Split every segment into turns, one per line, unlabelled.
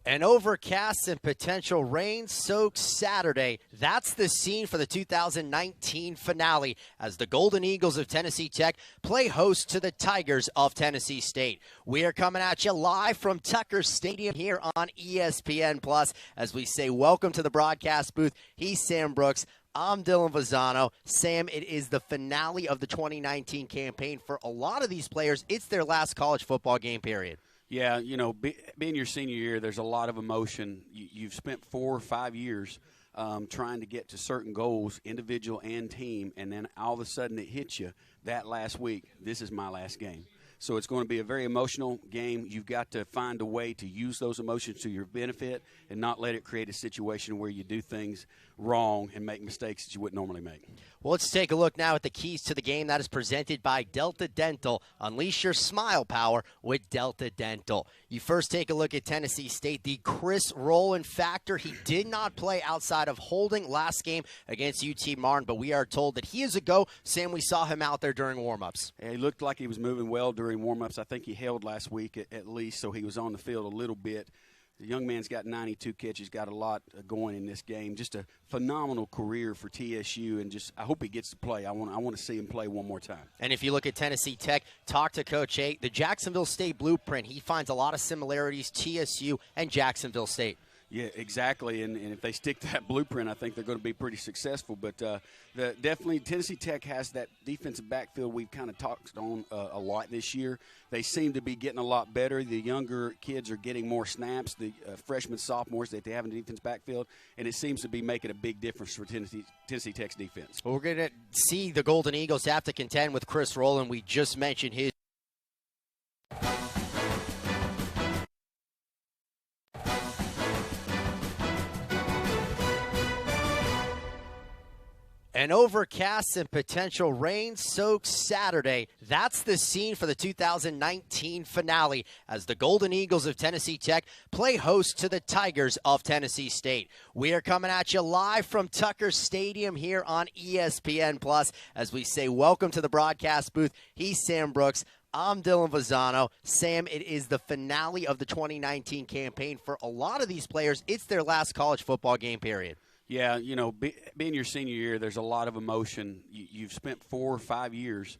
An overcast and potential rain-soaked Saturday. That's the scene for the 2019 finale as the Golden Eagles of Tennessee Tech play host to the Tigers of Tennessee State. We are coming at you live from Tucker Stadium here on ESPN Plus as we say welcome to the broadcast booth. He's Sam Brooks. I'm Dylan Vazano. Sam, it is the finale of the 2019 campaign. For a lot of these players, it's their last college football game period.
Yeah, you know, being your senior year, there's a lot of emotion. You've spent 4 or 5 years trying to get to certain goals, individual and team, and then all of a sudden it hits you that last week. This is my last game. So it's going to be a very emotional game. You've got to find a way to use those emotions to your benefit and not let it create a situation where you do things wrong and make mistakes that you wouldn't normally make.
Well, let's take a look now at the keys to the game that is presented by Delta Dental. Unleash your smile power with Delta Dental. You first take a look at Tennessee State. The Chris Rowland factor. He did not play outside of holding last game against UT Martin, but we are told that he is a go. Sam, we saw him out there during warm-ups.
He looked like he was moving well during warm-ups. I think he held last week at least, so he was on the field a little bit. The young man's got 92 catches, got a lot going in this game. Just a phenomenal career for TSU, and just I hope he gets to play. I want to see him play one more time.
And if you look at Tennessee Tech, talk to Coach A. The Jacksonville State blueprint, he finds a lot of similarities, TSU and Jacksonville State.
Yeah, exactly, and if they stick to that blueprint, I think they're going to be pretty successful. But definitely Tennessee Tech has that defensive backfield we've kind of talked on a lot this year. They seem to be getting a lot better. The younger kids are getting more snaps, the freshmen, sophomores that they have in the defense backfield, and it seems to be making a big difference for Tennessee Tech's defense.
Well, we're going to see the Golden Eagles have to contend with Chris Rowland. We just mentioned his. An overcast and potential rain-soaked Saturday. That's the scene for the 2019 finale as the Golden Eagles of Tennessee Tech play host to the Tigers of Tennessee State. We are coming at you live from Tucker Stadium here on ESPN Plus as we say welcome to the broadcast booth. He's Sam Brooks. I'm Dylan Vazano. Sam, it is the finale of the 2019 campaign. For a lot of these players, it's their last college football game period.
Yeah, you know, being your senior year, there's a lot of emotion. You've spent 4 or 5 years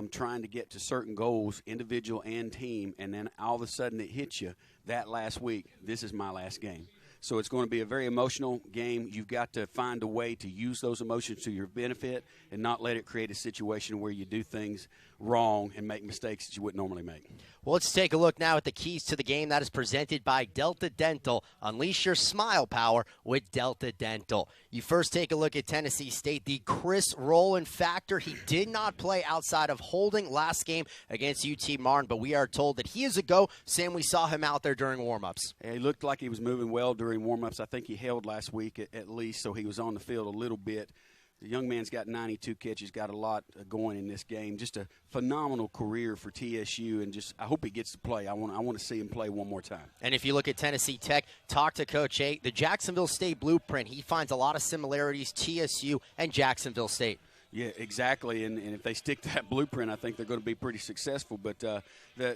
trying to get to certain goals, individual and team, and then all of a sudden it hits you that last week. This is my last game. So it's going to be a very emotional game. You've got to find a way to use those emotions to your benefit and not let it create a situation where you do things wrong and make mistakes that you wouldn't normally make.
Well, let's take a look now at the keys to the game that is presented by Delta Dental. Unleash your smile power with Delta Dental. You first take a look at Tennessee State. The Chris Rowland factor. He did not play outside of holding last game against UT Martin, but we are told that he is a go. Sam, we saw him out there during warm-ups.
He looked like he was moving well during warm-ups. I think he held last week at least, so he was on the field a little bit. The young man's got 92 catches, got a lot going in this game. Just a phenomenal career for TSU, and just I hope he gets to play. I want to see him play one more time.
And if you look at Tennessee Tech, talk to Coach A. The Jacksonville State blueprint, he finds a lot of similarities, TSU and Jacksonville State.
Yeah, exactly, and if they stick to that blueprint, I think they're going to be pretty successful. But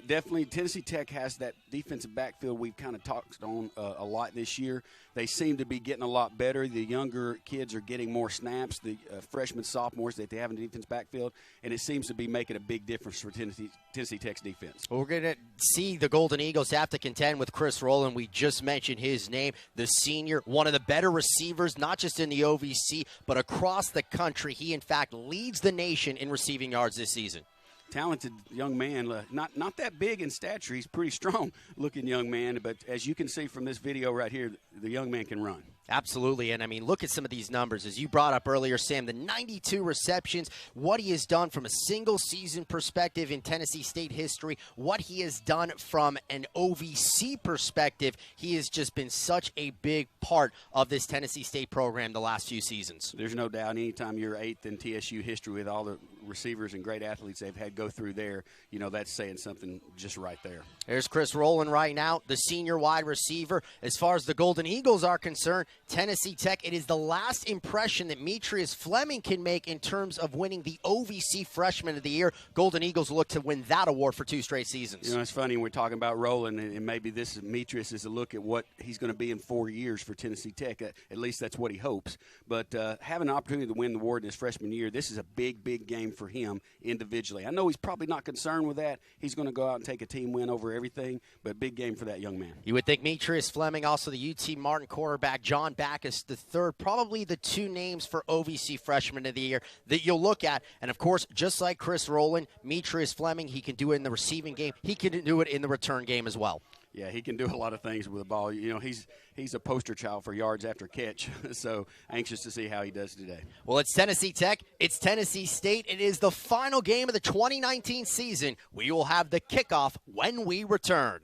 definitely Tennessee Tech has that defensive backfield we've kind of talked on a lot this year. They seem to be getting a lot better. The younger kids are getting more snaps, the freshmen, sophomores that they have in the defense backfield, and it seems to be making a big difference for Tennessee Tech's defense.
Well, we're going to see the Golden Eagles have to contend with Chris Rowland. We just mentioned his name, the senior, one of the better receivers, not just in the OVC, but across the country. He, in fact, leads the nation in receiving yards this season.
Talented young man, not that big in stature. He's a pretty strong-looking young man, but as you can see from this video right here, the young man can run.
Absolutely, and I mean, look at some of these numbers. As you brought up earlier, Sam, the 92 receptions, what he has done from a single-season perspective in Tennessee State history, what he has done from an OVC perspective, he has just been such a big part of this Tennessee State program the last few seasons.
There's no doubt anytime you're 8th in TSU history with all the receivers and great athletes they've had go through there, you know, that's saying something just right there.
There's Chris Rowland right now, the senior wide receiver. As far as the Golden Eagles are concerned, Tennessee Tech, it is the last impression that Metrius Fleming can make in terms of winning the OVC Freshman of the Year. Golden Eagles look to win that award for 2 straight seasons.
You know, it's funny, we're talking about Rowland, and maybe this Metrius is a look at what he's going to be in 4 years for Tennessee Tech. At least that's what he hopes. But having an opportunity to win the award in his freshman year, this is a big, big game for him individually. I know he's probably not concerned with that. He's going to go out and take a team win over everything, but big game for that young man.
You would think Metrius Fleming, also the UT Martin quarterback, John Backus III, probably the 2 names for OVC Freshman of the Year that you'll look at. And, of course, just like Chris Rowland, Metrius Fleming, he can do it in the receiving game. He can do it in the return game as well.
Yeah, he can do a lot of things with the ball. You know, he's a poster child for yards after catch, so anxious to see how he does today.
Well, it's Tennessee Tech. It's Tennessee State. It is the final game of the 2019 season. We will have the kickoff when we return.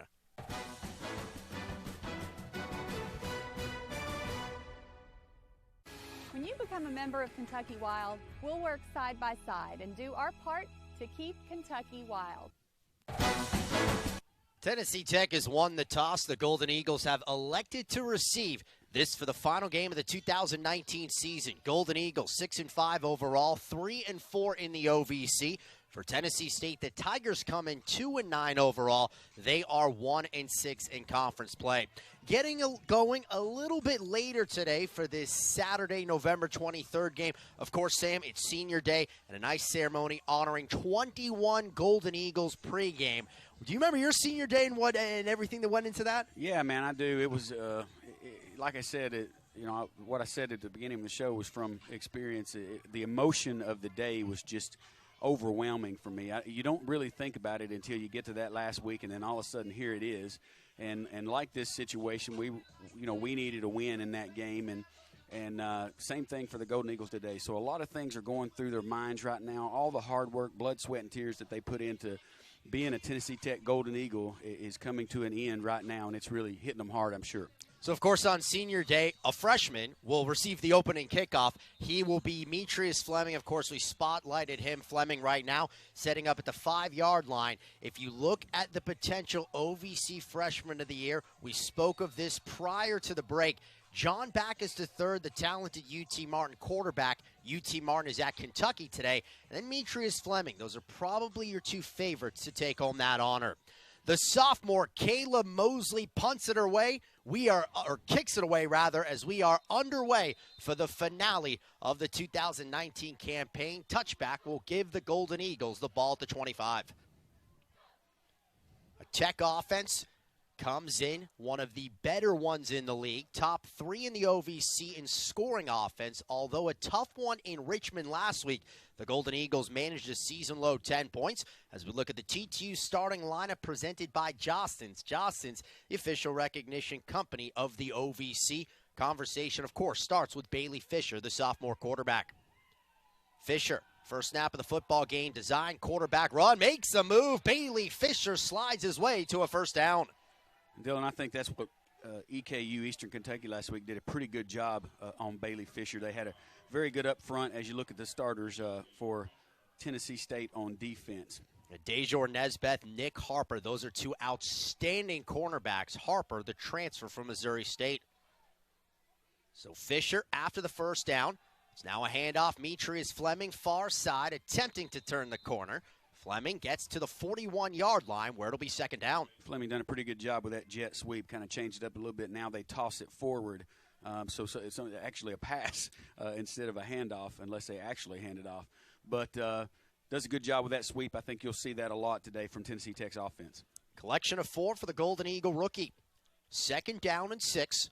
When you become a member of Kentucky Wild, we'll work side by side and do our part to keep Kentucky wild.
Tennessee Tech has won the toss. The Golden Eagles have elected to receive this for the final game of the 2019 season. Golden Eagles 6-5 overall, 3-4 in the OVC. For Tennessee State, the Tigers come in 2-9 overall. They are 1-6 in conference play. Going a little bit later today for this Saturday, November 23rd game. Of course, Sam, it's senior day and a nice ceremony honoring 21 Golden Eagles pregame. Do you remember your senior day and everything that went into that?
Yeah, man, I do. It was, like I said, what I said at the beginning of the show was from experience. The emotion of the day was just overwhelming for me. You don't really think about it until you get to that last week, and then all of a sudden here it is. And like this situation, we needed a win in that game, and same thing for the Golden Eagles today. So a lot of things are going through their minds right now. All the hard work, blood, sweat, and tears that they put into being a Tennessee Tech Golden Eagle is coming to an end right now, and it's really hitting them hard, I'm sure.
So, of course, on senior day, a freshman will receive the opening kickoff. He will be Metrius Fleming. Of course, we spotlighted him, Fleming, right now, setting up at the 5-yard line. If you look at the potential OVC Freshman of the Year, we spoke of this prior to the break. John Backus III, the talented UT Martin quarterback. UT Martin is at Kentucky today. And then Metrius Fleming. Those are probably your 2 favorites to take home that honor. The sophomore, Kayla Mosley, punts it away. Kicks it away, rather, as we are underway for the finale of the 2019 campaign. Touchback will give the Golden Eagles the ball at the 25. A Tech offense comes in, one of the better ones in the league, top 3 in the OVC in scoring offense, although a tough one in Richmond last week. The Golden Eagles managed a season-low 10 points. As we look at the TTU starting lineup presented by Jostens. Jostens, the official recognition company of the OVC. Conversation, of course, starts with Bailey Fisher, the sophomore quarterback. Fisher, first snap of the football game, design, quarterback run, makes a move. Bailey Fisher slides his way to a first down.
Dylan, I think that's what EKU, Eastern Kentucky, last week did a pretty good job on Bailey Fisher. They had a very good up front as you look at the starters for Tennessee State on defense.
Dejor Nesbeth, Nick Harper, those are 2 outstanding cornerbacks. Harper, the transfer from Missouri State. So Fisher, after the first down, it's now a handoff. Metrius Fleming, far side, attempting to turn the corner. Fleming gets to the 41-yard line where it'll be second down.
Fleming done a pretty good job with that jet sweep, kind of changed it up a little bit. Now they toss it forward. So it's actually a pass instead of a handoff, unless they actually hand it off. But does a good job with that sweep. I think you'll see that a lot today from Tennessee Tech's offense.
Collection of 4 for the Golden Eagle rookie. Second down and 6.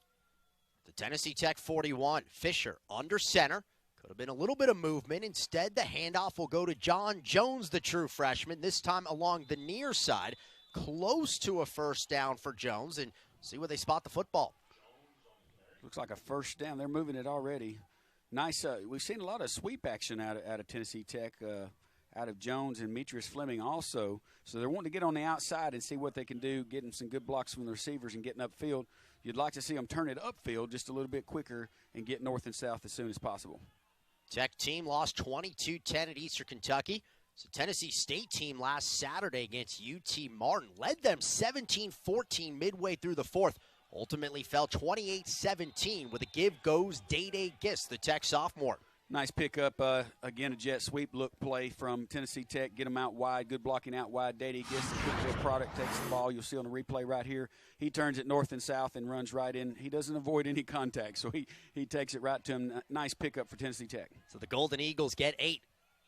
The Tennessee Tech 41. Fisher under center. Could have been a little bit of movement. Instead, the handoff will go to John Jones, the true freshman, this time along the near side, close to a first down for Jones, and see where they spot the football.
Looks like a first down. They're moving it already. Nice. We've seen a lot of sweep action out of Tennessee Tech, out of Jones and Metrius Fleming also. So they're wanting to get on the outside and see what they can do, getting some good blocks from the receivers and getting upfield. You'd like to see them turn it upfield just a little bit quicker and get north and south as soon as possible.
Tech team lost 22-10 at Eastern Kentucky. So Tennessee State team last Saturday against UT Martin led them 17-14 midway through the fourth. Ultimately fell 28-17 with a give goes Day Gist, the Tech sophomore.
Nice pickup, again, a jet sweep look play from Tennessee Tech. Get them out wide, good blocking out wide. Day gets the quick little product, takes the ball. You'll see on the replay right here. He turns it north and south and runs right in. He doesn't avoid any contact, so he takes it right to him. Nice pickup for Tennessee Tech.
So the Golden Eagles get 8.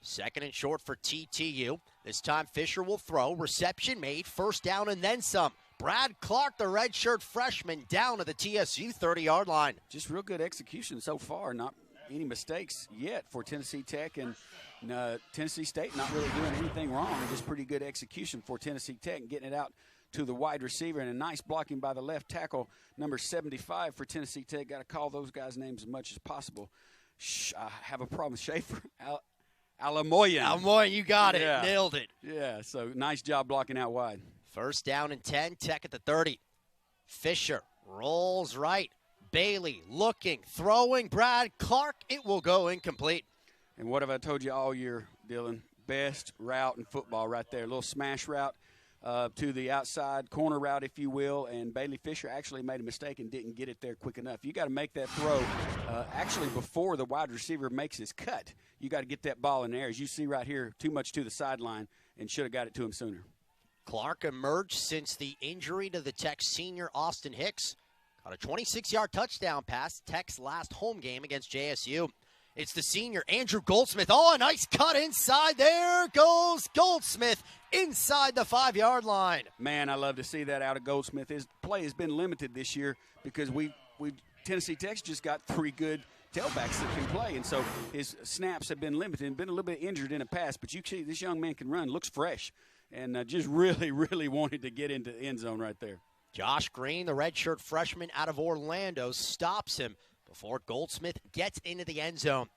Second and short for TTU. This time Fisher will throw. Reception made. First down and then some. Brad Clark, the redshirt freshman, down to the TSU 30-yard line.
Just real good execution so far. Not any mistakes yet for Tennessee Tech, and Tennessee State not really doing anything wrong. Just pretty good execution for Tennessee Tech and getting it out to the wide receiver, and a nice blocking by the left tackle, number 75 for Tennessee Tech. Got to call those guys' names as much as possible. I have a problem with Schaefer. Alamoyan.
Alamoyan, you got it.
Yeah.
Nailed it.
Yeah, so nice job blocking out wide.
First down and 10, Tech at the 30. Fisher rolls right. Bailey looking, throwing. Brad Clark, it will go incomplete.
And what have I told you all year, Dylan? Best route in football right there. A little smash route to the outside, corner route, if you will. And Bailey Fisher actually made a mistake and didn't get it there quick enough. You got to make that throw actually before the wide receiver makes his cut. You got to get that ball in there. As you see right here, too much to the sideline and should have got it to him sooner.
Clark emerged since the injury to the Tech senior Austin Hicks. Got a 26-yard touchdown pass, Tech's last home game against JSU. It's the senior, Andrew Goldsmith. Oh, a nice cut inside. There goes Goldsmith inside the 5-yard line.
Man, I love to see that out of Goldsmith. His play has been limited this year because Tennessee Tech's just got 3 good tailbacks that can play, and so his snaps have been limited and been a little bit injured in the past. But you see this young man can run, looks fresh, and just really, really wanted to get into the end zone right there.
Josh Green, the redshirt freshman out of Orlando, stops him before Goldsmith gets into the end zone.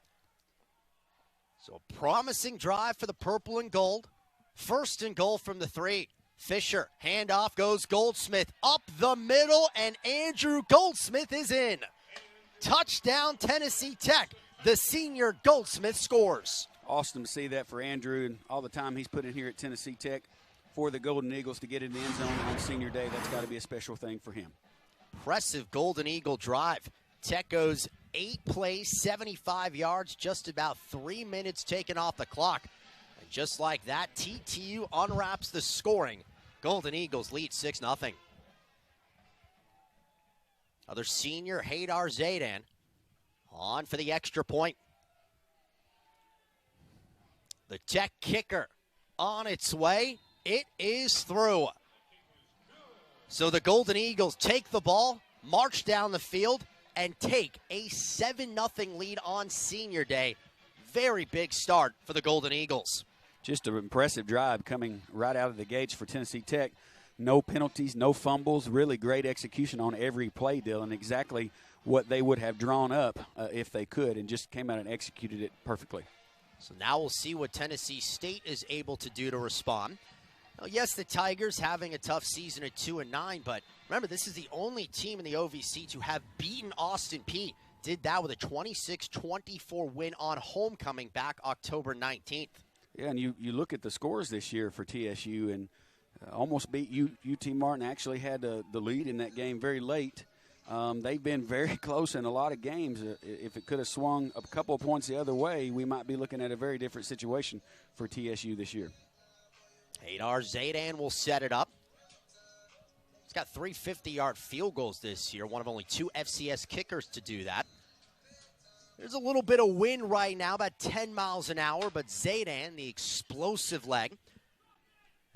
So a promising drive for the purple and gold. First and goal from the 3. Fisher, handoff goes Goldsmith up the middle, and Andrew Goldsmith is in. Touchdown Tennessee Tech. The senior Goldsmith scores.
Awesome to see that for Andrew and all the time he's put in here at Tennessee Tech. For the Golden Eagles to get in the end zone on senior day, that's got to be a special thing for him.
Impressive Golden Eagle drive. Tech goes 8 plays, 75 yards, just about 3 minutes taken off the clock. And just like that, TTU unwraps the scoring. Golden Eagles lead 6-0. Other senior, Haydar Zaydan, on for the extra point. The Tech kicker on its way. It is through. So the Golden Eagles take the ball, march down the field, and take a 7-0 lead on senior day. Very big start for the Golden Eagles.
Just an impressive drive coming right out of the gates for Tennessee Tech. No penalties, no fumbles, really great execution on every play, Dylan. Exactly what they would have drawn up if they could, and just came out and executed it perfectly.
So now we'll see what Tennessee State is able to do to respond. Now, yes, the Tigers having a tough season at 2-9, but remember, this is the only team in the OVC to have beaten Austin Peay. Did that with a 26-24 win on homecoming back October 19th.
Yeah, and you look at the scores this year for TSU and almost beat UT Martin. Actually had the lead in that game very late. They've been very close in a lot of games. If it could have swung a couple of points the other way, we might be looking at a very different situation for TSU this year.
Haydar Zaydan will set it up. He's got 3 50-yard field goals this year, one of only 2 FCS kickers to do that. There's a little bit of wind right now, about 10 miles an hour, but Zaydan, the explosive leg,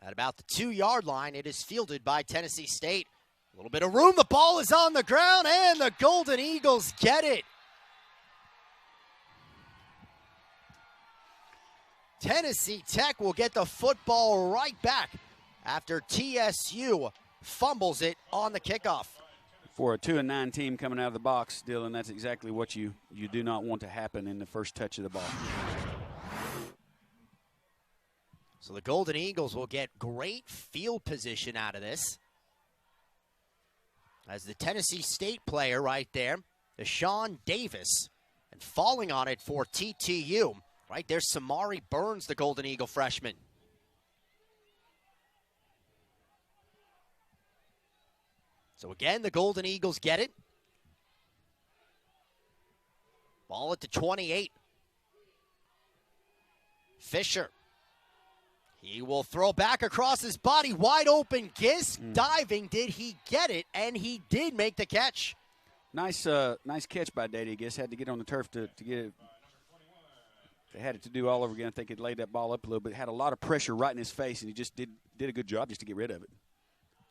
at about the 2-yard line, it is fielded by Tennessee State. A little bit of room, the ball is on the ground, and the Golden Eagles get it. Tennessee Tech will get the football right back after TSU fumbles it on the kickoff.
For a 2-9 team coming out of the box, Dylan, that's exactly what you do not want to happen in the first touch of the ball.
So the Golden Eagles will get great field position out of this. As the Tennessee State player right there, Deshaun Davis. And falling on it for TTU, right there's Samari Burns, the Golden Eagle freshman. So again, the Golden Eagles get it. Ball at the 28. Fisher. He will throw back across his body, wide open. Gist diving. Did he get it? And he did make the catch.
Nice catch by Dady. I guess had to get on the turf to get it. They had it to do all over again. I think he'd laid that ball up a little bit. Had a lot of pressure right in his face, and he just did a good job just to get rid of it.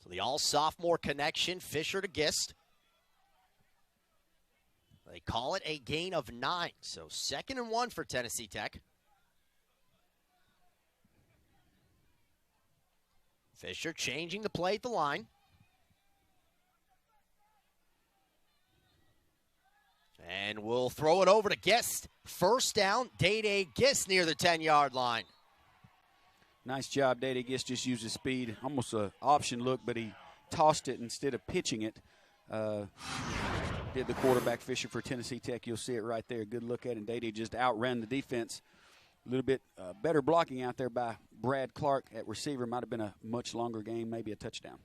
So the all-sophomore connection, Fisher to Gist. They call it a gain of 9. So 2nd and 1 for Tennessee Tech. Fisher changing the play at the line. And we'll throw it over to Gist. First down, Dede Gist near the 10-yard line.
Nice job, Dede Gist just used his speed. Almost an option look, but he tossed it instead of pitching it. Did the quarterback Fisher for Tennessee Tech. You'll see it right there. Good look at it. Dede just outran the defense. A little bit better blocking out there by Brad Clark at receiver. Might have been a much longer game, maybe a touchdown.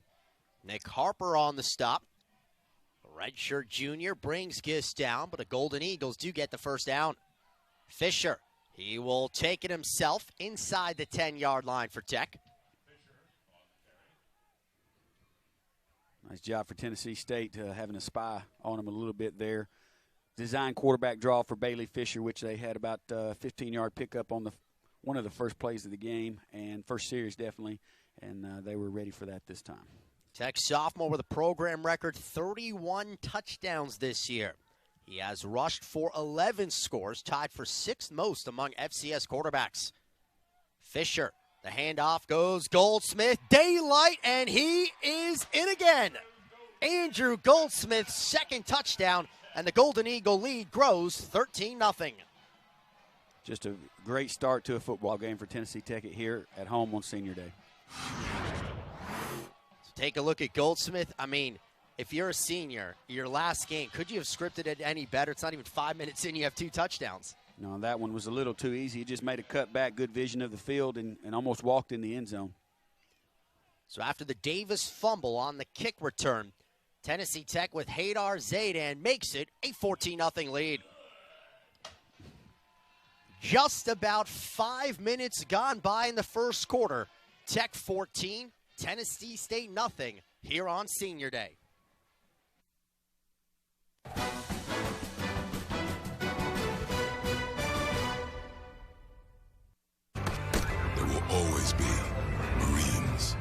Nick Harper on the stop. Redshirt junior brings Gist down, but the Golden Eagles do get the first down. Fisher, he will take it himself inside the 10-yard line for Tech.
Nice job for Tennessee State having a spy on him a little bit there. Design quarterback draw for Bailey Fisher, which they had about 15-yard pickup on one of the first plays of the game, and first series definitely, and they were ready for that this time.
Tech sophomore with a program record 31 touchdowns this year. He has rushed for 11 scores, tied for 6th most among FCS quarterbacks. Fisher, the handoff goes Goldsmith, daylight, and he is in again. Andrew Goldsmith's 2nd touchdown, and the Golden Eagle lead grows 13-0.
Just a great start to a football game for Tennessee Tech here at home on Senior Day.
Take a look at Goldsmith. I mean, if you're a senior, your last game, could you have scripted it any better? It's not even 5 minutes in, you have 2 touchdowns.
No, that one was a little too easy. He just made a cut back, good vision of the field, and almost walked in the end zone.
So after the Davis fumble on the kick return, Tennessee Tech with Haydar Zaydan makes it a 14-0 lead. Just about 5 minutes gone by in the first quarter. Tech 14, Tennessee State nothing here on Senior Day.
There will always be Marines.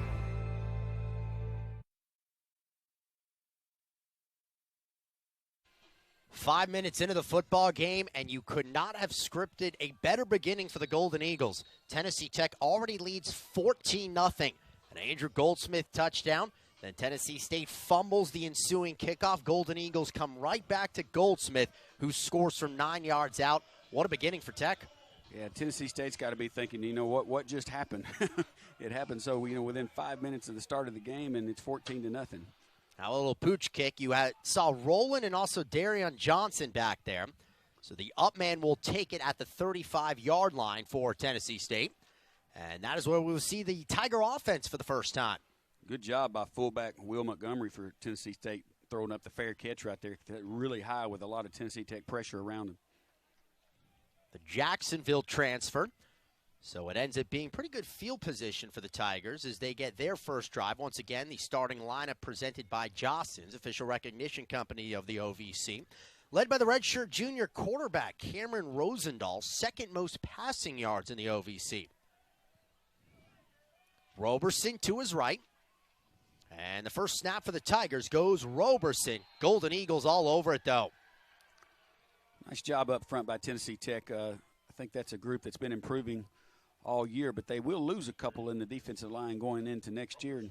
Five minutes into the football game, and you could not have scripted a better beginning for the Golden Eagles. Tennessee Tech already leads 14-0. An Andrew Goldsmith touchdown. Then Tennessee State fumbles the ensuing kickoff. Golden Eagles come right back to Goldsmith, who scores from 9 yards out. What a beginning for Tech.
Yeah, Tennessee State's got to be thinking, what just happened? It happened so, within 5 minutes of the start of the game, and it's 14-0.
Now a little pooch kick. You saw Roland and also Darian Johnson back there. So the up man will take it at the 35-yard line for Tennessee State. And that is where we will see the Tiger offense for the first time.
Good job by fullback Will Montgomery for Tennessee State, throwing up the fair catch right there. Really high with a lot of Tennessee Tech pressure around him.
The Jacksonville transfer. So it ends up being pretty good field position for the Tigers as they get their first drive. Once again, the starting lineup presented by Jostens, official recognition company of the OVC. Led by the redshirt junior quarterback Cameron Rosendahl, 2nd most passing yards in the OVC. Roberson to his right. And the first snap for the Tigers goes Roberson. Golden Eagles all over it, though.
Nice job up front by Tennessee Tech. I think that's a group that's been improving all year, but they will lose a couple in the defensive line going into next year. And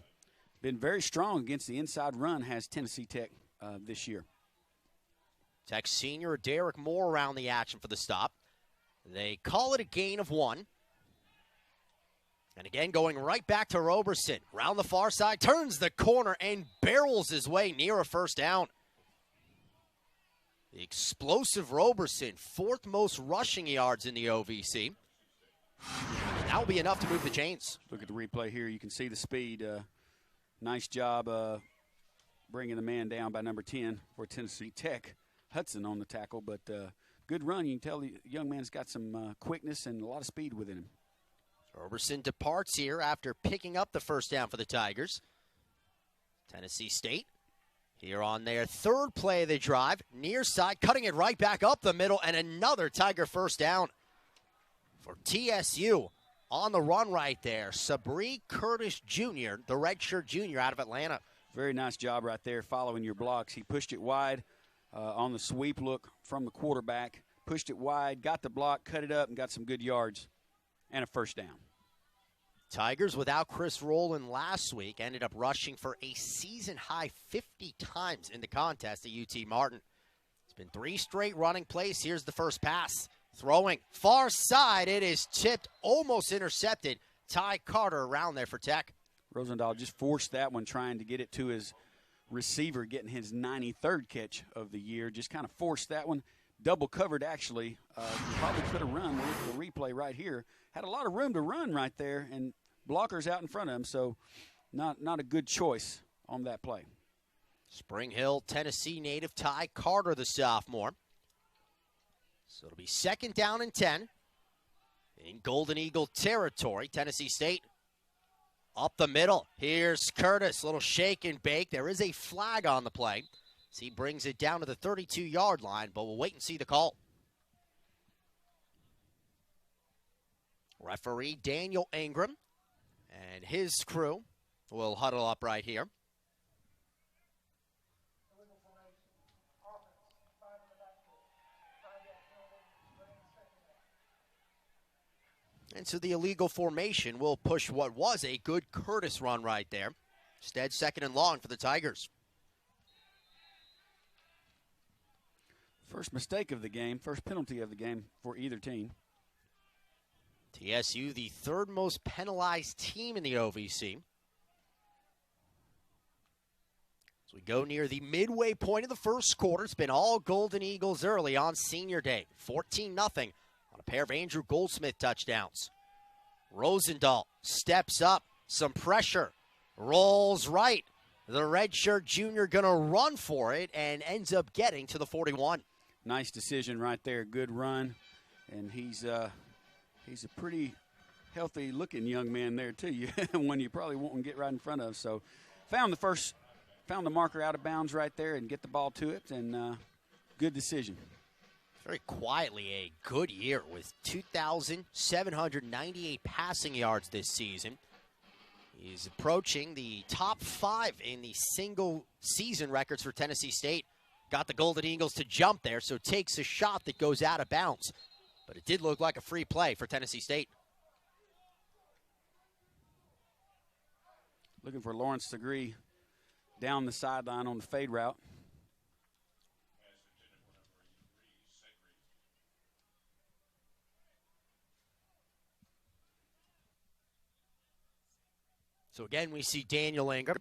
been very strong against the inside run has Tennessee Tech this year.
Tech senior Derek Moore around the action for the stop. They call it a gain of 1. And again, going right back to Roberson. Round the far side, turns the corner and barrels his way near a first down. The explosive Roberson, 4th most rushing yards in the OVC. And that will be enough to move the chains.
Look at the replay here. You can see the speed. Nice job bringing the man down by number 10 for Tennessee Tech. Hudson on the tackle, but good run. You can tell the young man's got some quickness and a lot of speed within him.
Roberson departs here after picking up the first down for the Tigers. Tennessee State here on their 3rd play of the drive. Near side, cutting it right back up the middle, and another Tiger first down for TSU. On the run right there, Sabri Curtis Jr., the redshirt junior out of Atlanta.
Very nice job right there following your blocks. He pushed it wide on the sweep look from the quarterback. Pushed it wide, got the block, cut it up, and got some good yards and a first down.
Tigers, without Chris Rowland last week, ended up rushing for a season-high 50 times in the contest at UT Martin. It's been 3 straight running plays. Here's the first pass. Throwing far side, it is tipped, almost intercepted. Ty Carter around there for Tech.
Rosendahl just forced that one, trying to get it to his receiver, getting his 93rd catch of the year. Just kind of forced that one. Double covered, actually. Probably could have run. Look at the replay right here. Had a lot of room to run right there, and blockers out in front of him, so not a good choice on that play.
Spring Hill, Tennessee native Ty Carter, the sophomore. So it'll be 2nd down and 10 in Golden Eagle territory. Tennessee State up the middle. Here's Curtis, little shake and bake. There is a flag on the play. So he brings it down to the 32-yard line, but we'll wait and see the call. Referee Daniel Ingram and his crew will huddle up right here. And so the illegal formation will push what was a good Curtis run right there. Instead, 2nd and long for the Tigers.
First mistake of the game, first penalty of the game for either team.
TSU, the 3rd most penalized team in the OVC. As we go near the midway point of the first quarter, it's been all Golden Eagles early on Senior Day. 14-0 on a pair of Andrew Goldsmith touchdowns. Rosendahl steps up, some pressure, rolls right. The redshirt junior going to run for it and ends up getting to the 41.
Nice decision right there, good run, and he's a pretty healthy-looking young man there too. One you probably won't get right in front of. So, found the marker out of bounds right there and get the ball to it, and good decision.
Very quietly a good year with 2,798 passing yards this season. He's approaching the top 5 in the single season records for Tennessee State. Got the Golden Eagles to jump there, so takes a shot that goes out of bounds. But it did look like a free play for Tennessee State.
Looking for Lawrence Segree down the sideline on the fade route.
So again, we see Daniel Ingram.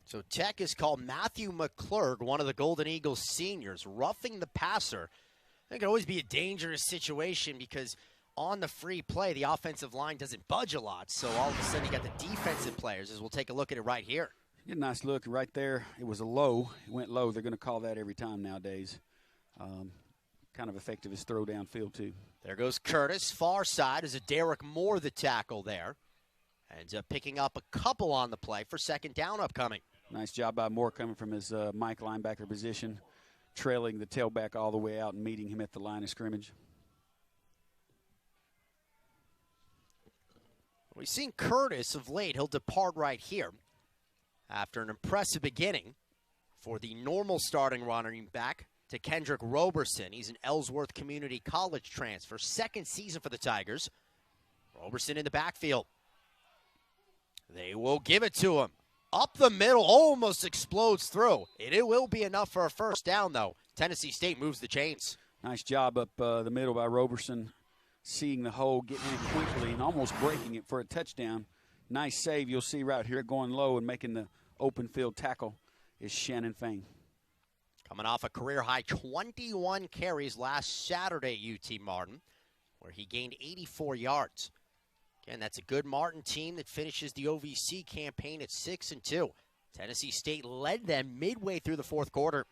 So Tech has called Matthew McClurg, one of the Golden Eagles seniors, roughing the passer. It could always be a dangerous situation because on the free play, the offensive line doesn't budge a lot. So all of a sudden, you got the defensive players, as we'll take a look at it right here.
Get a nice look right there. It was a low. It went low. They're going to call that every time nowadays. Kind of effective as throw downfield, too.
There goes Curtis. Far side is a Derek Moore, the tackle there. Ends up picking up a couple on the play for 2nd down upcoming.
Nice job by Moore coming from his Mike linebacker position, trailing the tailback all the way out and meeting him at the line of scrimmage.
We've seen Curtis of late. He'll depart right here after an impressive beginning for the normal starting running back to Kendrick Roberson. He's an Ellsworth Community College transfer, 2nd season for the Tigers. Roberson in the backfield. They will give it to him. Up the middle, almost explodes through. It will be enough for a first down, though. Tennessee State moves the chains.
Nice job up the middle by Roberson, seeing the hole, getting in it quickly, and almost breaking it for a touchdown. Nice save. You'll see right here going low and making the open field tackle is Shannon Fain.
Coming off a career-high 21 carries last Saturday at UT Martin, where he gained 84 yards. Again, that's a good Martin team that finishes the OVC campaign at 6-2. Tennessee State led them midway through the fourth quarter.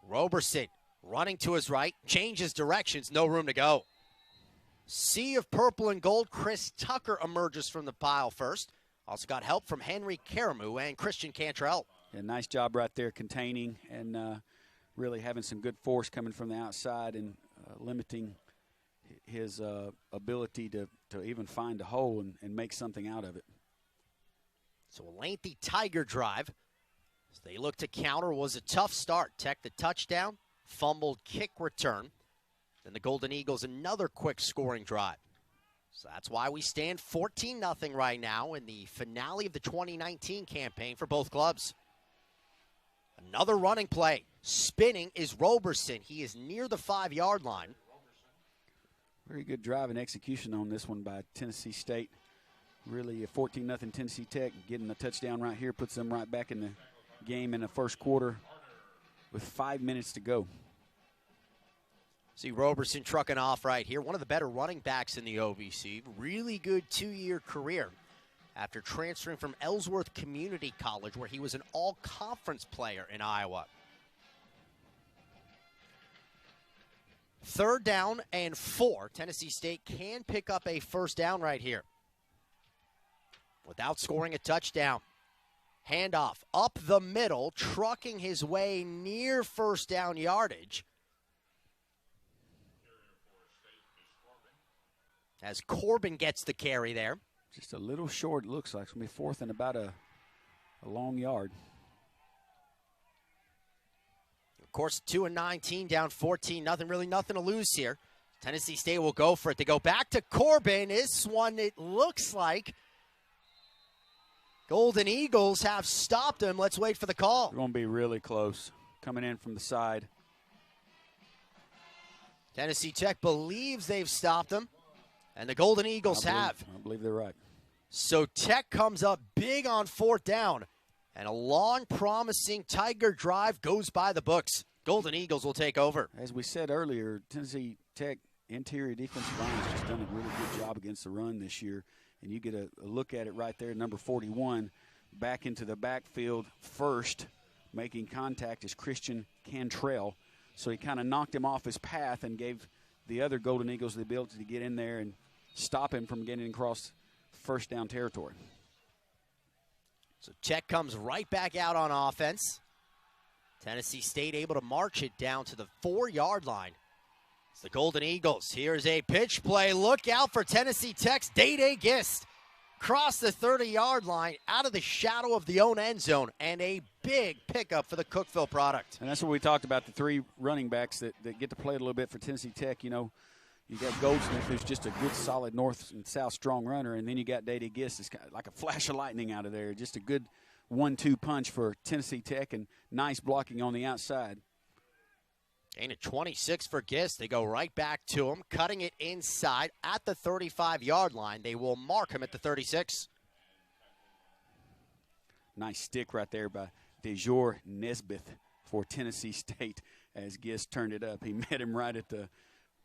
Roberson running to his right, changes directions, no room to go. Sea of purple and gold, Chris Tucker emerges from the pile first. Also got help from Henry Karamu and Christian Cantrell.
Yeah, nice job right there containing and really having some good force coming from the outside and limiting his ability to even find a hole and make something out of it.
So a lengthy Tiger drive. As they look to counter, was a tough start. Tech the touchdown, fumbled kick return. Then the Golden Eagles another quick scoring drive. So that's why we stand 14-0 right now in the finale of the 2019 campaign for both clubs. Another running play. Spinning is Roberson. He is near the 5-yard line.
Very good drive and execution on this one by Tennessee State. Really a 14-0 Tennessee Tech. Getting a touchdown right here puts them right back in the game in the first quarter with 5 minutes to go.
See Roberson trucking off right here. One of the better running backs in the OVC. Really good 2-year career after transferring from Ellsworth Community College, where he was an all-conference player in Iowa. 3rd down and 4. Tennessee State can pick up a first down right here without scoring a touchdown. Handoff up the middle, trucking his way near first down yardage. As Corbin gets the carry there.
Just a little short, it looks like. It's going to be 4th and about a long yard.
Of course, 2-19, down 14, really nothing to lose here. Tennessee State will go for it. They go back to Corbin. This one, it looks like Golden Eagles have stopped him. Let's wait for the call.
They're going to be really close. Coming in from the side.
Tennessee Tech believes they've stopped him, and the Golden Eagles have.
I believe they're right.
So Tech comes up big on 4th down, and a long, promising Tiger drive goes by the books. Golden Eagles will take over.
As we said earlier, Tennessee Tech interior defensive line has just done a really good job against the run this year. And you get a look at it right there, number 41, back into the backfield first, making contact is Christian Cantrell. So he kind of knocked him off his path and gave the other Golden Eagles the ability to get in there and stop him from getting across first down territory.
So Tech comes right back out on offense. Tennessee State able to march it down to the 4-yard line. It's the Golden Eagles. Here's a pitch play. Look out for Tennessee Tech's Day-Day Gist. Cross the 30-yard line, out of the shadow of the own end zone, and a big pickup for the Cookeville product.
And that's what we talked about, the 3 running backs that get to play a little bit for Tennessee Tech. You know, you got Goldsmith, who's just a good, solid north and south strong runner, and then you got Day-Day Gist. It's kind of like a flash of lightning out of there. Just a good 1-2 punch for Tennessee Tech, and nice blocking on the outside.
Gain of 26 for Gist. They go right back to him, cutting it inside at the 35-yard line. They will mark him at the 36.
Nice stick right there by DeJour Nesbitt for Tennessee State as Gist turned it up. He met him right at the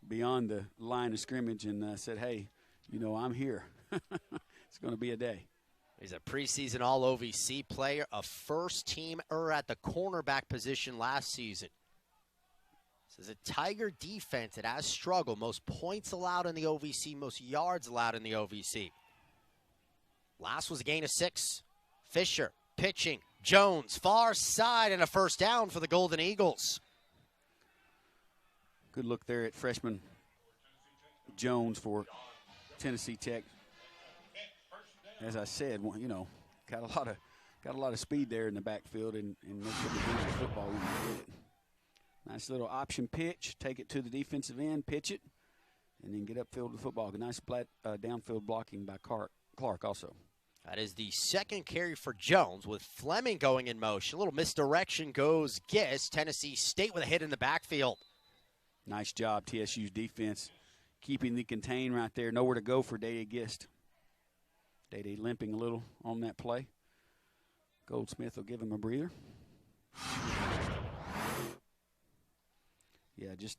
beyond the line of scrimmage and said, hey, you know, I'm here. It's going to be a day.
He's a preseason All-OVC player, a first-teamer at the cornerback position last season. This is a Tiger defense that has struggled. Most points allowed in the OVC, most yards allowed in the OVC. Last was a gain of 6. Fisher pitching. Jones, far side, and a first down for the Golden Eagles.
Good look there at freshman Jones for Tennessee Tech. As I said, you know, got a lot of speed there in the backfield, and makes it a football when you get it. Nice little option pitch. Take it to the defensive end, pitch it, and then get upfield with the football. Nice downfield blocking by Clark also.
That is the second carry for Jones with Fleming going in motion. A little misdirection goes Gist. Tennessee State with a hit in the backfield.
Nice job, TSU's defense, keeping the contain right there. Nowhere to go for Day-Day Gist. Day-Day limping a little on that play. Goldsmith will give him a breather. Yeah, just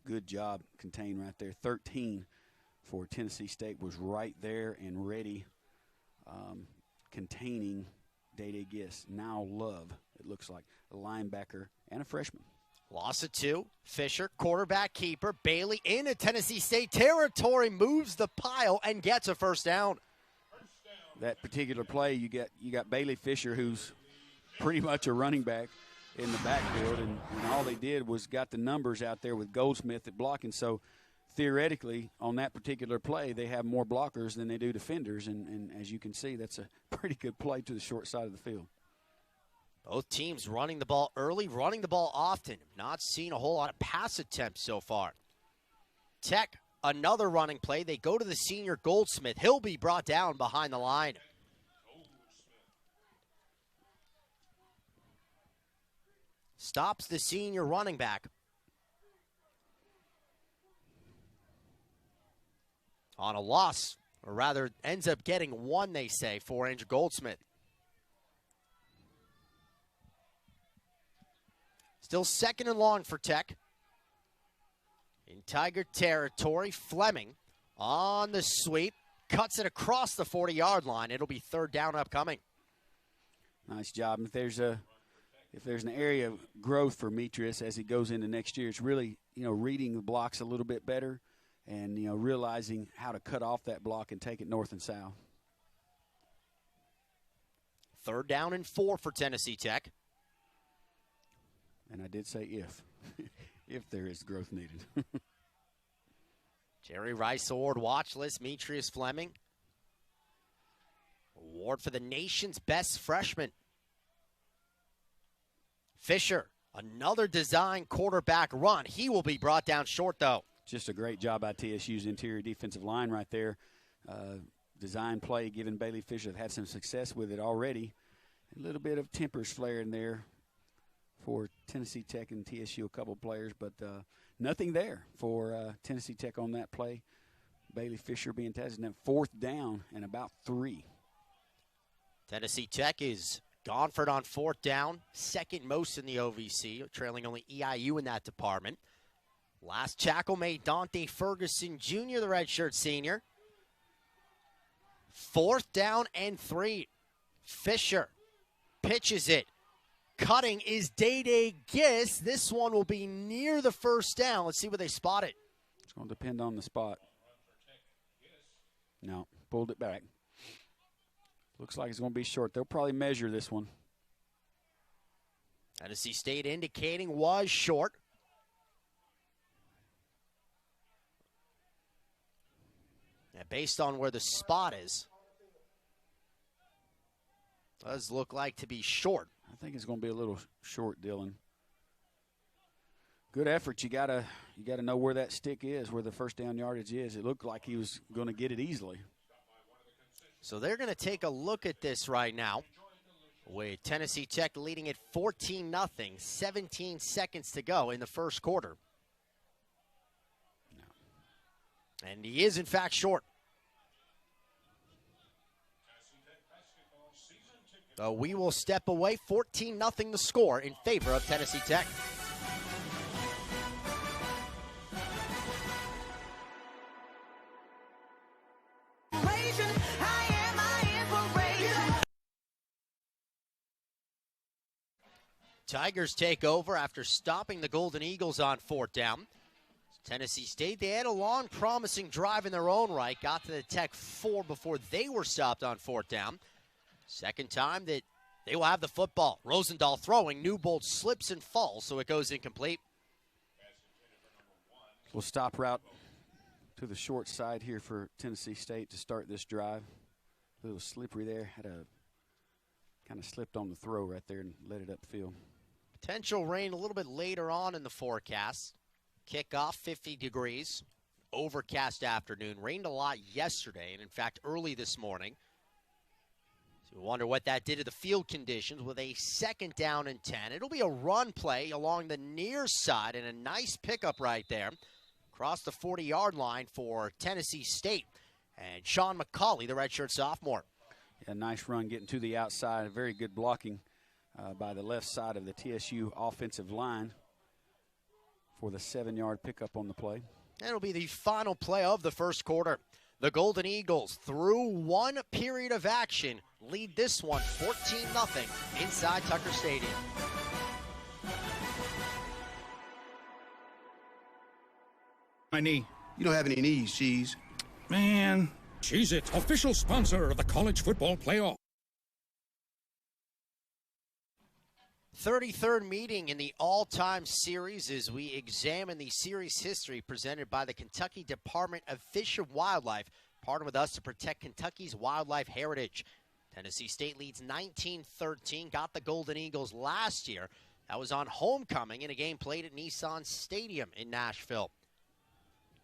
good job contained right there. 13 for Tennessee State was right there and ready, containing Day-Day Gist. Now Love, it looks like, a linebacker and a freshman.
Loss of 2. Fisher, quarterback keeper. Bailey into Tennessee State territory, moves the pile and gets a first down.
That particular play, you got Bailey Fisher, who's pretty much a running back in the backfield, and all they did was got the numbers out there with Goldsmith at blocking. So theoretically, on that particular play, they have more blockers than they do defenders, and as you can see, that's a pretty good play to the short side of the field.
Both teams running the ball early, running the ball often. Not seen a whole lot of pass attempts so far. Tech, another running play. They go to the senior Goldsmith. He'll be brought down behind the line. Stops the senior running back. On a loss, or rather ends up getting 1, they say, for Andrew Goldsmith. Still second and long for Tech. In Tiger territory, Fleming on the sweep. Cuts it across the 40-yard line. It'll be third down upcoming.
Nice job. If there's an area of growth for Metris as he goes into next year, it's really, reading the blocks a little bit better and, realizing how to cut off that block and take it north and south.
Third down and 4 for Tennessee Tech.
And I did say if there is growth needed.
Jerry Rice Award watch list, Metrius Fleming. Award for the nation's best freshman. Fisher, another design quarterback run. He will be brought down short, though.
Just a great job by TSU's interior defensive line right there. Design play, given Bailey Fisher have had some success with it already. A little bit of tempers flaring there for Tennessee Tech and TSU, a couple players, but nothing there for Tennessee Tech on that play. Bailey Fisher being tested. Now 4th down and about 3.
Tennessee Tech is gone for it on 4th down, second most in the OVC, trailing only EIU in that department. Last tackle made Dante Ferguson Jr., the redshirt senior. 4th down and 3. Fisher pitches it. Cutting is Day-Day Gist. This one will be near the first down. Let's see where they spot it.
It's going to depend on the spot. No, pulled it back. Looks like it's going to be short. They'll probably measure this one.
Tennessee State indicating was short. And based on where the spot is, does look like to be short.
I think it's going to be a little short, Dylan. Good effort. You gotta know where that stick is, where the first down yardage is. It looked like he was going to get it easily.
So they're going to take a look at this right now, with Tennessee Tech leading at 14-0, 17 seconds to go in the first quarter. No. And he is, in fact, short. So we will step away. 14-0 the score in favor of Tennessee Tech. Tigers take over after stopping the Golden Eagles on 4th down. Tennessee State, they had a long, promising drive in their own right. Got to the Tech 4 before they were stopped on 4th down. Second time that they will have the football. Rosendahl throwing. Newbold slips and falls, so it goes incomplete.
We'll stop route to the short side here for Tennessee State to start this drive. A little slippery there. Had a kind of slipped on the throw right there and let it upfield.
Potential rain a little bit later on in the forecast. Kickoff 50 degrees. overcast afternoon. Rained a lot yesterday, and in fact, early this morning. So we wonder what that did to the field conditions with a 2nd down and 10. It'll be a run play along the near side and a nice pickup right there across the 40-yard line for Tennessee State. And Sean McCauley, the redshirt sophomore.
A nice run getting to the outside. Very good blocking by the left side of the TSU offensive line for the 7-yard pickup on the play.
It'll be the final play of the first quarter. The Golden Eagles, through one period of action, lead this one 14-0 inside Tucker Stadium.
My knee.
You don't have any knees, Cheese.
Man. Cheez-It, official sponsor of the college football playoff.
33rd meeting in the all-time series as we examine the series history presented by the Kentucky Department of Fish and Wildlife. Partner with us to protect Kentucky's wildlife heritage. Tennessee State leads 19-13, got the Golden Eagles last year. That was on homecoming in a game played at Nissan Stadium in Nashville.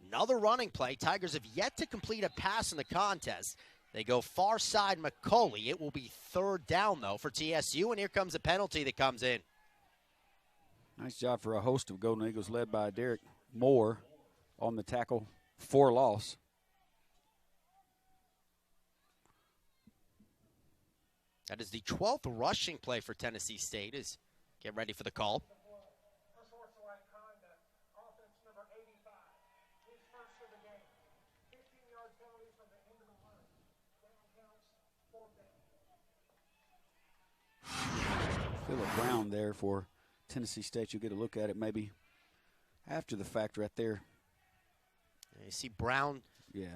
Another running play. Tigers have yet to complete a pass in the contest. They go far side McCauley. It will be 3rd down, though, for TSU, and here comes a penalty that comes in.
Nice job for a host of Golden Eagles led by Derek Moore on the tackle for loss.
That is the 12th rushing play for Tennessee State. Get ready for the call.
Philip Brown there for Tennessee State. You'll get a look at it maybe after the fact right there.
You see Brown.
Yeah,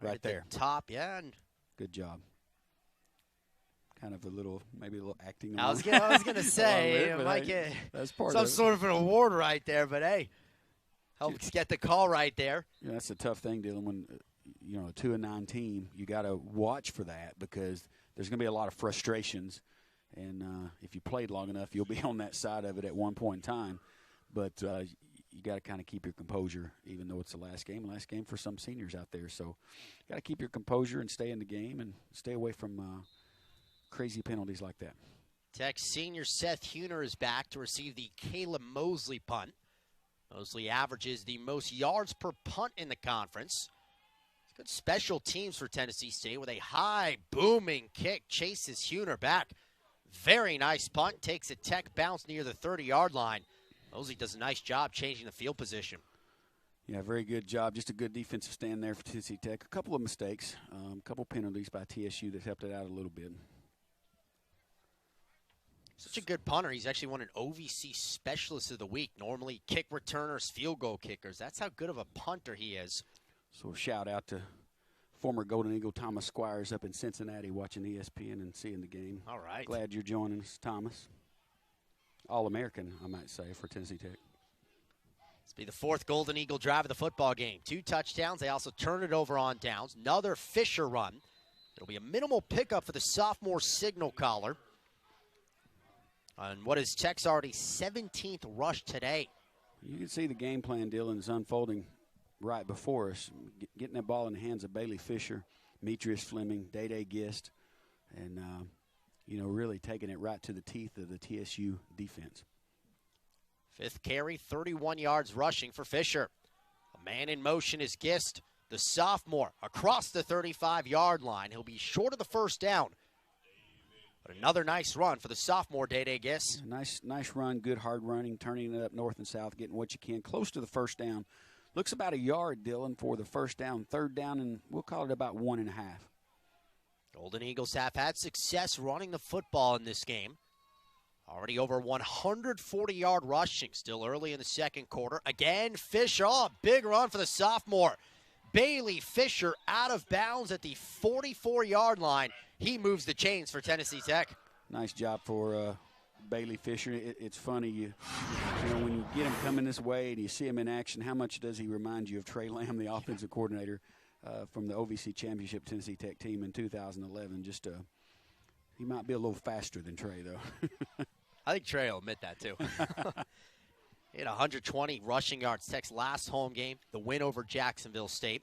right there.
The top, yeah. And
good job. Kind of maybe a little acting.
I was going to say, it might get
that's part
some
of
sort of an award right there, but hey, helps get the call right there.
Yeah, that's a tough thing, Dylan. When a 2-9 team, you got to watch for that because there's going to be a lot of frustrations. And if you played long enough, you'll be on that side of it at one point in time. But you got to kind of keep your composure, even though it's the last game for some seniors out there. So you got to keep your composure and stay in the game and stay away from crazy penalties like that.
Tech senior Seth Huner is back to receive the Caleb Mosley punt. Mosley averages the most yards per punt in the conference. Good special teams for Tennessee State with a high booming kick. Chases Huner back. Very nice punt. Takes a Tech bounce near the 30-yard line. Mosley does a nice job changing the field position.
Yeah, very good job. Just a good defensive stand there for Tennessee Tech. A couple of mistakes, a couple penalties by TSU that helped it out a little bit.
Such a good punter. He's actually won an OVC Specialist of the Week. Normally kick returners, field goal kickers. That's how good of a punter he is.
So a shout out to former Golden Eagle Thomas Squires up in Cincinnati watching ESPN and seeing the game.
All right.
Glad you're joining us, Thomas. All-American, I might say, for Tennessee Tech.
This will be the 4th Golden Eagle drive of the football game. 2 touchdowns. They also turn it over on downs. Another Fisher run. It'll be a minimal pickup for the sophomore signal caller on what is Tech's already 17th rush today.
You can see the game plan, Dylan, is unfolding right before us. Getting that ball in the hands of Bailey Fisher, Demetrius Fleming, Day-Day Gist, and, really taking it right to the teeth of the TSU defense.
5th carry, 31 yards rushing for Fisher. A man in motion is Gist, the sophomore, across the 35-yard line. He'll be short of the 1st down. But another nice run for the sophomore, Day-Day Gist.
Nice run, good hard running, turning it up north and south, getting what you can, close to the 1st down. Looks about a yard, Dylan, for the 1st down, 3rd down, and we'll call it about 1.5.
Golden Eagles have had success running the football in this game. Already over 140-yard rushing, still early in the 2nd quarter. Again, Fisher, big run for the sophomore. Bailey Fisher out of bounds at the 44-yard line. He moves the chains for Tennessee Tech.
Nice job for Bailey Fisher. It's funny, when you get him coming this way and you see him in action, how much does he remind you of Trey Lamb, the offensive coordinator from the OVC Championship Tennessee Tech team in 2011? He might be a little faster than Trey, though.
I think Trey will admit that, too. He had 120 rushing yards. Tech's last home game, the win over Jacksonville State.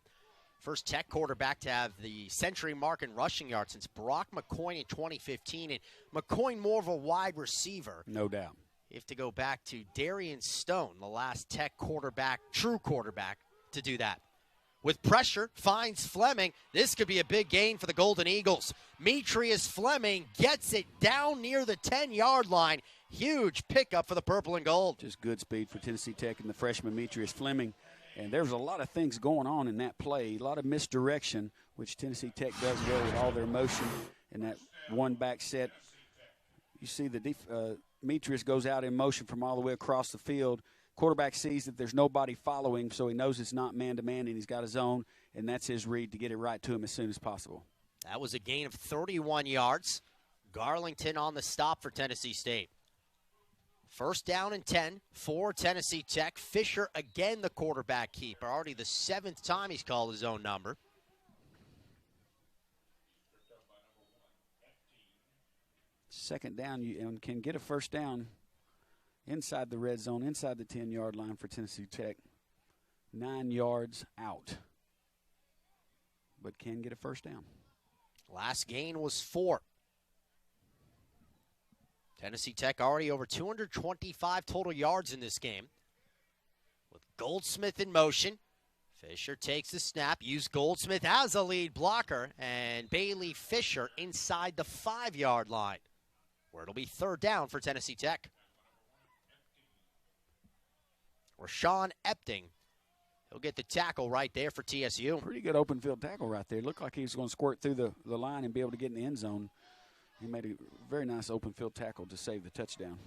First Tech quarterback to have the century mark in rushing yards since Brock McCoy in 2015. And McCoy more of a wide receiver.
No doubt.
You have to go back to Darian Stone, the last Tech quarterback, true quarterback, to do that. With pressure, finds Fleming. This could be a big gain for the Golden Eagles. Metrius Fleming gets it down near the 10-yard line. Huge pickup for the purple and gold.
Just good speed for Tennessee Tech and the freshman Metrius Fleming. And there's a lot of things going on in that play, a lot of misdirection, which Tennessee Tech does well with all their motion in that one-back set. You see the Metrius goes out in motion from all the way across the field. Quarterback sees that there's nobody following, so he knows it's not man-to-man, and he's got his own, and that's his read to get it right to him as soon as possible.
That was a gain of 31 yards. Garlington on the stop for Tennessee State. First down and 10 for Tennessee Tech. Fisher again the quarterback keeper. Already the 7th time he's called his own number.
Second down, you can get a first down inside the red zone, inside the 10-yard line for Tennessee Tech. 9 yards out, but can get a first down.
Last gain was 4. Tennessee Tech already over 225 total yards in this game. With Goldsmith in motion. Fisher takes the snap. Use Goldsmith as a lead blocker. And Bailey Fisher inside the 5-yard line, where it'll be third down for Tennessee Tech. Rashawn Epting, he'll get the tackle right there for TSU.
Pretty good open field tackle right there. Looked like he was going to squirt through the line and be able to get in the end zone. He made a very nice open field tackle to save the touchdown.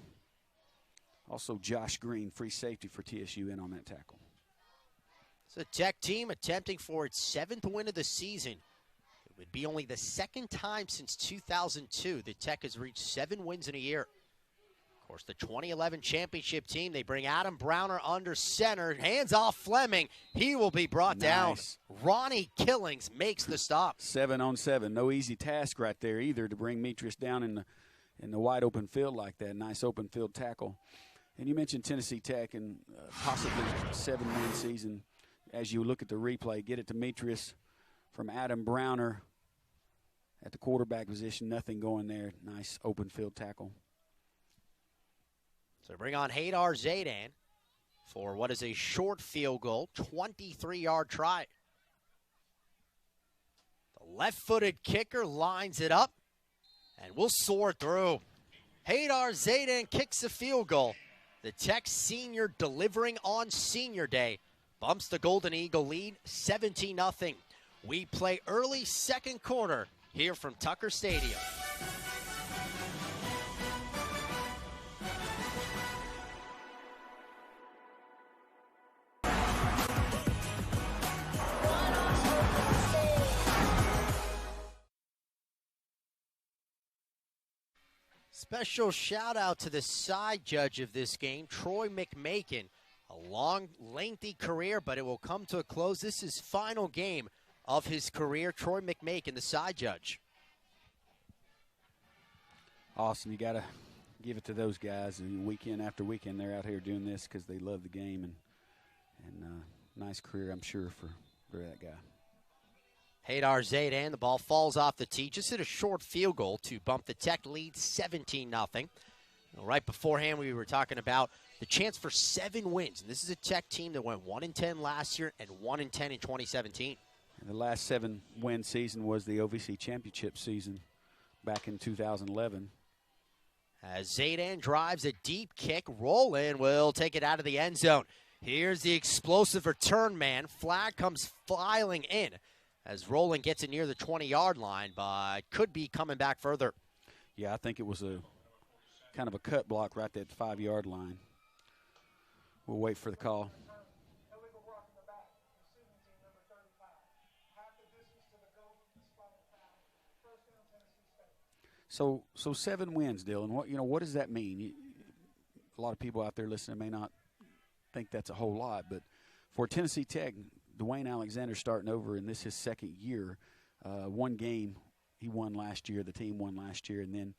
Also, Josh Green, free safety for TSU, in on that tackle.
It's a Tech team attempting for its 7th win of the season. It would be only the 2nd time since 2002 that Tech has reached 7 wins in a year. Of course, the 2011 championship team, they bring Adam Browner under center. Hands off Fleming. He will be brought down. Ronnie Killings makes the stop.
7-on-7. No easy task right there either to bring Metrius down in the wide open field like that. Nice open field tackle. And you mentioned Tennessee Tech and possibly 7-win season. As you look at the replay, get it to Metrius from Adam Browner at the quarterback position. Nothing going there. Nice open field tackle.
So bring on Hadar Zaydan for what is a short field goal, 23-yard try. The left-footed kicker lines it up and will soar through. Hadar Zaydan kicks a field goal. The Tech senior delivering on senior day bumps the Golden Eagle lead 17-0. We play early second quarter here from Tucker Stadium. Special shout out to the side judge of this game, Troy McMakin. A long, lengthy career, but it will come to a close. This is final game of his career. Troy McMakin, the side judge.
Awesome. You got to give it to those guys. And weekend after weekend, they're out here doing this because they love the game. And nice career, I'm sure, for that guy.
Hadar Zaydan, the ball falls off the tee. Just hit a short field goal to bump the Tech lead 17-0. Right beforehand, we were talking about the chance for 7 wins. And this is a Tech team that went 1-10 last year and 1-10 in 2017.
And the last 7-win season was the OVC championship season back in 2011.
As Zaydan drives a deep kick, Roland will take it out of the end zone. Here's the explosive return man. Flag comes filing in as Roland gets it near the 20-yard line, but could be coming back further.
Yeah, I think it was a kind of a cut block right at the 5-yard line. We'll wait for the call. So 7 wins, Dylan. What does that mean? A lot of people out there listening may not think that's a whole lot, but for Tennessee Tech, Dwayne Alexander starting over in his 2nd year. One game he won last year, the team won last year, and then,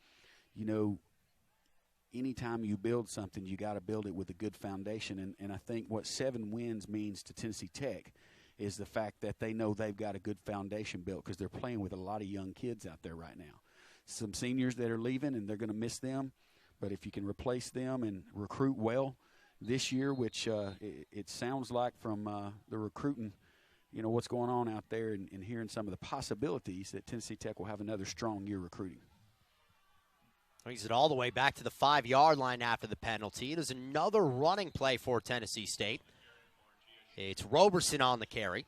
anytime you build something, you got to build it with a good foundation. And I think what 7 wins means to Tennessee Tech is the fact that they know they've got a good foundation built because they're playing with a lot of young kids out there right now. Some seniors that are leaving, and they're going to miss them. But if you can replace them and recruit well this year, which it sounds like from the recruiting, what's going on out there and hearing some of the possibilities that Tennessee Tech will have another strong year recruiting.
Brings it all the way back to the 5-yard line after the penalty. It is another running play for Tennessee State. It's Roberson on the carry.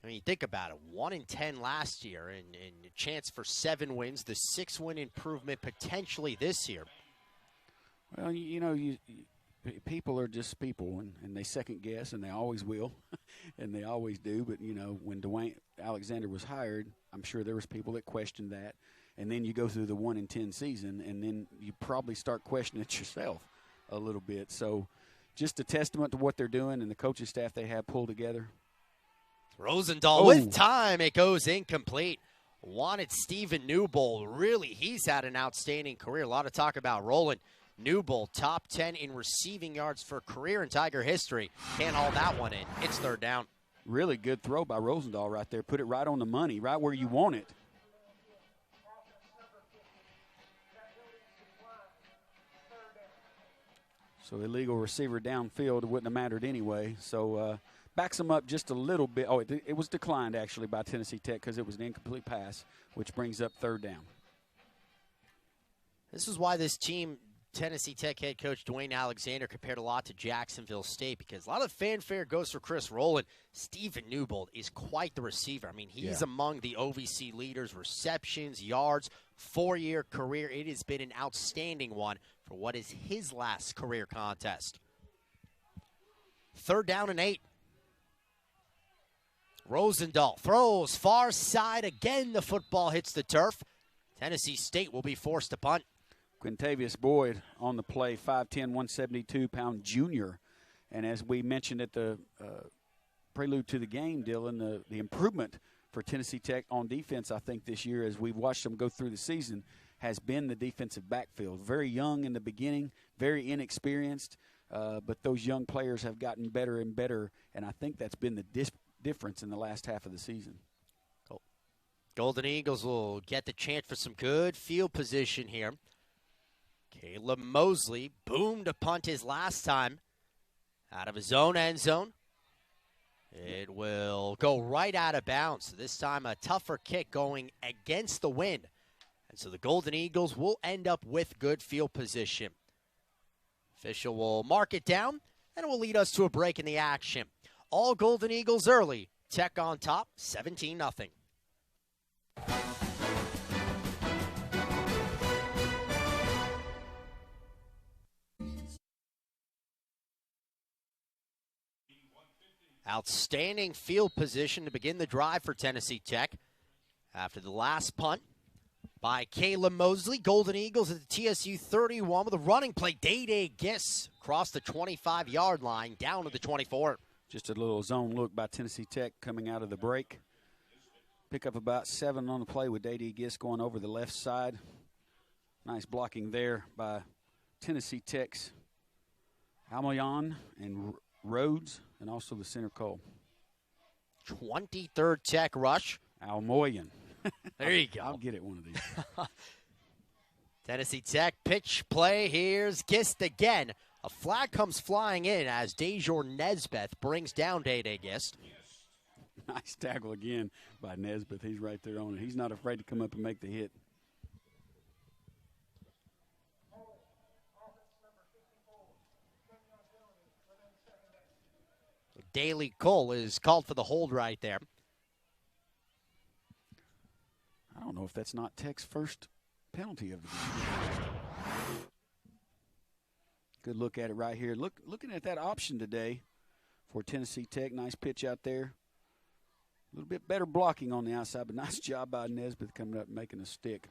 I mean, think about it. 1 in 10 last year and a chance for 7 wins. The 6-win improvement potentially this year.
Well, people are just people, and they second guess, and they always will, and they always do. But, when Dwayne Alexander was hired, I'm sure there was people that questioned that. And then you go through the 1 in 10 season, and then you probably start questioning it yourself a little bit. So just a testament to what they're doing and the coaching staff they have pulled together.
Rosendahl with time. It goes incomplete. Wanted Stephen Newbold. Really, he's had an outstanding career. A lot of talk about Roland Newbold, top 10 in receiving yards for career in Tiger history. Can't haul that one in. It's 3rd down.
Really good throw by Rosendahl right there. Put it right on the money, right where you want it. So illegal receiver downfield, it wouldn't have mattered anyway. So backs them up just a little bit. Oh, it was declined actually by Tennessee Tech because it was an incomplete pass, which brings up 3rd down.
This is why this team, Tennessee Tech head coach Dwayne Alexander, compared a lot to Jacksonville State because a lot of fanfare goes for Chris Rowland. Stephen Newbold is quite the receiver. I mean, he's among the OVC leaders, receptions, yards, 4-year career. It has been an outstanding one for what is his last career contest. 3rd down and 8. Rosendahl throws far side. Again, the football hits the turf. Tennessee State will be forced to punt.
Quintavious Boyd on the play, 5'10", 172-pound junior. And as we mentioned at the prelude to the game, Dylan, the improvement for Tennessee Tech on defense, I think, this year, as we've watched them go through the season, has been the defensive backfield. Very young in the beginning, very inexperienced, but those young players have gotten better and better, and I think that's been the difference in the last half of the season.
Golden Eagles will get the chance for some good field position here. Caleb Mosley boomed to punt his last time out of his own end zone. It will go right out of bounds. This time a tougher kick going against the wind. And so the Golden Eagles will end up with good field position. Official will mark it down, and it will lead us to a break in the action. All Golden Eagles early. Tech on top, 17-0. Outstanding field position to begin the drive for Tennessee Tech. After the last punt by Caleb Mosley, Golden Eagles at the TSU 31 with a running play. Day Giss across the 25-yard line down to the 24.
Just a little zone look by Tennessee Tech coming out of the break. Pick up about 7 on the play with Day Giss going over the left side. Nice blocking there by Tennessee Tech's Almoyan and Rhodes, and also the center Cole.
23rd Tech rush.
Almoyan.
There you go.
I'll get it one of these.
Tennessee Tech pitch play. Here's Gist again. A flag comes flying in as Dejor Nesbeth brings down Day Gist.
Nice tackle again by Nesbeth. He's right there on it. He's not afraid to come up and make the hit.
Daley Cole is called for the hold right there.
I don't know if that's not Tech's first penalty of the game. Good look at it right here. Looking at that option today for Tennessee Tech. Nice pitch out there. A little bit better blocking on the outside, but nice job by Nesbeth coming up and making a stick.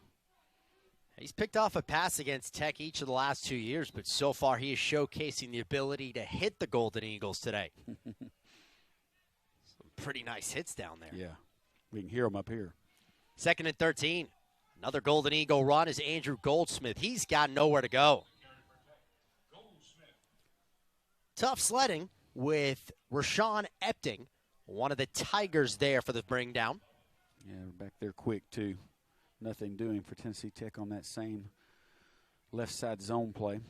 He's picked off a pass against Tech each of the last 2 years, but so far he is showcasing the ability to hit the Golden Eagles today. Some pretty nice hits down there.
Yeah, we can hear them up here.
2nd and 13. Another Golden Eagle run is Andrew Goldsmith. He's got nowhere to go. Tough sledding with Rashawn Epting, one of the Tigers there for the bring down.
Yeah, we're back there quick, too. Nothing doing for Tennessee Tech on that same left side zone play.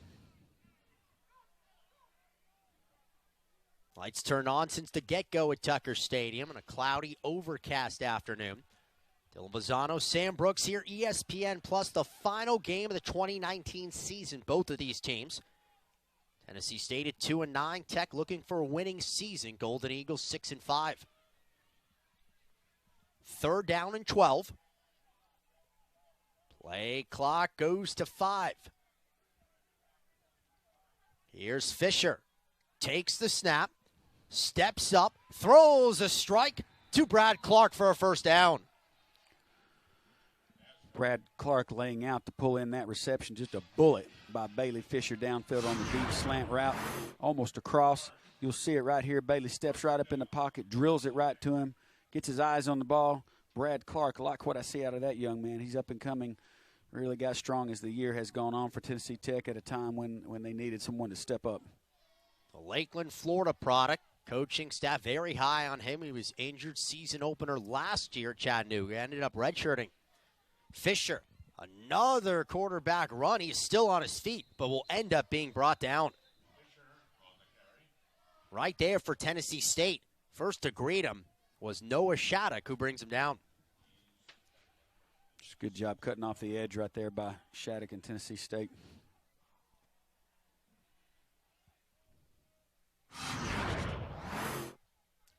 Lights turn on since the get-go at Tucker Stadium on a cloudy, overcast afternoon. Dylan Bazzano, Sam Brooks here, ESPN Plus, the final game of the 2019 season, both of these teams. Tennessee State at 2-9, Tech looking for a winning season. Golden Eagles 6-5. 3rd down and 12. Play clock goes to 5. Here's Fisher. Takes the snap, steps up, throws a strike to Brad Clark for a 1st down.
Brad Clark laying out to pull in that reception. Just a bullet by Bailey Fisher downfield on the deep slant route, almost across. You'll see it right here. Bailey steps right up in the pocket, drills it right to him, gets his eyes on the ball. Brad Clark, like what I see out of that young man. He's up and coming. Really got strong as the year has gone on for Tennessee Tech at a time when they needed someone to step up.
The Lakeland, Florida product. Coaching staff very high on him. He was injured season opener last year at Chattanooga. Ended up redshirting. Fisher, another quarterback run. He's still on his feet, but will end up being brought down. Right there for Tennessee State. First to greet him was Noah Shattuck, who brings him down.
Just a good job cutting off the edge right there by Shattuck and Tennessee State.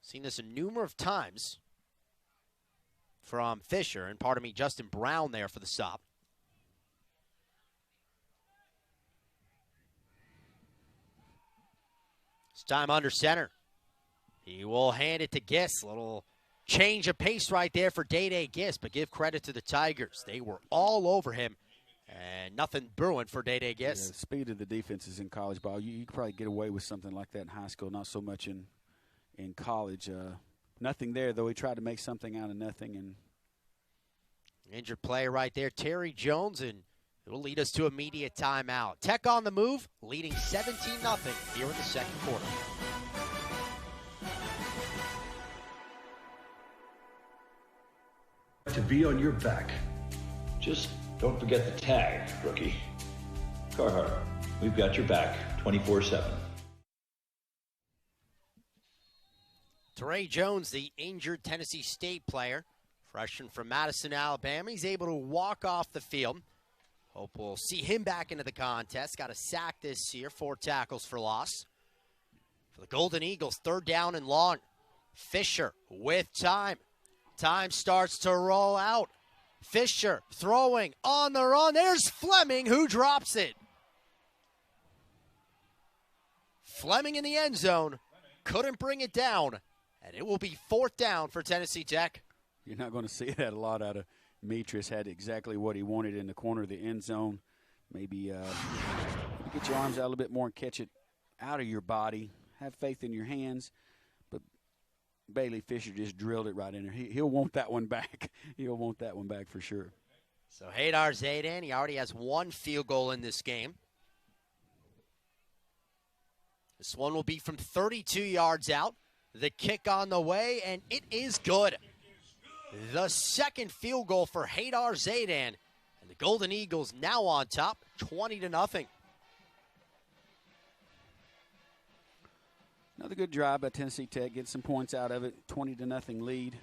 Seen this a numerous times from Fisher, and pardon me, Justin Brown there for the stop. It's time under center. He will hand it to Giss. Little change of pace right there for Day-Day Giss, but give credit to the Tigers. They were all over him, and nothing brewing for Day-Day Giss.
Yeah, the speed of the defenses in college ball, you could probably get away with something like that in high school, not so much in college. Nothing there, though. He tried to make something out of nothing. And
injured player right there, Terry Jones, and it will lead us to immediate timeout. Tech on the move, leading 17-0 here in the second quarter.
To be on your back.
Just don't forget the tag, rookie. Carhartt, we've got your back 24/7.
Terry Jones, the injured Tennessee State player, freshman from Madison, Alabama. He's able to walk off the field. Hope we'll see him back into the contest. Got a sack this year, 4 tackles for loss. For the Golden Eagles, 3rd down and long. Fisher with time. Time starts to roll out. Fisher throwing on the run. There's Fleming, who drops it. Fleming in the end zone. Couldn't bring it down. And it will be 4th down for Tennessee Tech.
you're not going to see that a lot out of Metris. Had exactly what he wanted in the corner of the end zone. Maybe get your arms out a little bit more and catch it out of your body. Have faith in your hands. But Bailey Fisher just drilled it right in there. He'll want that one back. He'll want that one back for sure.
So Hadar Zaydan, he already has 1 field goal in this game. This one will be from 32 yards out. The kick on the way, and it is good. The second field goal for Hadar Zaydan. And the Golden Eagles now on top, 20-0.
Another good drive by Tennessee Tech. Get some points out of it. 20-0 lead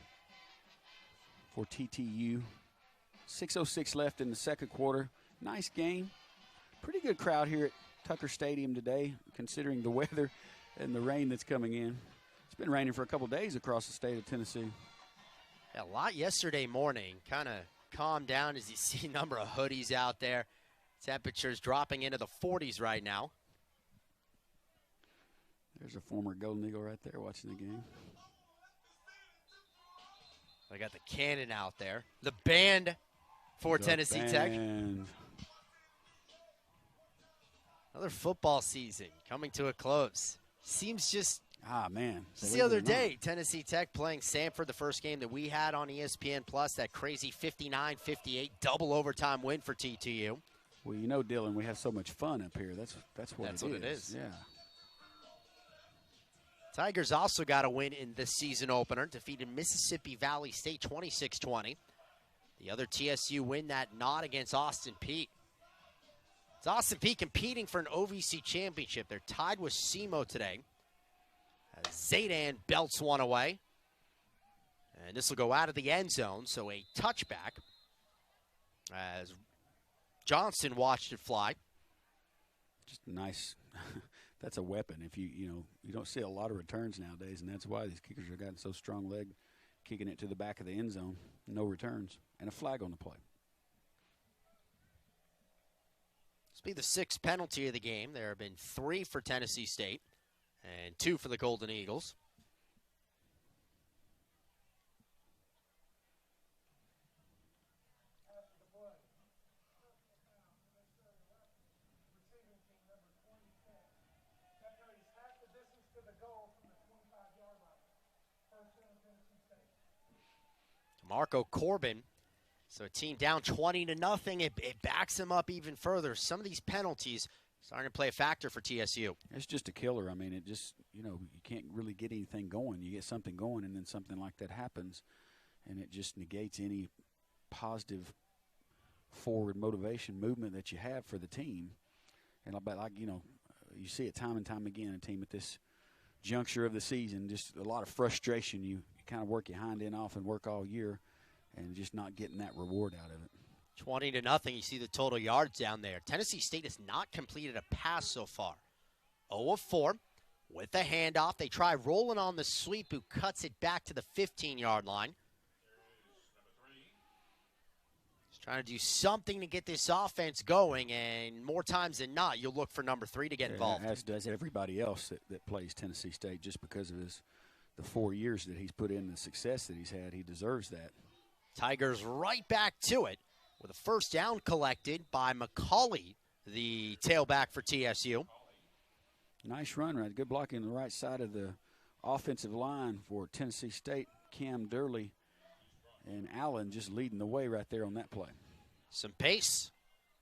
for TTU. 6:06 left in the second quarter. Nice game. Pretty good crowd here at Tucker Stadium today, considering the weather and the rain that's coming in. It's been raining for a couple days across the state of Tennessee.
Yeah, a lot yesterday morning. Kind of calmed down as you see a number of hoodies out there. Temperatures dropping into the 40s right now.
There's a former Golden Eagle right there watching the game.
I got the cannon out there. The band for Tennessee Tech. Another football season coming to a close. Seems just
Ah, man.
Just the other day, Tennessee Tech playing Samford, the first game that we had on ESPN+, that crazy 59-58 double overtime win for TTU.
Well, you know, Dylan, we have so much fun up here. That's what it is. Yeah.
Tigers also got a win in the season opener, defeated Mississippi Valley State 26-20. The other TSU win that nod against Austin Peay. It's Austin Peay competing for an OVC championship. They're tied with SEMO today. As Zaydan belts one away. And this will go out of the end zone, so a touchback. As Johnson watched it fly.
Just nice. That's a weapon. If you don't see a lot of returns nowadays, and that's why these kickers are gotten so strong leg, kicking it to the back of the end zone. No returns, and a flag on the play.
This will be the 6th penalty of the game. There have been 3 for Tennessee State and 2 for the Golden Eagles. Marco Corbin, so a team down 20-0. It backs him up even further. Some of these penalties starting to play a factor for TSU.
It's just a killer. I mean, it just, you can't really get anything going. You get something going, and then something like that happens, and it just negates any positive forward motivation movement that you have for the team. And you see it time and time again, a team at this juncture of the season, just a lot of frustration. You kind of work your hind end off and work all year and just not getting that reward out of it.
20-0. You see the total yards down there. Tennessee State has not completed a pass so far. 0 of 4 with the handoff. They try rolling on the sweep, who cuts it back to the 15-yard line. Just trying to do something to get this offense going, and more times than not, you'll look for number 3 to get involved.
As does everybody else that plays Tennessee State, just because of the 4 years that he's put in, the success that he's had. He deserves that.
Tigers right back to it with a first down collected by McCauley, the tailback for TSU.
Nice run, right? Good blocking on the right side of the offensive line for Tennessee State. Cam Durley and Allen just leading the way right there on that play.
Some pace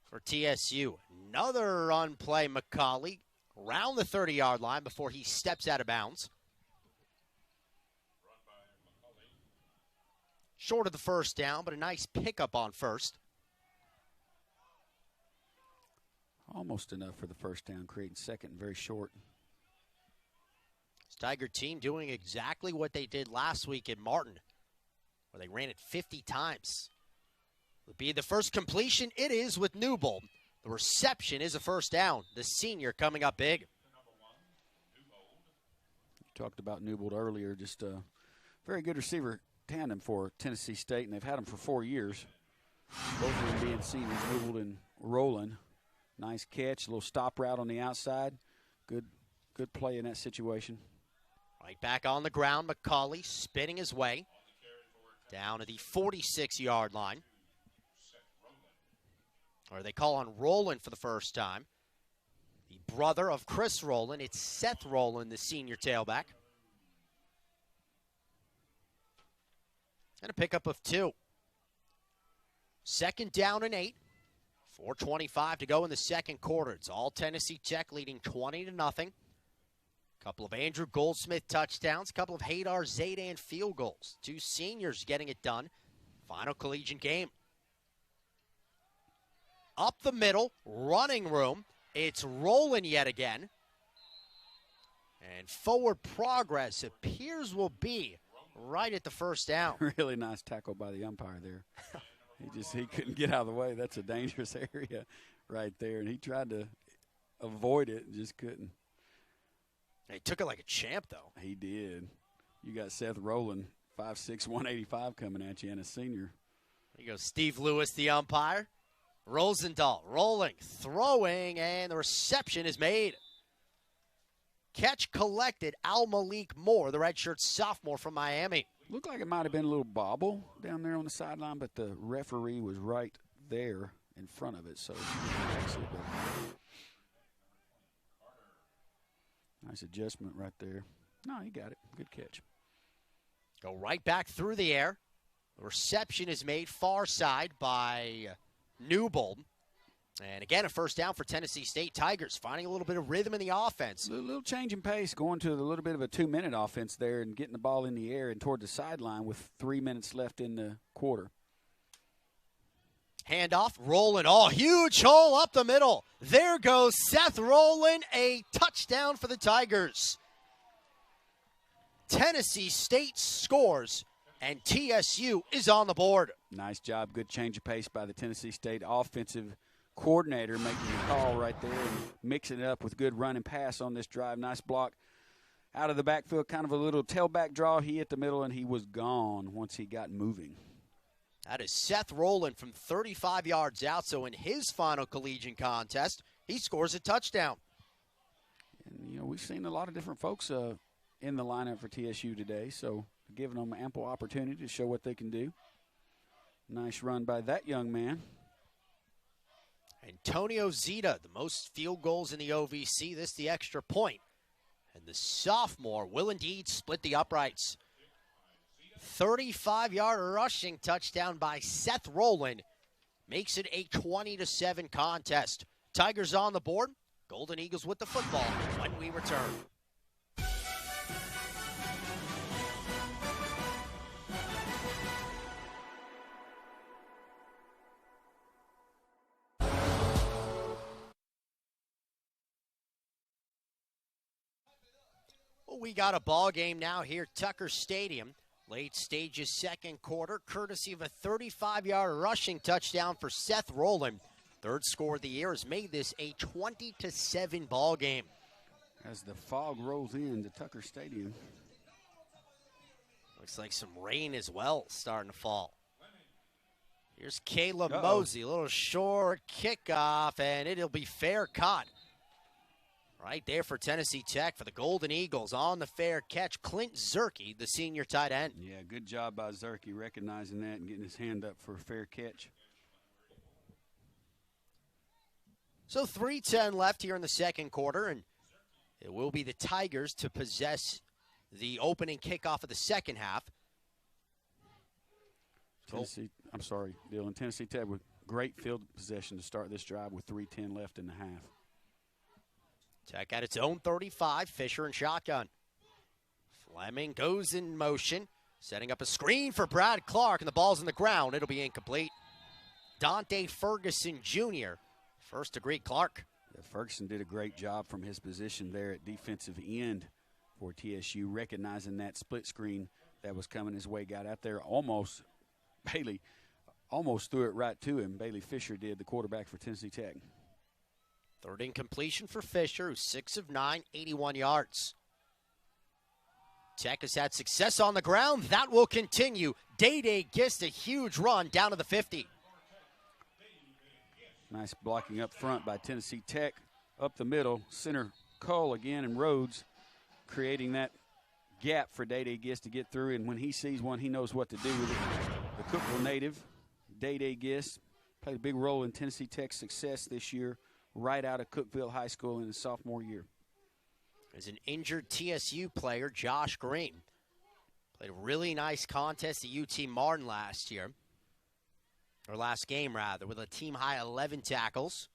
for TSU. Another run play, McCauley, around the 30-yard line before he steps out of bounds. Short of the first down, but a nice pickup on first.
Almost enough for the first down, creating second and very short.
This Tiger team doing exactly what they did last week in Martin, where they ran it 50 times. Would be the first completion. It is with Newbold. The reception is a first down. The senior coming up big.
You talked about Newbold earlier, just a very good receiver tandem for Tennessee State, and they've had them for 4 years. Both of them being seniors, Newbold and Rowland. Nice catch, a little stop route on the outside. Good play in that situation.
Right back on the ground, McCauley spinning his way down to the 46-yard line. Or they call on Rowland for the first time. The brother of Chris Rowland. It's Seth Rowland, the senior tailback. And a pickup of 2. Second down and 8. 4:25 to go in the second quarter. It's all Tennessee Tech leading 20-0. Couple of Andrew Goldsmith touchdowns, couple of Haydar Zaydan field goals. 2 seniors getting it done. Final collegiate game. Up the middle, running room. It's rolling yet again. And forward progress appears will be right at the first down.
Really nice tackle by the umpire there. He couldn't get out of the way. That's a dangerous area right there. And he tried to avoid it and just couldn't.
He took it like a champ, though.
He did. You got Seth Rowland, 5'6", 185 coming at you, and a senior.
There you go, Steve Lewis, the umpire. Rosendahl rolling, throwing, and the reception is made. Catch collected, Al-Malik Moore, the redshirt sophomore from Miami.
Looked like it might have been a little bobble down there on the sideline, but the referee was right there in front of it. So nice adjustment right there. No, he got it. Good catch.
Go right back through the air. The reception is made far side by Newbold. And again, a first down for Tennessee State Tigers, finding a little bit of rhythm in the offense.
A little change in pace, going to a little bit of a 2-minute offense there and getting the ball in the air and toward the sideline with 3 minutes left in the quarter.
Handoff, rolling, huge hole up the middle. There goes Seth Rowland, a touchdown for the Tigers. Tennessee State scores, and TSU is on the board.
Nice job, good change of pace by the Tennessee State offensive coordinator, making the call right there and mixing it up with good run and pass on this drive. Nice block out of the backfield, kind of a little tailback draw. He hit the middle, and he was gone once he got moving.
That is Seth Rowland from 35 yards out. So in his final collegiate contest, he scores a touchdown.
And, we've seen a lot of different folks in the lineup for TSU today, so giving them ample opportunity to show what they can do. Nice run by that young man.
Antonio Zita, the most field goals in the OVC. This the extra point. And the sophomore will indeed split the uprights. 35-yard rushing touchdown by Seth Rowland makes it a 20-7 contest. Tigers on the board. Golden Eagles with the football when we return. Well, we got a ball game now here at Tucker Stadium. Late stages, second quarter, courtesy of a 35-yard rushing touchdown for Seth Rowland. Third score of the year has made this a 20-7 ball game.
As the fog rolls into Tucker Stadium.
Looks like some rain as well starting to fall. Here's Caleb Mosey, a little short kickoff, and it'll be fair caught. Right there for Tennessee Tech for the Golden Eagles on the fair catch. Clint Zerke, the senior tight end.
Yeah, good job by Zerke recognizing that and getting his hand up for a fair catch.
So 3:10 left here in the second quarter, and it will be the Tigers to possess the opening kickoff of the second half.
Dylan. Tennessee Tech with great field possession to start this drive with 3:10 left in the half.
Tech at its own 35, Fisher and shotgun. Fleming goes in motion, setting up a screen for Brad Clark, and the ball's in the ground. It'll be incomplete. Dante Ferguson Jr., first to greet Clark.
Yeah, Ferguson did a great job from his position there at defensive end for TSU, recognizing that split screen that was coming his way. Got out there Bailey almost threw it right to him. Bailey Fisher did, the quarterback for Tennessee Tech.
Third incompletion for Fisher, who's 6 of 9, 81 yards. Tech has had success on the ground. That will continue. Day gets a huge run down to the 50.
Nice blocking up front by Tennessee Tech. Up the middle, center Cole again and Rhodes creating that gap for Day Gist to get through. And when he sees one, he knows what to do with it. The Cookville native, Day Gist, played a big role in Tennessee Tech's success this year, right out of Cookville High School in his sophomore year.
There's an injured TSU player, Josh Green. Played a really nice contest at UT Martin last game, with a team-high 11 tackles.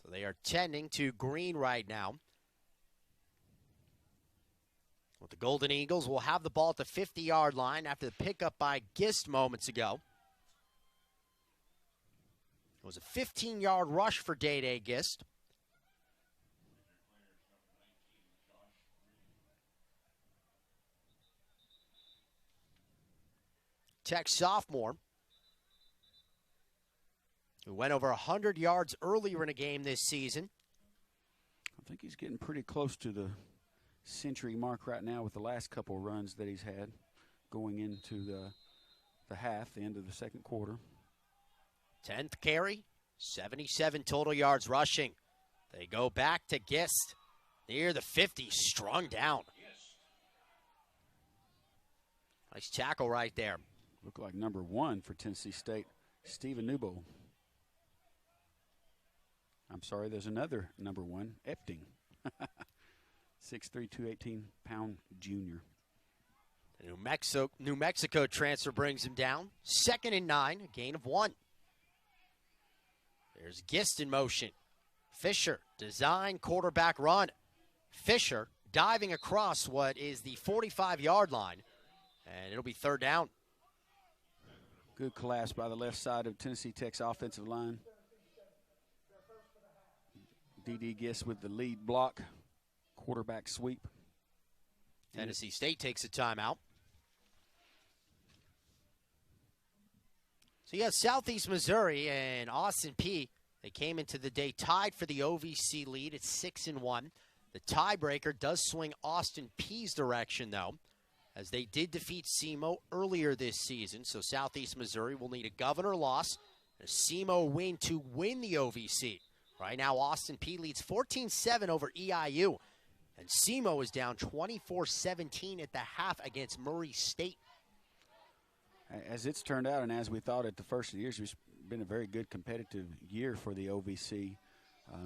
So they are tending to Green right now. Well, the Golden Eagles will have the ball at the 50-yard line after the pickup by Gist moments ago. It was a 15-yard rush for Day Gist. Tech sophomore, who went over 100 yards earlier in a game this season.
I think he's getting pretty close to the century mark right now with the last couple runs that he's had going into the half, the end of the second quarter.
10th carry, 77 total yards rushing. They go back to Gist near the 50, strung down. Nice tackle right there.
Look like number 1 for Tennessee State, Stephen Newbold. I'm sorry, there's another number 1, Epting. 6'3", 218-pound junior.
The New Mexico transfer brings him down. 2nd and 9, a gain of 1. There's Gist in motion. Fisher, design quarterback run. Fisher diving across what is the 45-yard line, and it'll be 3rd down.
Good collapse by the left side of Tennessee Tech's offensive line. D.D. Gist with the lead block, quarterback sweep.
Tennessee State takes a timeout. So you have Southeast Missouri and Austin Peay. They came into the day tied for the OVC lead at 6-1. The tiebreaker does swing Austin Peay's direction, though, as they did defeat SEMO earlier this season. So Southeast Missouri will need a Governor loss and a SEMO win to win the OVC. Right now, Austin Peay leads 14-7 over EIU, and SEMO is down 24-17 at the half against Murray State.
As it's turned out, and as we thought at the first of the years, it's been a very good competitive year for the OVC.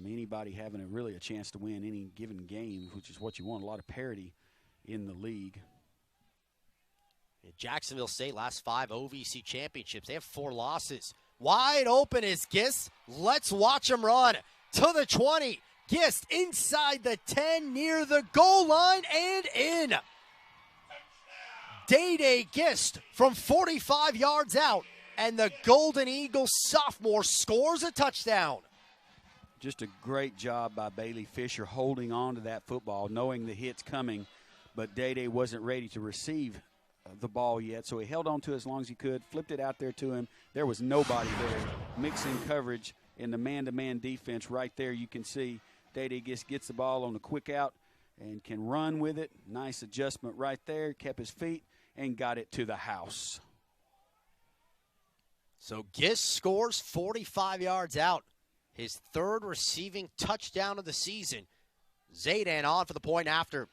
Anybody having really a chance to win any given game, which is what you want, a lot of parity in the league.
Jacksonville State, last 5 OVC championships. They have 4 losses. Wide open is Gist. Let's watch him run to the 20. Gist inside the 10 near the goal line and in. Day Gist from 45 yards out, and the Golden Eagles sophomore scores a touchdown.
Just a great job by Bailey Fisher holding on to that football, knowing the hit's coming, but Day wasn't ready to receive the ball yet, so he held on to it as long as he could, flipped it out there to him. There was nobody there. Mixing coverage in the man-to-man defense right there. You can see Day gets the ball on the quick out and can run with it. Nice adjustment right there. Kept his feet and got it to the house.
So Gist scores 45 yards out. His 3rd receiving touchdown of the season. Zaydan on for the point after.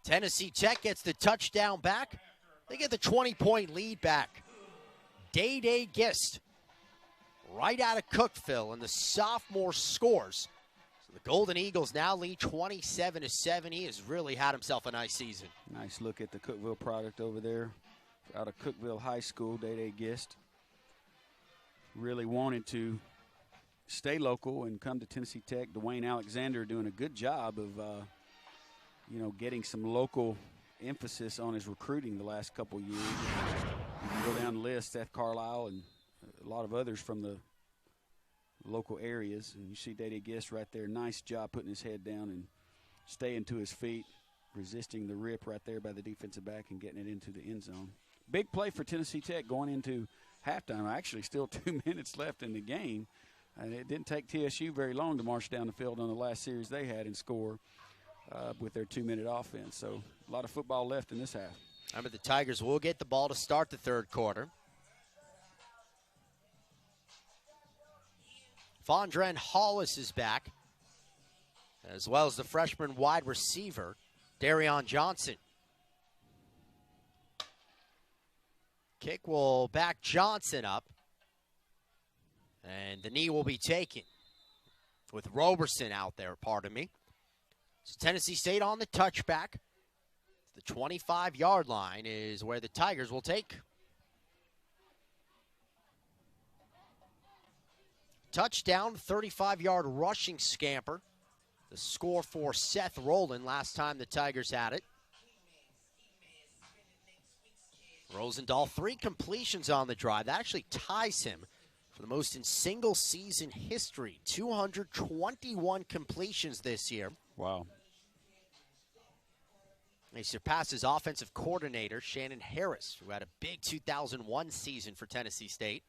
Tennessee Tech gets the touchdown back. They get the 20-point lead back. Day Gist right out of Cookeville, and the sophomore scores. So the Golden Eagles now lead 27-7. He has really had himself a nice season.
Nice look at the Cookeville product over there. Out of Cookeville High School, Day Gist really wanted to stay local and come to Tennessee Tech. Dwayne Alexander doing a good job of getting some local emphasis on his recruiting the last couple years. You can go down the list, Seth Carlisle and a lot of others from the local areas. And you see Day Gist right there. Nice job putting his head down and staying to his feet, resisting the rip right there by the defensive back and getting it into the end zone. Big play for Tennessee Tech going into halftime. Actually, still 2 minutes left in the game. And it didn't take TSU very long to march down the field on the last series they had and score with their 2-minute offense. So a lot of football left in this half.
Remember, the Tigers will get the ball to start the 3rd quarter. Fondren Hollis is back, as well as the freshman wide receiver, Darion Johnson. Kick will back Johnson up, and the knee will be taken with Roberson out there, pardon me. So Tennessee State on the touchback. The 25-yard line is where the Tigers will take. Touchdown, 35-yard rushing scamper. The score for Seth Rowland last time the Tigers had it. Rosendahl, 3 completions on the drive. That actually ties him for the most in single-season history. 221 completions this year.
Wow.
He surpasses offensive coordinator Shannon Harris, who had a big 2001 season for Tennessee State.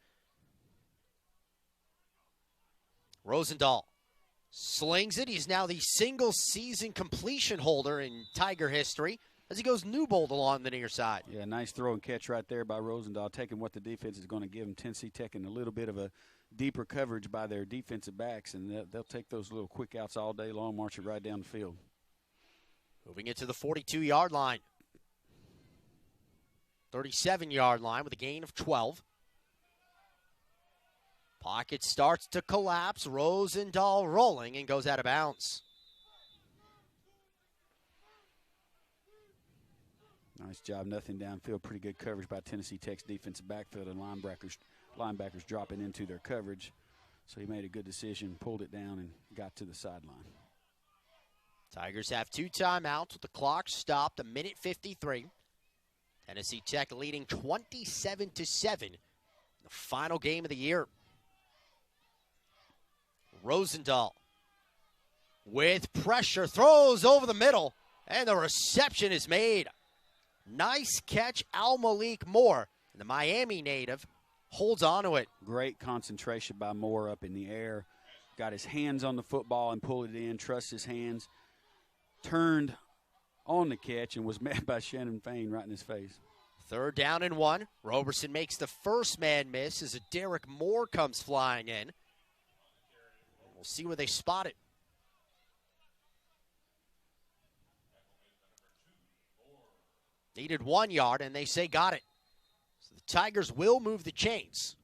Rosendahl slings it. He's now the single-season completion holder in Tiger history as he goes Newbold along the near side.
Yeah, nice throw and catch right there by Rosendahl, taking what the defense is going to give him. Tennessee Tech in a little bit of a deeper coverage by their defensive backs, and they'll take those little quick outs all day long, march it right down the field.
Moving it to the 42-yard line. 37-yard line with a gain of 12. Pocket starts to collapse. Rosendahl rolling and goes out of bounds.
Nice job, nothing downfield. Pretty good coverage by Tennessee Tech's defensive backfield and linebackers dropping into their coverage. So he made a good decision, pulled it down, and got to the sideline.
Tigers have 2 timeouts with the clock stopped, 1:53. Tennessee Tech leading 27-7 in the final game of the year. Rosendahl with pressure throws over the middle, and the reception is made. Nice catch, Al-Malik Moore. The Miami native holds on to it.
Great concentration by Moore up in the air. Got his hands on the football and pulled it in, trusts his hands. Turned on the catch and was met by Shannon Fain right in his face.
3rd down and 1. Roberson makes the first man miss as a Derek Moore comes flying in. We'll see where they spot it. Needed 1 yard, and they say got it. So the Tigers will move the chains.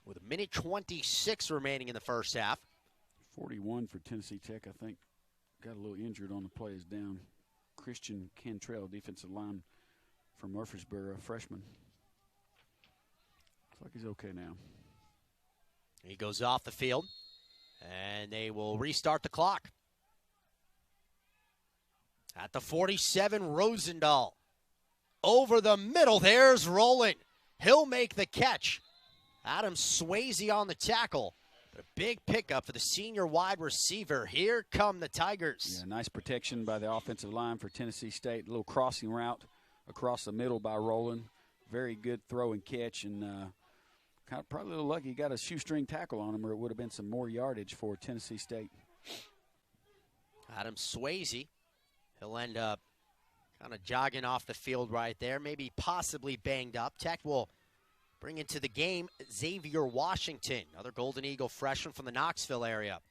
With 1:26 remaining in the first half.
41 for Tennessee Tech, I think. Got a little injured on the play. Is down. Christian Cantrell, defensive line from Murfreesboro, freshman. Looks like he's okay now.
He goes off the field, and they will restart the clock. At the 47, Rosendahl. Over the middle, there's Rowland. He'll make the catch. Adam Swayze on the tackle. But a big pickup for the senior wide receiver. Here come the Tigers.
Yeah, nice protection by the offensive line for Tennessee State. A little crossing route across the middle by Rowland. Very good throw and catch, and probably a little lucky he got a shoestring tackle on him, or it would have been some more yardage for Tennessee State.
Adam Swayze. He'll end up kind of jogging off the field right there, maybe possibly banged up. Tech will bring into the game Xavier Washington, another Golden Eagle freshman from the Knoxville area.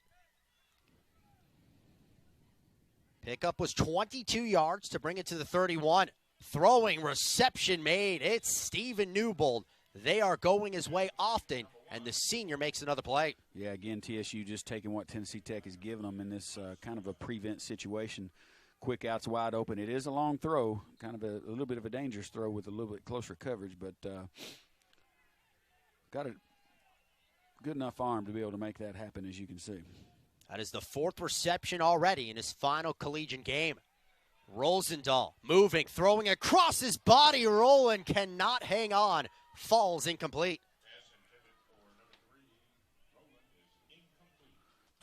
Pickup was 22 yards to bring it to the 31. Throwing, reception made. It's Stephen Newbold. They are going his way often, and the senior makes another play.
Yeah, again, TSU just taking what Tennessee Tech has given them in this kind of a prevent situation. Quick outs wide open. It is a long throw, kind of a little bit of a dangerous throw with a little bit closer coverage, but got a good enough arm to be able to make that happen, as you can see.
That is the 4th reception already in his final collegiate game. Rosendahl moving, throwing across his body. Rowland cannot hang on. Falls incomplete.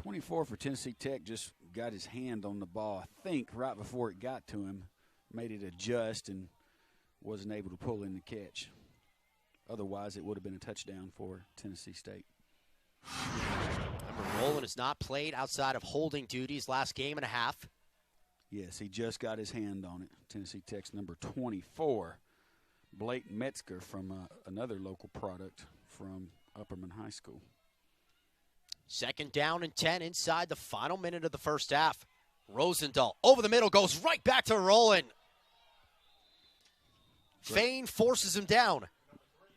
24 for Tennessee Tech, just got his hand on the ball, I think, right before it got to him. Made it adjust and wasn't able to pull in the catch. Otherwise, it would have been a touchdown for Tennessee State.
Remember, Rowland has not played outside of holding duties last game and a half.
Yes, he just got his hand on it. Tennessee Tech's number 24, Blake Metzger from another local product from Upperman High School.
2nd down and 10 inside the final minute of the first half. Rosendahl over the middle, goes right back to Rowland. Fain forces him down.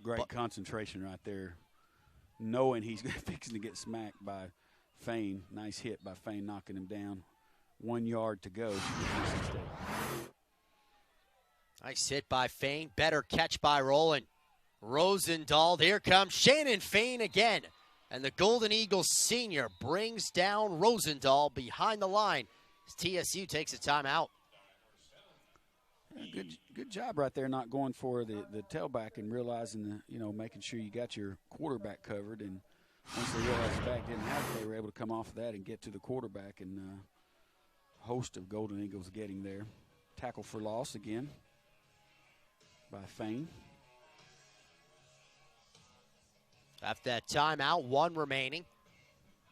Great concentration right there, knowing he's fixing to get smacked by Fain. Nice hit by Fain, knocking him down. 1 yard to go.
Nice hit by Fain. Better catch by Rowland. Rosendahl. Here comes Shannon Fain again. And the Golden Eagles senior brings down Rosendahl behind the line as TSU takes a timeout.
Good job right there, not going for the tailback and realizing making sure you got your quarterback covered. And once they realized the back didn't have it, they were able to come off of that and get to the quarterback. And host of Golden Eagles getting there. Tackle for loss again by Fain.
After that timeout, 1 remaining.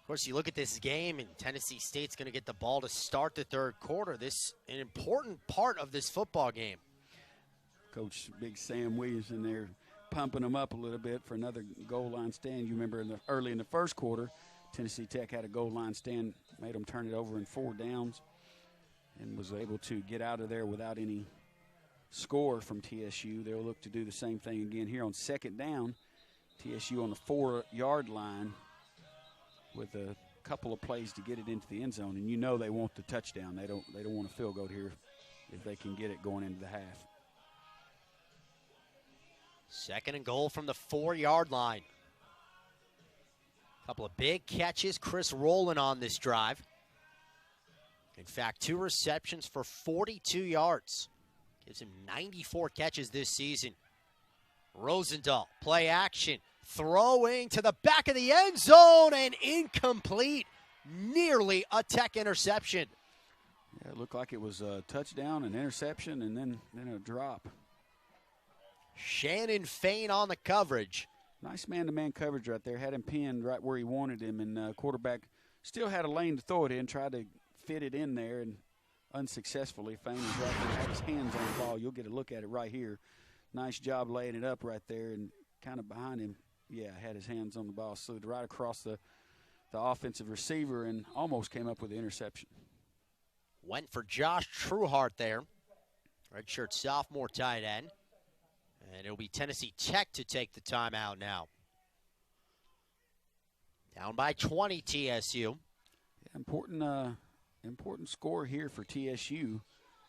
Of course, you look at this game, and Tennessee State's going to get the ball to start the 3rd quarter. This an important part of this football game.
Coach Big Sam Williams in there pumping them up a little bit for another goal line stand. You remember early in the first quarter, Tennessee Tech had a goal line stand, made them turn it over in 4 downs, and was able to get out of there without any score from TSU. They'll look to do the same thing again here on second down. TSU on the 4-yard line with a couple of plays to get it into the end zone, and you know they want the touchdown. They don't want a field goal here if they can get it going into the half.
Second and goal from the 4-yard line. Couple of big catches, Chris Rowland on this drive. In fact, 2 receptions for 42 yards. Gives him 94 catches this season. Rosendahl, play action, throwing to the back of the end zone and incomplete. Nearly a Tech interception.
Yeah, it looked like it was a touchdown, an interception, and then a drop.
Shannon Fain on the coverage.
Nice man-to-man coverage right there. Had him pinned right where he wanted him, and quarterback still had a lane to throw it in, tried to fit it in there, and unsuccessfully. Fain was right there, had his hands on the ball. You'll get a look at it right here. Nice job laying it up right there, and kind of behind him, yeah, had his hands on the ball. Slid right across the offensive receiver and almost came up with the interception.
Went for Josh Trueheart there. Redshirt sophomore tight end. And it'll be Tennessee Tech to take the timeout now. Down by 20, TSU.
Yeah, important score here for TSU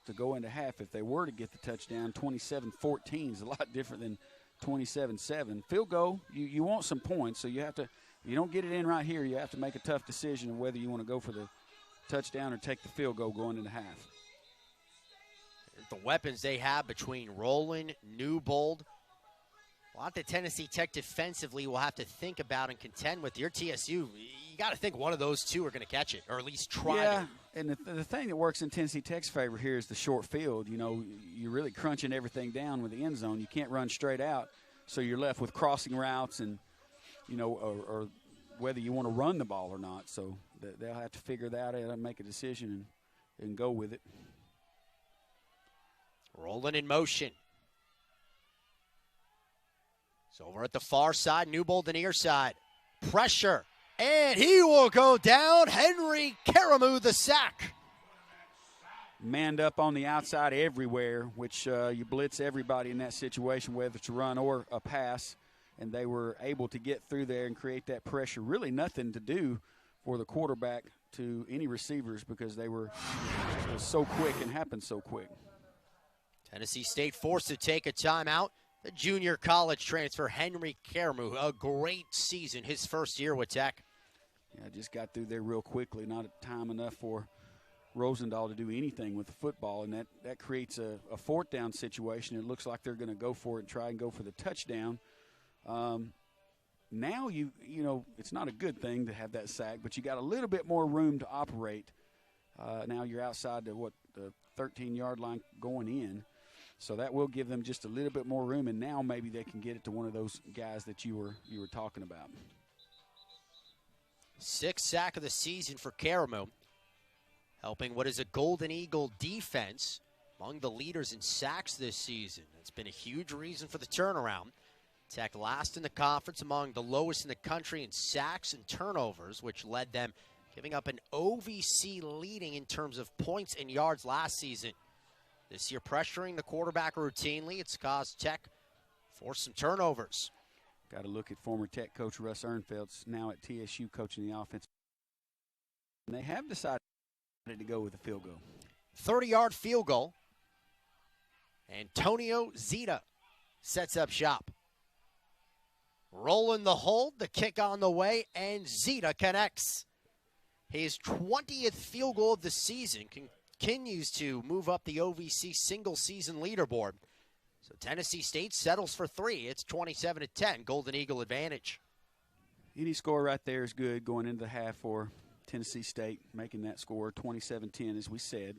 to go into half. If they were to get the touchdown, 27-14 is a lot different than 27-7. Field goal, you want some points, so you have to. If you don't get it in right here, you have to make a tough decision of whether you want to go for the touchdown or take the field goal going into half.
The weapons they have between Rowland, Newbold, a lot that Tennessee Tech defensively will have to think about and contend with. Your TSU, you got to think one of those two are going to catch it, or at least try to.
Yeah, and the thing that works in Tennessee Tech's favor here is the short field. You know, you're really crunching everything down with the end zone. You can't run straight out, so you're left with crossing routes and, you know, or whether you want to run the ball or not. So they'll have to figure that out and make a decision and go with it.
Rolling in motion. So over at the far side, Newbold the near side. Pressure. And he will go down. Henry Karamu the sack.
Manned up on the outside everywhere, which you blitz everybody in that situation, whether it's a run or a pass. And they were able to get through there and create that pressure. Really nothing to do for the quarterback to any receivers because it was so quick and happened so quick.
Tennessee State forced to take a timeout. The junior college transfer, Henry Karamu, a great season, his first year with Tech.
Yeah, just got through there real quickly. Not time enough for Rosendahl to do anything with the football, and that creates a fourth down situation. It looks like they're going to go for it and try and go for the touchdown. Now you know it's not a good thing to have that sack, but you got a little bit more room to operate. Now you're outside the 13-yard line going in. So that will give them just a little bit more room, and now maybe they can get it to one of those guys that you were talking about.
6th sack of the season for Karamu, helping what is a Golden Eagle defense among the leaders in sacks this season. That's been a huge reason for the turnaround. Tech last in the conference, among the lowest in the country in sacks and turnovers, which led them giving up an OVC leading in terms of points and yards last season. This year, pressuring the quarterback routinely, it's caused Tech force some turnovers.
Got to look at former Tech coach Russ Ehrenfeld's now at TSU coaching the offense. And they have decided to go with a field goal.
30-yard field goal. Antonio Zeta sets up shop. Rolling the hold, the kick on the way, and Zeta connects. His 20th field goal of the season continues to move up the OVC single-season leaderboard. So Tennessee State settles for 3. It's 27-10, Golden Eagle advantage.
Any score right there is good going into the half for Tennessee State, making that score 27-10, as we said.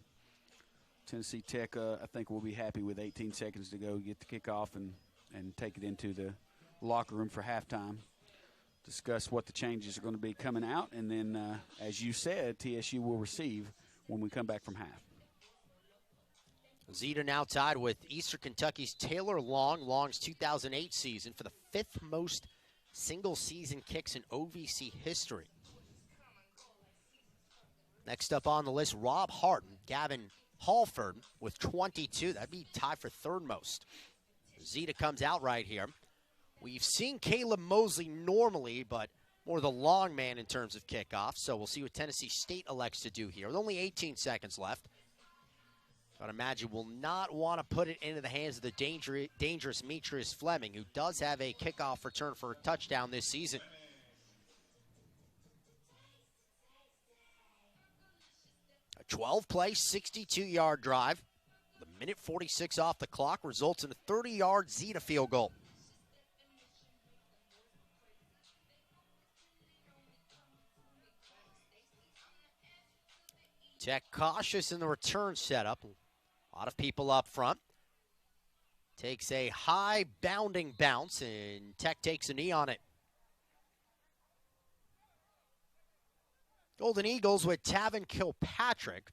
Tennessee Tech, I think, will be happy with 18 seconds to go, get the kickoff and take it into the locker room for halftime. Discuss what the changes are going to be coming out, and then, as you said, TSU will receive when we come back from half.
Zeta now tied with Eastern Kentucky's Taylor Long. Long's 2008 season for the 5th most single-season kicks in OVC history. Next up on the list, Rob Harton. Gavin Halford with 22. That'd be tied for third most. Zeta comes out right here. We've seen Caleb Mosley normally, but more the long man in terms of kickoff. So we'll see what Tennessee State elects to do here. With only 18 seconds left. I'd imagine will not want to put it into the hands of the dangerous Metrius Fleming, who does have a kickoff return for a touchdown this season. A 12-play, 62-yard drive. The minute 46 off the clock results in a 30-yard Zeta field goal. Tech cautious in the return setup. A lot of people up front. Takes a high bounding bounce, and Tech takes a knee on it. Golden Eagles with Tavin Kilpatrick.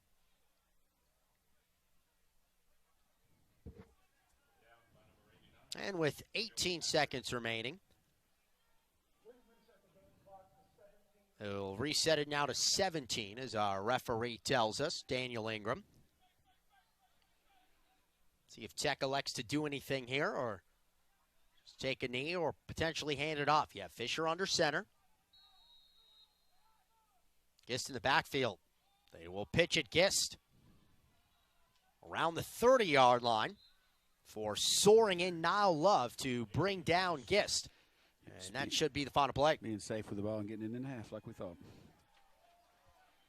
And with 18 seconds remaining, he'll reset it now to 17, as our referee tells us, Daniel Ingram. See if Tech elects to do anything here, or just take a knee, or potentially hand it off. You have Fisher under center. Gist in the backfield. They will pitch it Gist around the 30-yard line for soaring in Nile Love to bring down Gist. And that should be the final play.
Being safe with the ball and getting it in half like we thought.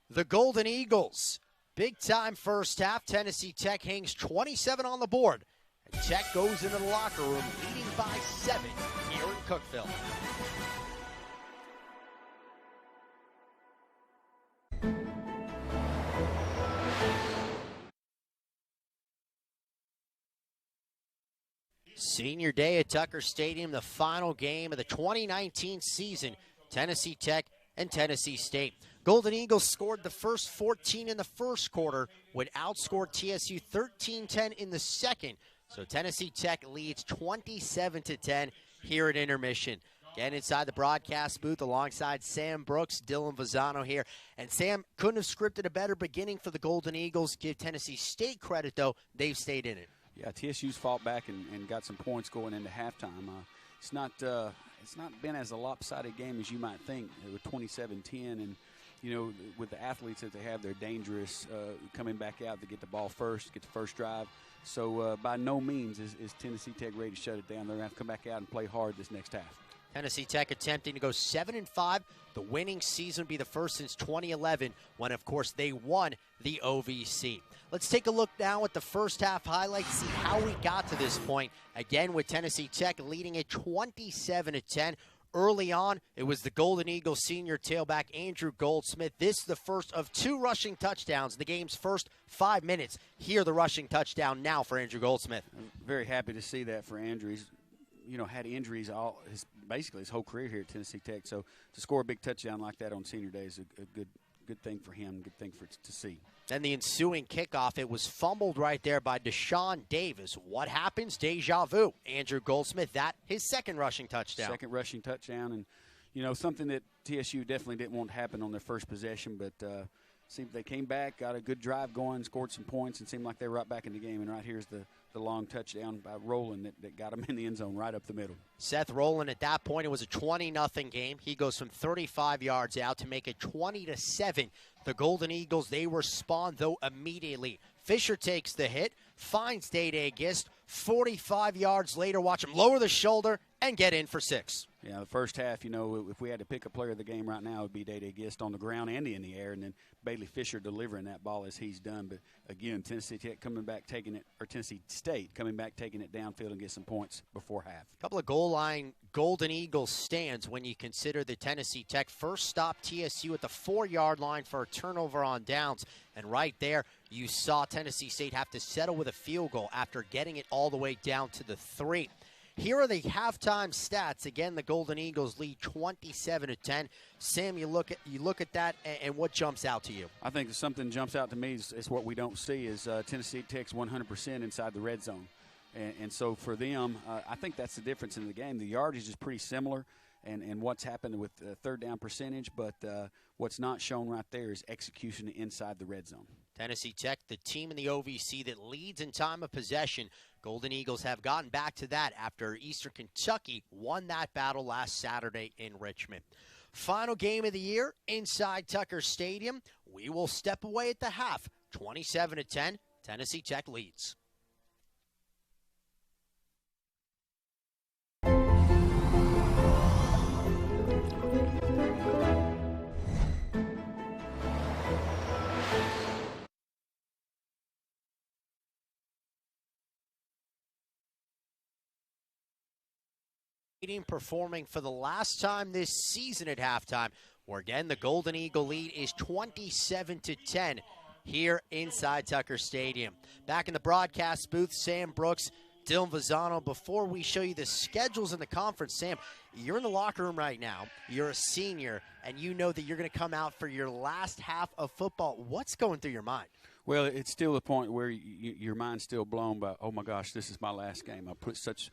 The Golden Eagles, big-time first half. Tennessee Tech hangs 27 on the board. And Tech goes into the locker room leading by 7 here in Cookeville. Senior day at Tucker Stadium, the final game of the 2019 season. Tennessee Tech and Tennessee State. Golden Eagles scored the first 14 in the first quarter, would outscore TSU 13-10 in the second. So Tennessee Tech leads 27-10 here at intermission. Again, inside the broadcast booth alongside Sam Brooks, Dylan Vazano here. And Sam couldn't have scripted a better beginning for the Golden Eagles. Give Tennessee State credit, though. They've stayed in it.
Yeah, TSU's fought back and got some points going into halftime. It's not been as a lopsided game as you might think with 27-10. And, you know, with the athletes that they have, they're dangerous coming back out to get the ball first, get the first drive. So by no means is Tennessee Tech ready to shut it down. They're going to have to come back out and play hard this next half.
Tennessee Tech attempting to go 7-5. The winning season would be the first since 2011 when, of course, they won the OVC. Let's take a look now at the first half highlights, see how we got to this point. Again, with Tennessee Tech leading at 27-10. Early on, it was the Golden Eagles senior tailback Andrew Goldsmith. This is the first of 2 rushing touchdowns in the game's first 5 minutes. Here, the rushing touchdown now for Andrew Goldsmith.
I'm very happy to see that for Andrew. He's, you know, had injuries basically his whole career here at Tennessee Tech. So to score a big touchdown like that on senior day is a good thing for him, good thing to see.
Then the ensuing kickoff, it was fumbled right there by Deshaun Davis. What happens? Deja vu. Andrew Goldsmith, that his second rushing touchdown.
Second rushing touchdown, and, you know, something that TSU definitely didn't want to happen on their first possession, but seemed they came back, got a good drive going, scored some points, and seemed like they were right back in the game. And right here's the long touchdown by Rowland that got him in the end zone right up the middle.
Seth Rowland, at that point, it was a 20-0 game. He goes from 35 yards out to make it 20-7. The Golden Eagles, they respond, though, immediately. Fisher takes the hit, finds Day-Day Gist. 45 yards later, watch him lower the shoulder and get in for 6.
Yeah, the first half, you know, if we had to pick a player of the game right now, it would be Day-Day Gist on the ground and in the air, and then Bailey Fisher delivering that ball as he's done. But, again, Tennessee Tech coming back, taking it, or Tennessee State coming back, taking it downfield and get some points before half.
A couple of goal line Golden Eagles stands when you consider the Tennessee Tech first stop TSU at the 4-yard line for a turnover on downs. And right there, you saw Tennessee State have to settle with a field goal after getting it all the way down to the 3. Here are the halftime stats. Again, the Golden Eagles lead 27-10. Sam, you look at that, and what jumps out to you?
I think something jumps out to me is what we don't see is Tennessee Tech's 100% inside the red zone. And so for them, I think that's the difference in the game. The yardage is pretty similar, and what's happened with third down percentage, but what's not shown right there is execution inside the red zone.
Tennessee Tech, the team in the OVC that leads in time of possession. Golden Eagles have gotten back to that after Eastern Kentucky won that battle last Saturday in Richmond. Final game of the year inside Tucker Stadium. We will step away at the half. 27-10, Tennessee Tech leads. Performing for the last time this season at halftime, where again the Golden Eagle lead is 27-10 here inside Tucker Stadium. Back in the broadcast booth, Sam Brooks, Dylan Vazano. Before we show you the schedules in the conference, Sam, you're in the locker room right now. You're a senior, and you know that you're going to come out for your last half of football. What's going through your mind?
Well, it's still the point where your mind's still blown by, oh my gosh, this is my last game. I put such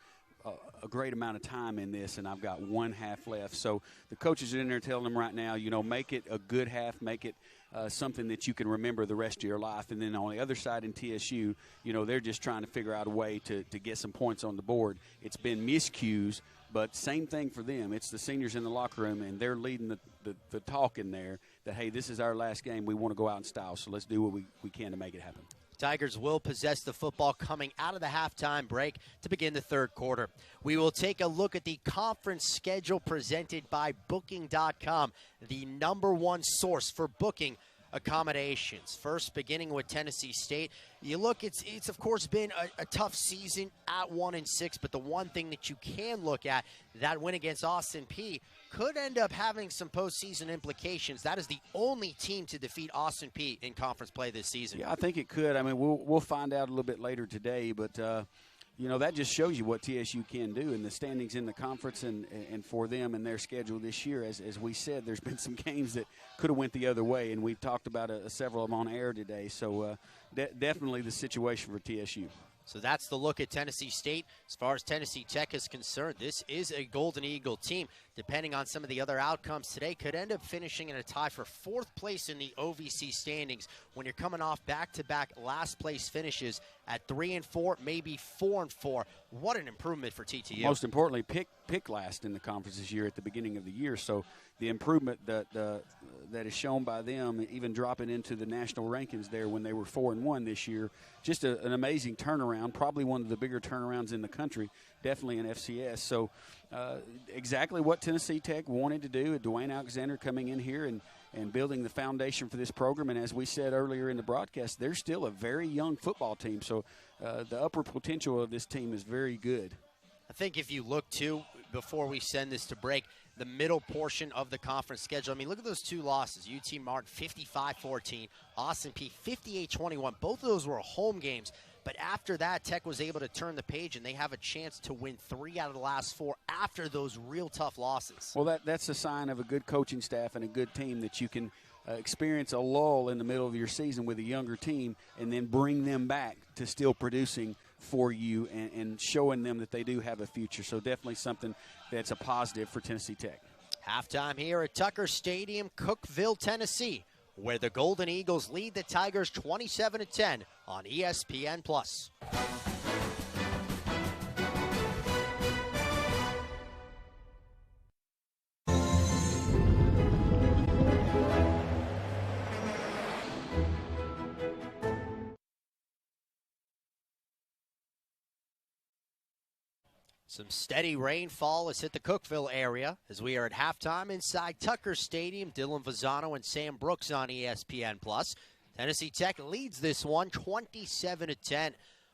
a great amount of time in this, and I've got one half left. So the coaches are in there telling them right now, make it a good half, make it something that you can remember the rest of your life. And then on the other side in TSU, they're just trying to figure out a way to get some points on the board. It's been miscues, but same thing for them. It's the seniors in the locker room, and they're leading the talk in there that, hey, this is our last game. We want to go out in style, so let's do what we can to make it happen.
Tigers will possess the football coming out of the halftime break to begin the third quarter. We will take a look at the conference schedule presented by Booking.com, the #1 source for booking accommodations. First, beginning with Tennessee State, you look, it's of course been a tough season at 1-6, but the one thing that you can look at, that win against Austin Peay could end up having some postseason implications. That is the only team to defeat Austin Peay in conference play this season.
Yeah, I think it could. I mean, we'll find out a little bit later today, but that just shows you what TSU can do in the standings in the conference and for them and their schedule this year. As we said, there's been some games that could have went the other way, and we've talked about several of them on air today. So definitely the situation for TSU.
So that's the look at Tennessee State. As far as Tennessee Tech is concerned, this is a Golden Eagle team. Depending on some of the other outcomes today, could end up finishing in a tie for 4th place in the OVC standings when you're coming off back-to-back last-place finishes at 3-4, maybe 4-4. What an improvement for TTU.
Most importantly, pick last in the conference this year at the beginning of the year. So the improvement that is shown by them, even dropping into the national rankings there when they were 4-1 this year, just an amazing turnaround, probably one of the bigger turnarounds in the country, definitely in FCS. So exactly what Tennessee Tech wanted to do, Dwayne Alexander coming in here and building the foundation for this program. And as we said earlier in the broadcast, they're still a very young football team. So the upper potential of this team is very good.
I think if you look, too, before we send this to break, the middle portion of the conference schedule. I mean, look at those two losses. UT Martin 55-14, Austin Peay 58-21. Both of those were home games. But after that, Tech was able to turn the page, and they have a chance to win 3 out of the last 4 after those real tough losses.
Well, that's a sign of a good coaching staff and a good team, that you can experience a lull in the middle of your season with a younger team and then bring them back to still producing for you and showing them that they do have a future. So definitely something that's a positive for Tennessee Tech.
Halftime here at Tucker Stadium, Cookeville, Tennessee, where the Golden Eagles lead the Tigers 27-10 on ESPN+. Some steady rainfall has hit the Cookeville area as we are at halftime inside Tucker Stadium. Dylan Vazano and Sam Brooks on ESPN+. Tennessee Tech leads this one 27-10.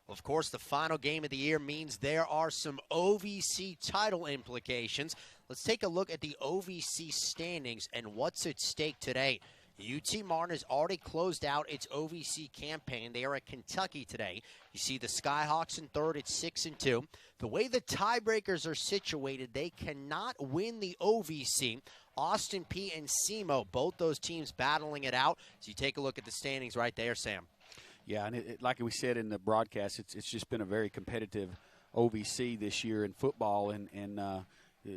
Of course, the final game of the year means there are some OVC title implications. Let's take a look at the OVC standings and what's at stake today. UT Martin has already closed out its OVC campaign. They are at Kentucky today. You see the Skyhawks in third at 6-2. The way the tiebreakers are situated, they cannot win the OVC. Austin Peay and SEMO, both those teams battling it out. So you take a look at the standings right there, Sam.
Yeah, and like we said in the broadcast, it's just been a very competitive OVC this year in football, and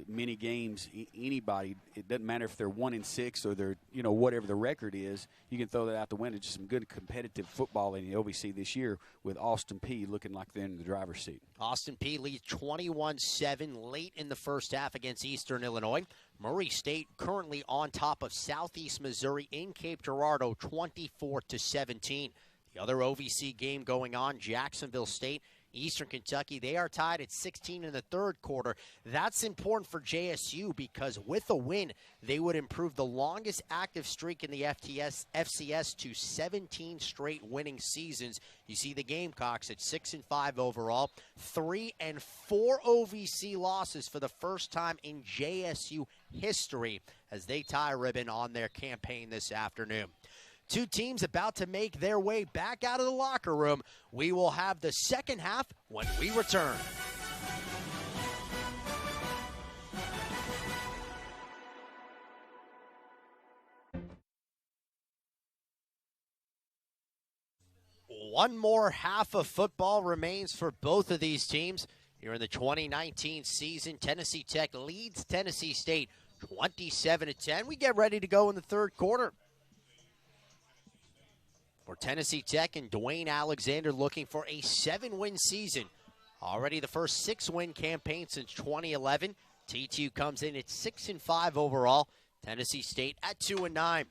many games, anybody, it doesn't matter if they're 1-6 or they're, whatever the record is, you can throw that out the window. Just some good competitive football in the OVC this year with Austin Peay looking like they're in the driver's seat.
Austin Peay leads 21-7 late in the first half against Eastern Illinois. Murray State currently on top of Southeast Missouri in Cape Girardeau, 24-17. The other OVC game going on, Jacksonville State, Eastern Kentucky, they are tied at 16 in the third quarter. That's important for JSU because with a win, they would improve the longest active streak in the FCS to 17 straight winning seasons. You see the Gamecocks at 6-5 overall, 3 and 4 OVC losses for the first time in JSU history as they tie ribbon on their campaign this afternoon. Two teams about to make their way back out of the locker room. We will have the second half when we return. One more half of football remains for both of these teams. Here in the 2019 season, Tennessee Tech leads Tennessee State 27-10. We get ready to go in the third quarter. For Tennessee Tech and Dwayne Alexander looking for a 7-win season. Already the first 6-win campaign since 2011. TTU comes in at 6-5 overall. Tennessee State at 2-9.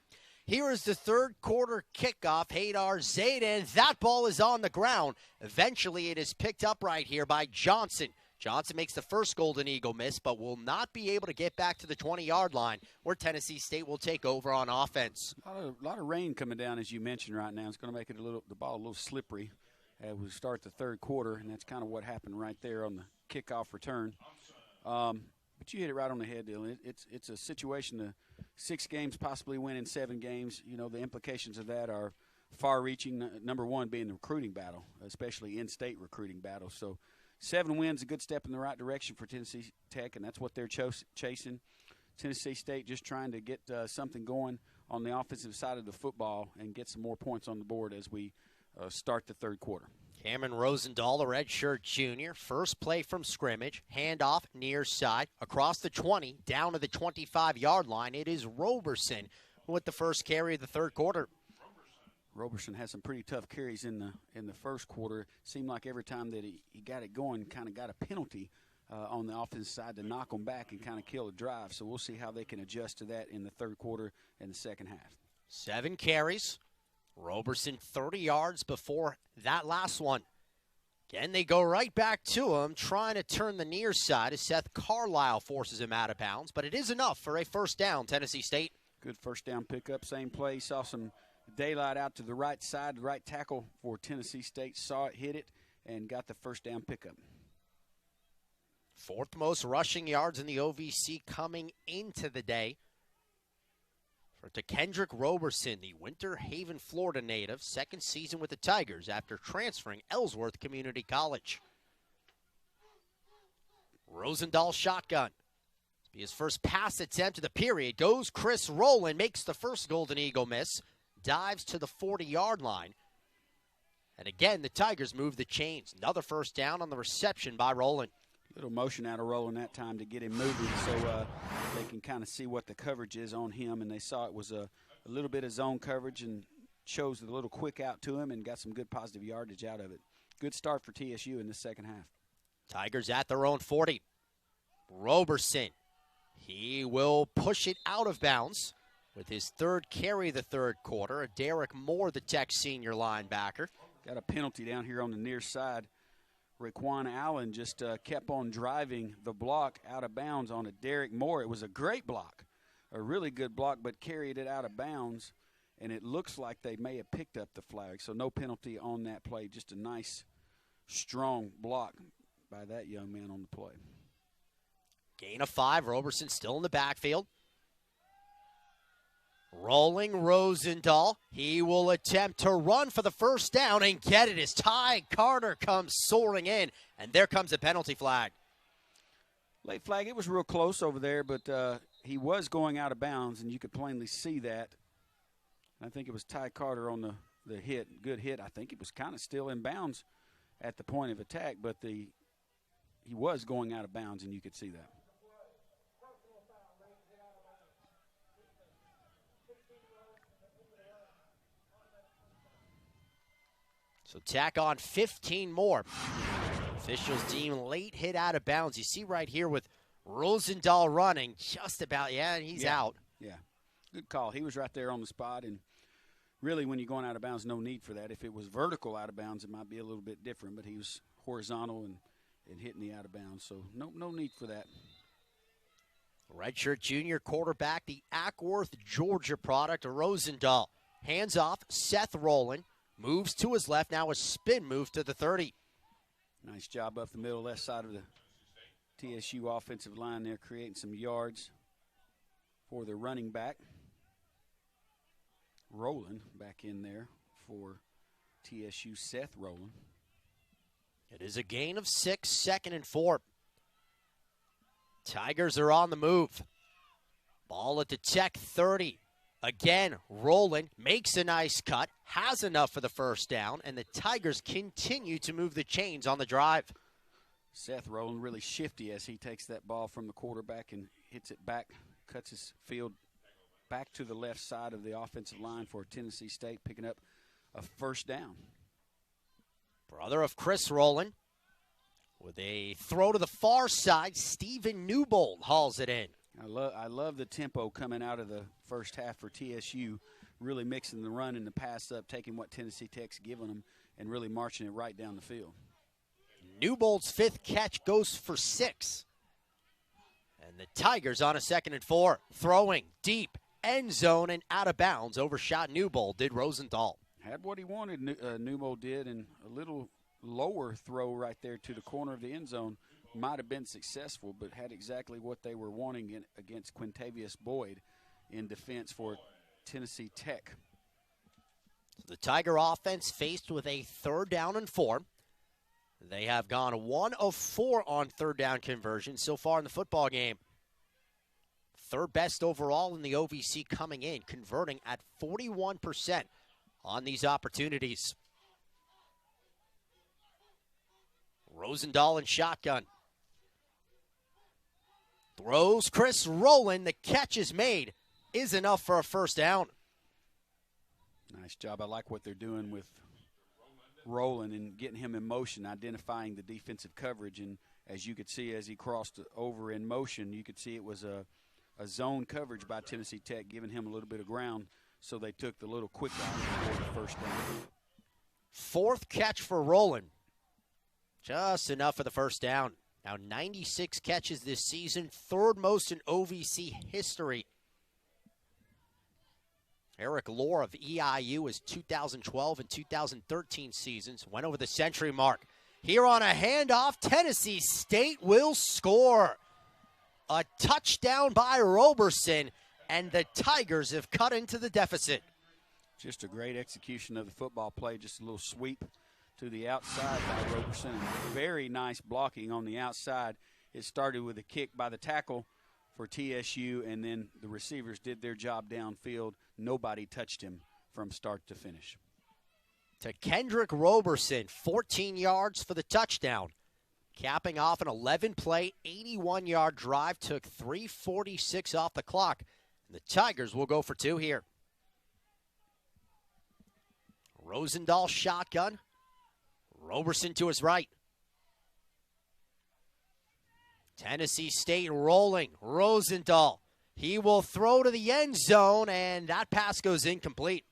Here is the third quarter kickoff. Haydar Zayden, that ball is on the ground. Eventually it is picked up right here by Johnson. Johnson makes the first Golden Eagle miss, but will not be able to get back to the 20-yard line where Tennessee State will take over on offense.
A lot of rain coming down, as you mentioned right now. It's going to make it the ball a little slippery as we start the third quarter, and that's kind of what happened right there on the kickoff return. But you hit it right on the head, Dylan. It's a situation to 6 games, possibly winning 7 games. The implications of that are far-reaching. Number one being the recruiting battle, especially in-state recruiting battle. So 7 wins, a good step in the right direction for Tennessee Tech, and that's what they're chasing. Tennessee State just trying to get something going on the offensive side of the football and get some more points on the board as we start the third quarter.
Cameron Rosendahl, a redshirt junior, first play from scrimmage, handoff near side, across the 20, down to the 25-yard line. It is Roberson with the first carry of the third quarter.
Roberson had some pretty tough carries in the first quarter. Seemed like every time that he got it going, kind of got a penalty on the offensive side to knock them back and kind of kill a drive. So we'll see how they can adjust to that in the third quarter and the second half.
7 carries. Roberson 30 yards before that last one. Again, they go right back to him, trying to turn the near side as Seth Carlisle forces him out of bounds. But it is enough for a first down, Tennessee State.
Good first down pickup, same play. Saw some daylight out to the right side. The right tackle for Tennessee State saw it, hit it, and got the first down pickup.
4th most rushing yards in the OVC coming into the day. To Kendrick Roberson, the Winter Haven, Florida native, second season with the Tigers after transferring Ellsworth Community College. Rosendahl shotgun. Be his first pass attempt of the period. Goes Chris Rowland, makes the first Golden Eagle miss, dives to the 40-yard line. And again, the Tigers move the chains. Another first down on the reception by Rowland.
Little motion out of Rowland that time to get him moving so they can kind of see what the coverage is on him. And they saw it was a little bit of zone coverage and chose a little quick out to him and got some good positive yardage out of it. Good start for TSU in the second half.
Tigers at their own 40. Roberson, he will push it out of bounds with his third carry of the third quarter. Derek Moore, the Tech senior linebacker.
Got a penalty down here on the near side. Raekwon Allen just kept on driving the block out of bounds on a Derek Moore. It was a great block, a really good block, but carried it out of bounds, and it looks like they may have picked up the flag. So no penalty on that play, just a nice, strong block by that young man on the play.
Gain of 5, Roberson still in the backfield. Rolling Rosendahl. He will attempt to run for the first down and get it as Ty Carter comes soaring in. And there comes a penalty flag.
Late flag. It was real close over there, but he was going out of bounds, and you could plainly see that. I think it was Ty Carter on the hit. Good hit. I think it was kind of still in bounds at the point of attack, but he was going out of bounds, and you could see that.
So tack on 15 more. Officials deem late hit out of bounds. You see right here with Rosendahl running just about, he's out.
Yeah, good call. He was right there on the spot, and really when you're going out of bounds, no need for that. If it was vertical out of bounds, it might be a little bit different, but he was horizontal and hitting the out of bounds, so no need for that.
Redshirt junior quarterback, the Ackworth, Georgia product, Rosendahl. Hands off, Seth Rowland. Moves to his left, now a spin move to the 30.
Nice job up the middle left side of the TSU offensive line there, creating some yards for the running back. Rowland back in there for TSU, Seth Rowland.
It is a gain of 6, 2nd and 4. Tigers are on the move. Ball at the Tech 30. Again, Rowland makes a nice cut, has enough for the first down, and the Tigers continue to move the chains on the drive.
Seth Rowland really shifty as he takes that ball from the quarterback and hits it back, cuts his field back to the left side of the offensive line for Tennessee State, picking up a first down.
Brother of Chris Rowland with a throw to the far side. Stephen Newbold hauls it in.
I love the tempo coming out of the first half for TSU, really mixing the run and the pass up, taking what Tennessee Tech's giving them and really marching it right down the field.
Newbold's 5th catch goes for 6. And the Tigers on a 2nd and 4. Throwing deep, end zone and out of bounds. Overshot Newbold, did Rosendahl.
Had what he wanted, Newbold did, and a little lower throw right there to the corner of the end zone. Might have been successful, but had exactly what they were wanting against Quintavious Boyd in defense for Tennessee Tech.
The Tiger offense faced with a 3rd down and 4. They have gone 1 of 4 on 3rd down conversions so far in the football game. 3rd best overall in the OVC coming in, converting at 41% on these opportunities. Rosendahl in shotgun. Throws Chris Rowland. The catch is made. Is enough for a first down.
Nice job. I like what they're doing with Rowland and getting him in motion, identifying the defensive coverage. And as you could see as he crossed over in motion, you could see it was a zone coverage by Tennessee Tech, giving him a little bit of ground. So they took the little quick out for the first down.
4th catch for Rowland. Just enough for the first down. Now 96 catches this season, 3rd most in OVC history. Eric Lohr of EIU, his 2012 and 2013 seasons, went over the century mark. Here on a handoff, Tennessee State will score. A touchdown by Roberson, and the Tigers have cut into the deficit.
Just a great execution of the football play, just a little sweep to the outside by Roberson. Very nice blocking on the outside. It started with a kick by the tackle for TSU, and then the receivers did their job downfield. Nobody touched him from start to finish.
To Kendrick Roberson, 14 yards for the touchdown. Capping off an 11-play, 81-yard drive, took 3:46 off the clock. And the Tigers will go for 2 here. Rosendahl shotgun. Roberson to his right. Tennessee State rolling. Rosendahl. He will throw to the end zone, and that pass goes incomplete.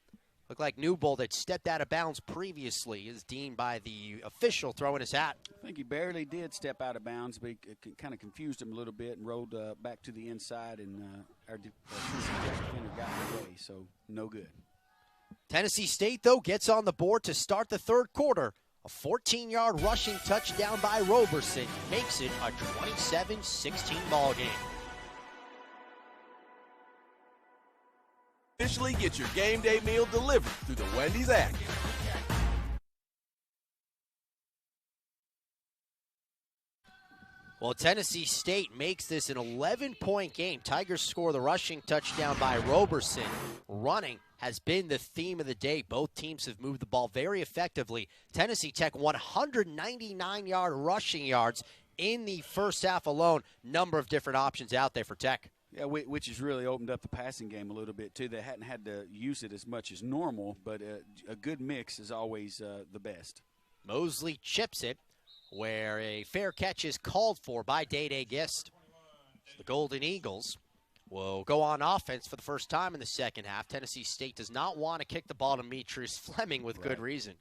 Looked like Newbold had stepped out of bounds previously, is deemed by the official throwing his hat.
I think he barely did step out of bounds, but he kind of confused him a little bit and rolled back to the inside, and our defender got in the way, so no good.
Tennessee State, though, gets on the board to start the 3rd quarter. A 14-yard rushing touchdown by Roberson makes it a 27-16 ball game.
Officially get your game day meal delivered through the Wendy's app.
Well, Tennessee State makes this an 11-point game. Tigers score the rushing touchdown by Roberson. Running has been the theme of the day. Both teams have moved the ball very effectively. Tennessee Tech 199 rushing yards in the first half alone. Number of different options out there for Tech.
Yeah, which has really opened up the passing game a little bit, too. They hadn't had to use it as much as normal, but a good mix is always the best.
Mosley chips it, where a fair catch is called for by Day Gist. The Golden Eagles will go on offense for the first time in the second half. Tennessee State does not want to kick the ball to Demetrius Fleming with good reason.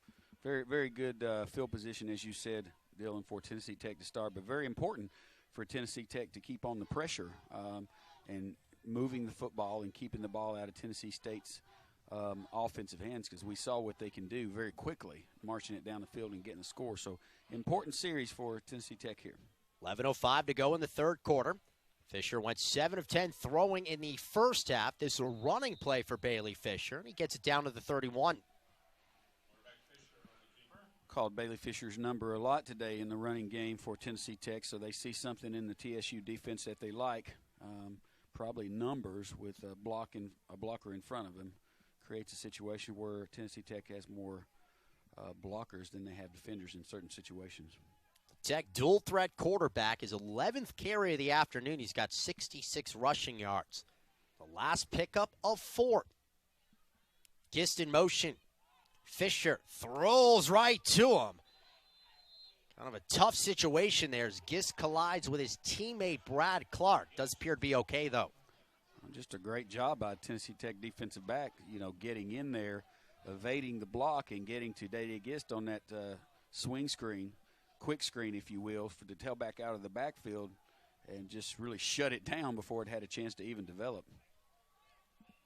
Very, very good field position, as you said, Dylan, for Tennessee Tech to start, but very important for Tennessee Tech to keep on the pressure and moving the football and keeping the ball out of Tennessee State's offensive hands, because we saw what they can do very quickly, marching it down the field and getting a score. So important series for Tennessee Tech here.
11:05 to go in the third quarter. Fisher went 7 of 10 throwing in the first half. This is a running play for Bailey Fisher, and he gets it down to the 31.
Called Bailey Fisher's number a lot today in the running game for Tennessee Tech, so they see something in the TSU defense that they like. Probably numbers with a blocker in front of him creates a situation where Tennessee Tech has more blockers than they have defenders in certain situations.
Tech dual threat quarterback, his 11th carry of the afternoon. He's got 66 rushing yards. The last pickup of 4. Gist in motion. Fisher throws right to him. Kind of a tough situation there as Gist collides with his teammate Brad Clark. Does appear to be okay, though.
Just a great job by Tennessee Tech defensive back, getting in there, evading the block, and getting to Day Gist on that swing screen, quick screen, if you will, for the tailback out of the backfield, and just really shut it down before it had a chance to even develop.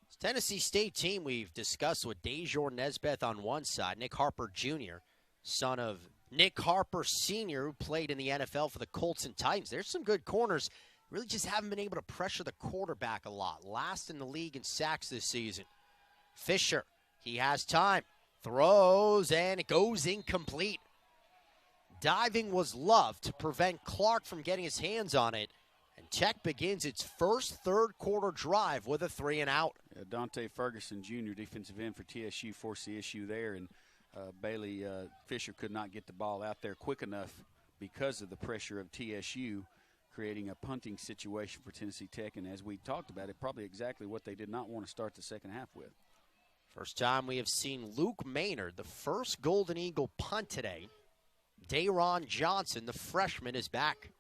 This Tennessee State team we've discussed with Dejor Nesbeth on one side, Nick Harper Jr., son of Nick Harper Sr., who played in the NFL for the Colts and Titans. There's some good corners. Really just haven't been able to pressure the quarterback a lot. Last in the league in sacks this season. Fisher, he has time. Throws, and it goes incomplete. Diving was Love to prevent Clark from getting his hands on it. And Tech begins its first third-quarter drive with a 3-and-out.
Yeah, Dante Ferguson, Jr., defensive end for TSU, forced the issue there, and Bailey Fisher could not get the ball out there quick enough because of the pressure of TSU, creating a punting situation for Tennessee Tech. And as we talked about it, probably exactly what they did not want to start the second half with.
First time we have seen Luke Maynard, the first Golden Eagle punt today. Dayron Johnson, the freshman, is back.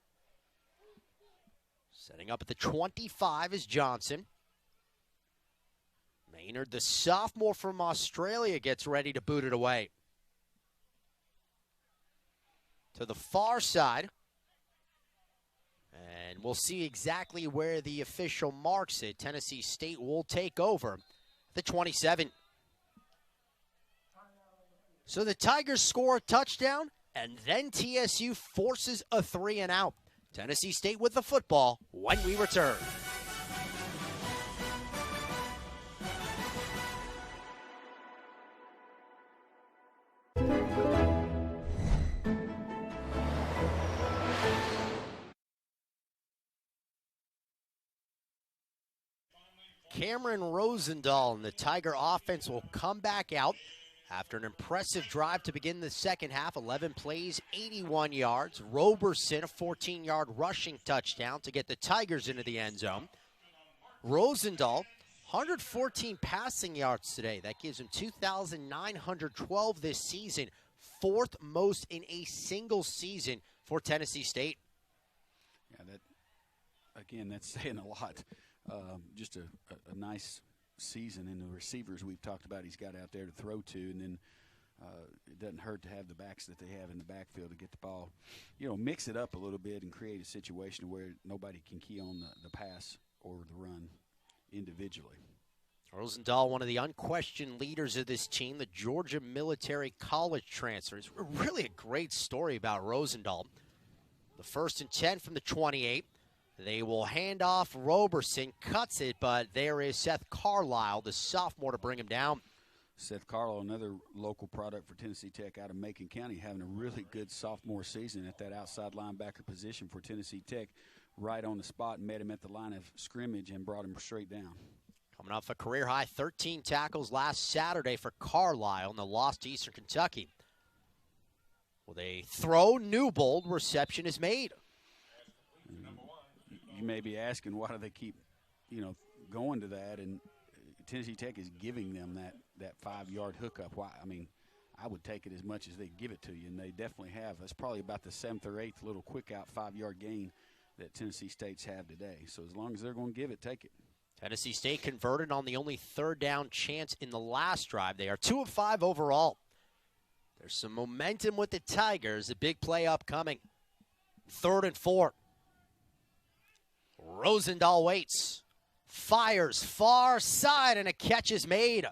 Setting up at the 25 is Johnson. Maynard, the sophomore from Australia, gets ready to boot it away. To the far side. And we'll see exactly where the official marks it. Tennessee State will take over the 27. So the Tigers score a touchdown, and then TSU forces a 3-and-out. Tennessee State with the football when we return. Cameron Rosendahl and the Tiger offense will come back out after an impressive drive to begin the second half. 11 plays, 81 yards. Roberson, a 14-yard rushing touchdown to get the Tigers into the end zone. Rosendahl, 114 passing yards today. That gives him 2,912 this season, 4th most in a single season for Tennessee State.
Yeah, that's saying a lot. Just a nice season, and the receivers we've talked about he's got out there to throw to, and then it doesn't hurt to have the backs that they have in the backfield to get the ball, mix it up a little bit and create a situation where nobody can key on the pass or the run individually.
Rosendahl, one of the unquestioned leaders of this team, the Georgia Military College transfer. It's really a great story about Rosendahl. The 1st and 10 from the 28. They will hand off. Roberson cuts it, but there is Seth Carlisle, the sophomore, to bring him down.
Seth Carlisle, another local product for Tennessee Tech out of Macon County, having a really good sophomore season at that outside linebacker position for Tennessee Tech. Right on the spot, met him at the line of scrimmage and brought him straight down.
Coming off a career-high 13 tackles last Saturday for Carlisle in the loss to Eastern Kentucky. Well, they throw. Newbold. Reception is made.
You may be asking, why do they keep going to that, and Tennessee Tech is giving them that 5-yard hookup. Why? I mean, I would take it as much as they give it to you, and they definitely have. That's probably about the 7th or 8th little quick out 5-yard gain that Tennessee State's have today. So as long as they're going to give it, take it.
Tennessee State converted on the only 3rd down chance in the last drive. They are 2 of 5 overall. There's some momentum with the Tigers. A big play upcoming. 3rd and 4. Rosendahl waits. Fires far side, and a catch is made.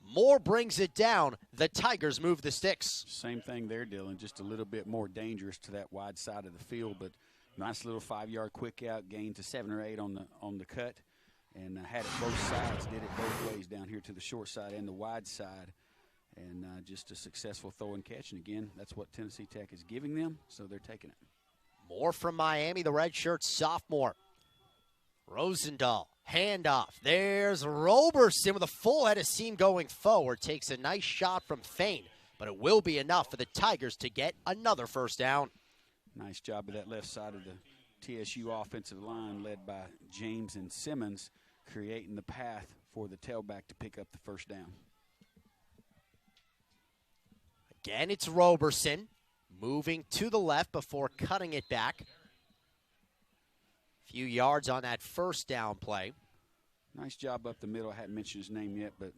Moore brings it down. The Tigers move the sticks.
Same thing there, Dylan. Just a little bit more dangerous to that wide side of the field, but nice little 5-yard quick out, gain to 7 or 8 on the cut, and had it both sides. Did it both ways down here to the short side and the wide side, and just a successful throw and catch. And again, that's what Tennessee Tech is giving them, so they're taking it.
Moore from Miami, the redshirt sophomore. Rosendahl, handoff. There's Roberson with a full head of steam going forward. Takes a nice shot from Fain, but it will be enough for the Tigers to get another 1st down.
Nice job of that left side of the TSU offensive line led by James and Simmons, creating the path for the tailback to pick up the 1st down.
Again, it's Roberson moving to the left before cutting it back. Few yards on that 1st down play.
Nice job up the middle. I hadn't mentioned his name yet, but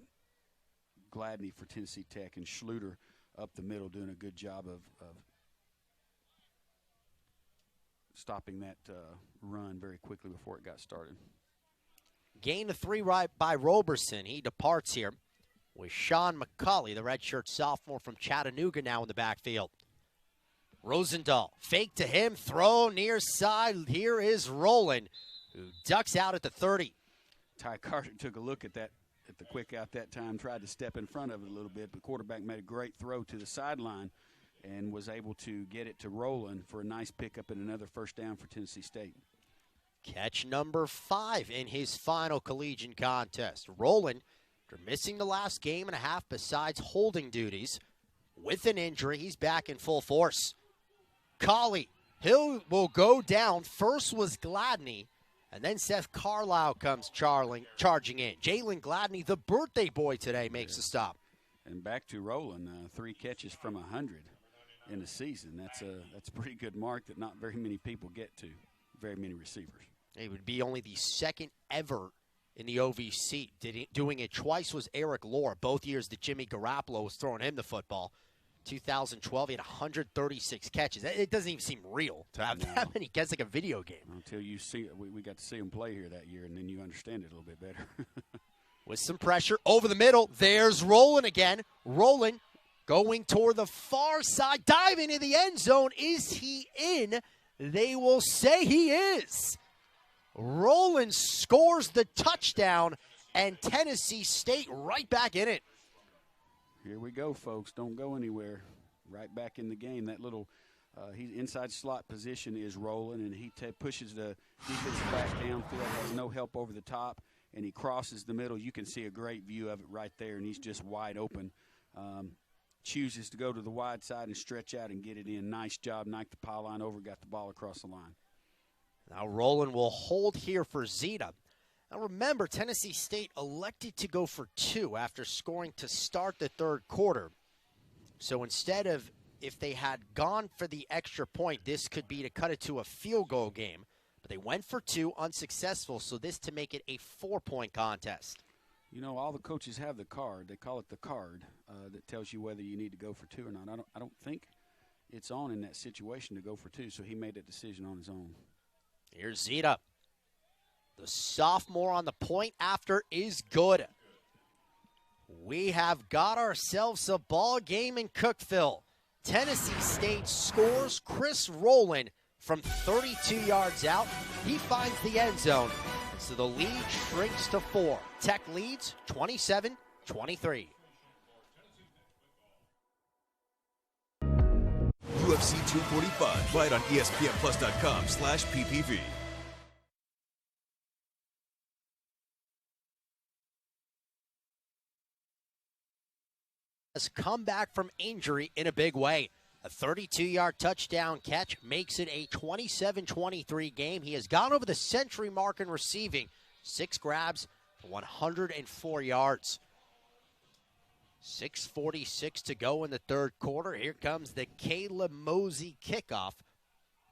Gladney for Tennessee Tech and Schluter up the middle doing a good job of stopping that run very quickly before it got started.
Gain of 3 right by Roberson. He departs here with Sean McCauley, the redshirt sophomore from Chattanooga, now in the backfield. Rosendahl, fake to him, throw near side. Here is Rowland, who ducks out at the 30.
Ty Carter took a look at the quick out that time, tried to step in front of it a little bit, but quarterback made a great throw to the sideline and was able to get it to Rowland for a nice pickup and another 1st down for Tennessee State.
Catch number 5 in his final collegiate contest. Rowland, after missing the last game and a half besides holding duties, with an injury, he's back in full force. Colley, will go down. First was Gladney, and then Seth Carlisle comes charging in. Jalen Gladney, the birthday boy today, makes the stop.
And back to Rowland, 3 catches from 100 in the season. That's a pretty good mark that not very many people get to, very many receivers.
It would be only the 2nd ever in the OVC. Doing it twice was Eric Lohr, both years that Jimmy Garoppolo was throwing him the football. 2012, he had 136 catches. It doesn't even seem real to have that many catches, like a video game.
Until you see it. We got to see him play here that year, and then you understand it a little bit better.
With some pressure over the middle, there's Rowland again. Rowland going toward the far side, diving in the end zone. Is he in? They will say he is. Rowland scores the touchdown, and Tennessee State right back in it.
Here we go, folks. Don't go anywhere. Right back in the game. That little he's inside slot position is Rowland, and he pushes the defensive back downfield, has no help over the top, and he crosses the middle. You can see a great view of it right there, and he's just wide open. Chooses to go to the wide side and stretch out and get it in. Nice job. Knocked the pylon over, got the ball across the line.
Now Rowland will hold here for Zeta. Now remember, Tennessee State elected to go for 2 after scoring to start the 3rd quarter. So instead of, if they had gone for the extra point, this could be to cut it to a field goal game. But they went for 2, unsuccessful, so this to make it a 4-point contest.
You know, all the coaches have the card. They call it the card that tells you whether you need to go for 2 or not. I don't think it's on in that situation to go for 2, so he made a decision on his own.
Here's Zeta. The sophomore on the point after is good. We have got ourselves a ball game in Cookeville. Tennessee State scores. Chris Rowland from 32 yards out. He finds the end zone. So the lead shrinks to 4. Tech leads 27-23.
UFC 245. Fight on ESPNplus.com/PPV.
Has come back from injury in a big way. A 32-yard touchdown catch makes it a 27-23 game. He has gone over the century mark in receiving. 6 grabs, 104 yards. 6:46 to go in the third quarter. Here comes the Caleb Mosley kickoff.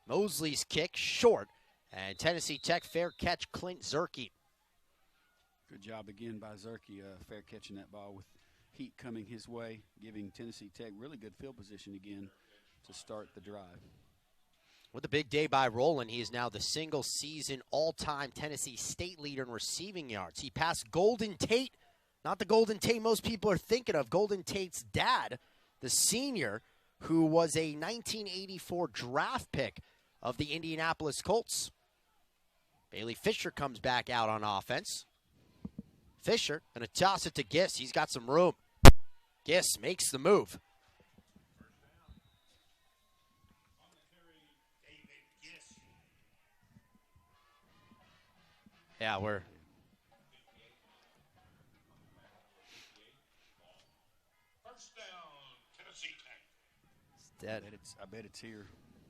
Mosley's kick short, and Tennessee Tech fair catch Clint Zerke.
Good job again by Zerke, fair catching that ball with heat coming his way, giving Tennessee Tech really good field position again to start the drive.
With a big day by Rowland, he is now the single-season all-time Tennessee State leader in receiving yards. He passed Golden Tate, not the Golden Tate most people are thinking of, Golden Tate's dad, the senior, who was a 1984 draft pick of the Indianapolis Colts. Bailey Fisher comes back out on offense. Fisher going to toss it to Gist. He's got some room. Gist makes the move. Yeah, we're
First down, Tennessee Tech.
it's dead.
I bet it's here.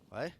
What?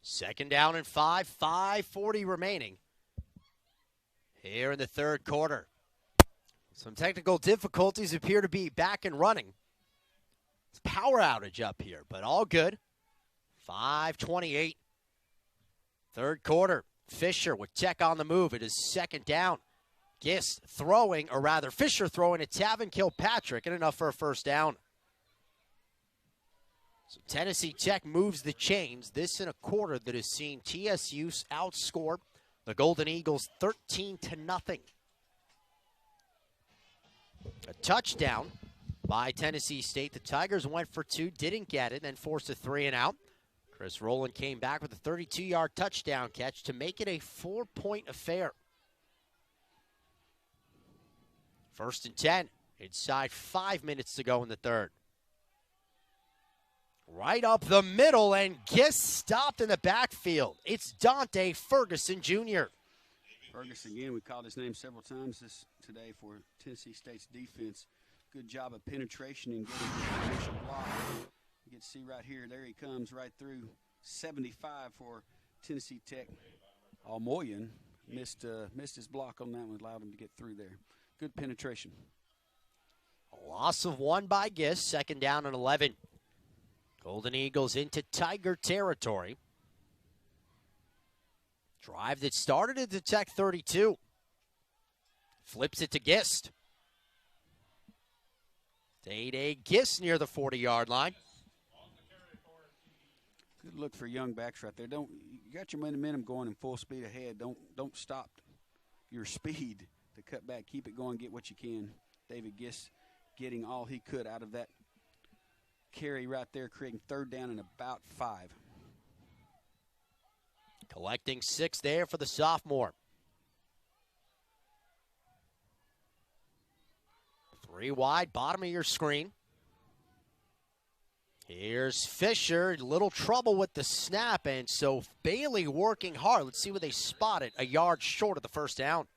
Second down and 5, 5:40 remaining here in the third quarter. Some technical difficulties appear to be back and running. It's a power outage up here, but all good. 5:28. Third quarter. Fisher with Tech on the move. It is second down. Gist throwing, or rather Fisher throwing to Tavin Kilpatrick, and enough for a first down. So Tennessee Tech moves the chains. This in a quarter that has seen TSU outscore the Golden Eagles 13-0. A touchdown by Tennessee State. The Tigers went for 2, didn't get it, then forced a 3 and out. Chris Rowland came back with a 32-yard touchdown catch to make it a 4-point affair. First and 10, inside 5 minutes to go in the third. Right up the middle, and Gist stopped in the backfield. It's Dante Ferguson Jr.
Ferguson again, we called his name several times today for Tennessee State's defense. Good job of penetration and getting the initial block. You can see right here, there he comes right through 75 for Tennessee Tech. Almoyan missed his block on that one, allowed him to get through there. Good penetration.
A loss of 1 by Gist, second down and 11. Golden Eagles into Tiger territory. Drive that started at the Tech 32. Flips it to Gist. Day Gist near the 40-yard line.
Good look for young backs right there. You got your momentum going in full speed ahead. Don't stop your speed to cut back. Keep it going, get what you can. David Gist getting all he could out of that carry right there, creating third down and about 5.
Collecting 6 there for the sophomore. 3 wide, bottom of your screen. Here's Fisher, little trouble with the snap, and so Bailey working hard. Let's see where they spot it, a yard short of the first down.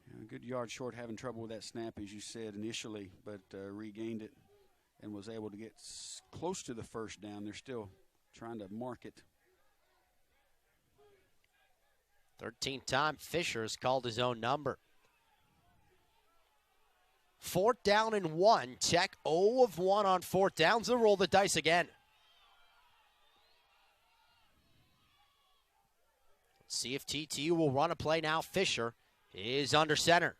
Yeah, good yard short, having trouble with that snap, as you said initially, but regained it and was able to get close to the first down. They're still trying to mark it.
13th time Fisher has called his own number. 4th down and 1. Tech 0 of 1 on 4th downs. They'll roll the dice again. Let's see if TTU will run a play now. Fisher is under center.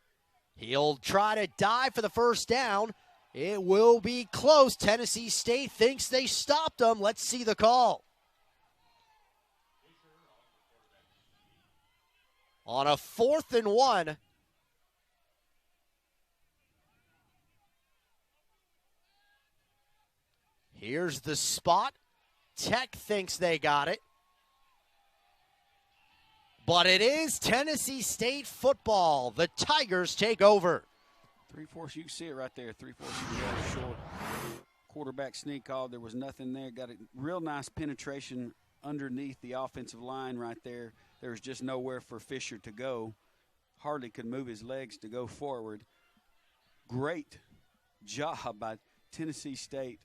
He'll try to dive for the first down. It will be close. Tennessee State thinks they stopped them. Let's see the call. On a 4th and 1, Here's the spot. Tech thinks they got it. But it is Tennessee State football. The Tigers take over.
3-4, you can see it right there. 3-4 short. Quarterback sneak call. There was nothing there. Got a real nice penetration underneath the offensive line right there. There was just nowhere for Fisher to go. Hardly could move his legs to go forward. Great job by Tennessee State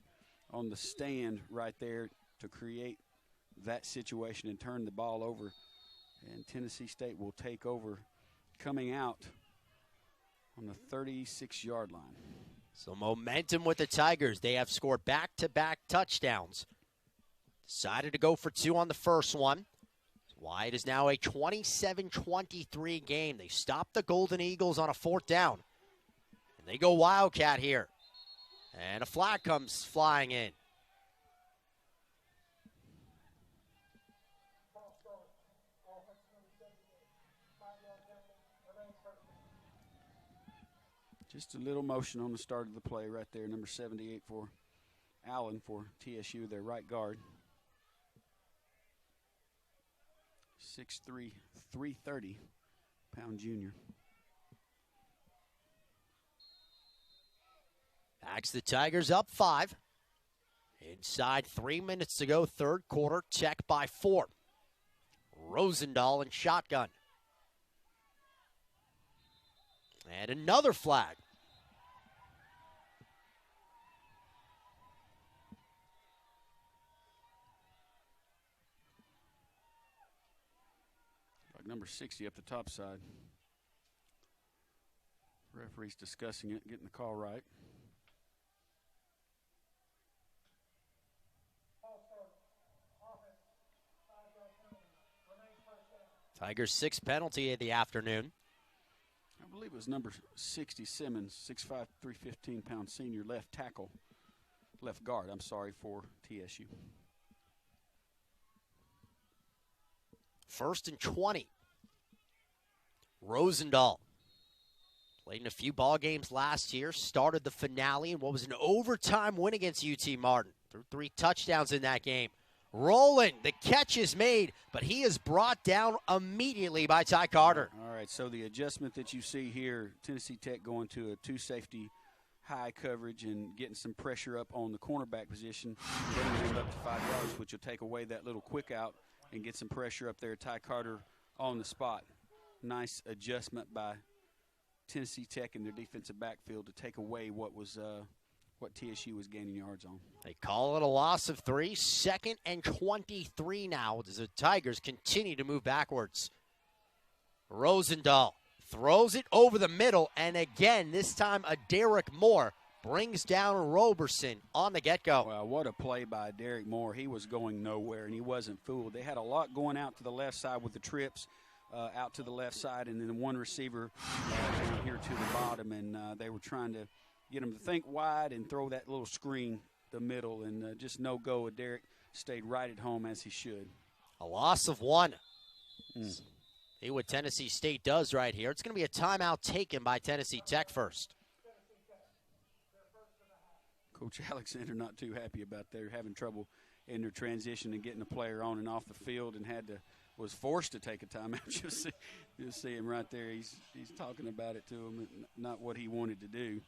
on the stand right there to create that situation and turn the ball over. And Tennessee State will take over coming out on the 36-yard line.
So momentum with the Tigers. They have scored back-to-back touchdowns. Decided to go for two on the first one. That's why it is now a 27-23 game. They stop the Golden Eagles on a fourth down. And they go Wildcat here. And a flag comes flying in.
Just a little motion on the start of the play right there. Number 78 for Allen for TSU, their right guard. 6'3", 330-pound junior.
Backs the Tigers up 5. Inside 3 minutes to go, third quarter. Tech by 4. Rosendahl in shotgun. And another flag.
Like number 60 up the top side. Referee's discussing it, getting the call right.
Tigers' 6th penalty of the afternoon.
I believe it was number 60 Simmons, 6'5", 315-pound senior left tackle, left guard, for TSU.
1st and 20. Rosendahl played in a few ball games last year, started the finale in what was an overtime win against UT Martin. Threw 3 touchdowns in that game. Rolling, the catch is made, but he is brought down immediately by Ty Carter.
All right, so the adjustment that you see here, Tennessee Tech going to a 2-safety high coverage and getting some pressure up on the cornerback position, getting him up to 5 yards, which will take away that little quick out and get some pressure up there. Ty Carter on the spot. Nice adjustment by Tennessee Tech in their defensive backfield to take away what TSU was gaining yards on.
They call it a loss of 3. 2nd and 23 now as the Tigers continue to move backwards. Rosendahl throws it over the middle, and again, this time a Derek Moore brings down Roberson on the get-go.
Well, what a play by Derek Moore. He was going nowhere, and he wasn't fooled. They had a lot going out to the left side with the trips, out to the left side, and then one receiver down here to the bottom, and they were trying to get him to think wide and throw that little screen the middle, and just no go. Derek stayed right at home as he should.
A loss of 1. See what Tennessee State does right here. It's going to be a timeout taken by Tennessee Tech first.
Coach Alexander not too happy about that. They're having trouble in their transition and getting the player on and off the field, and was forced to take a timeout. You'll see him right there. He's talking about it to him, not what he wanted to do.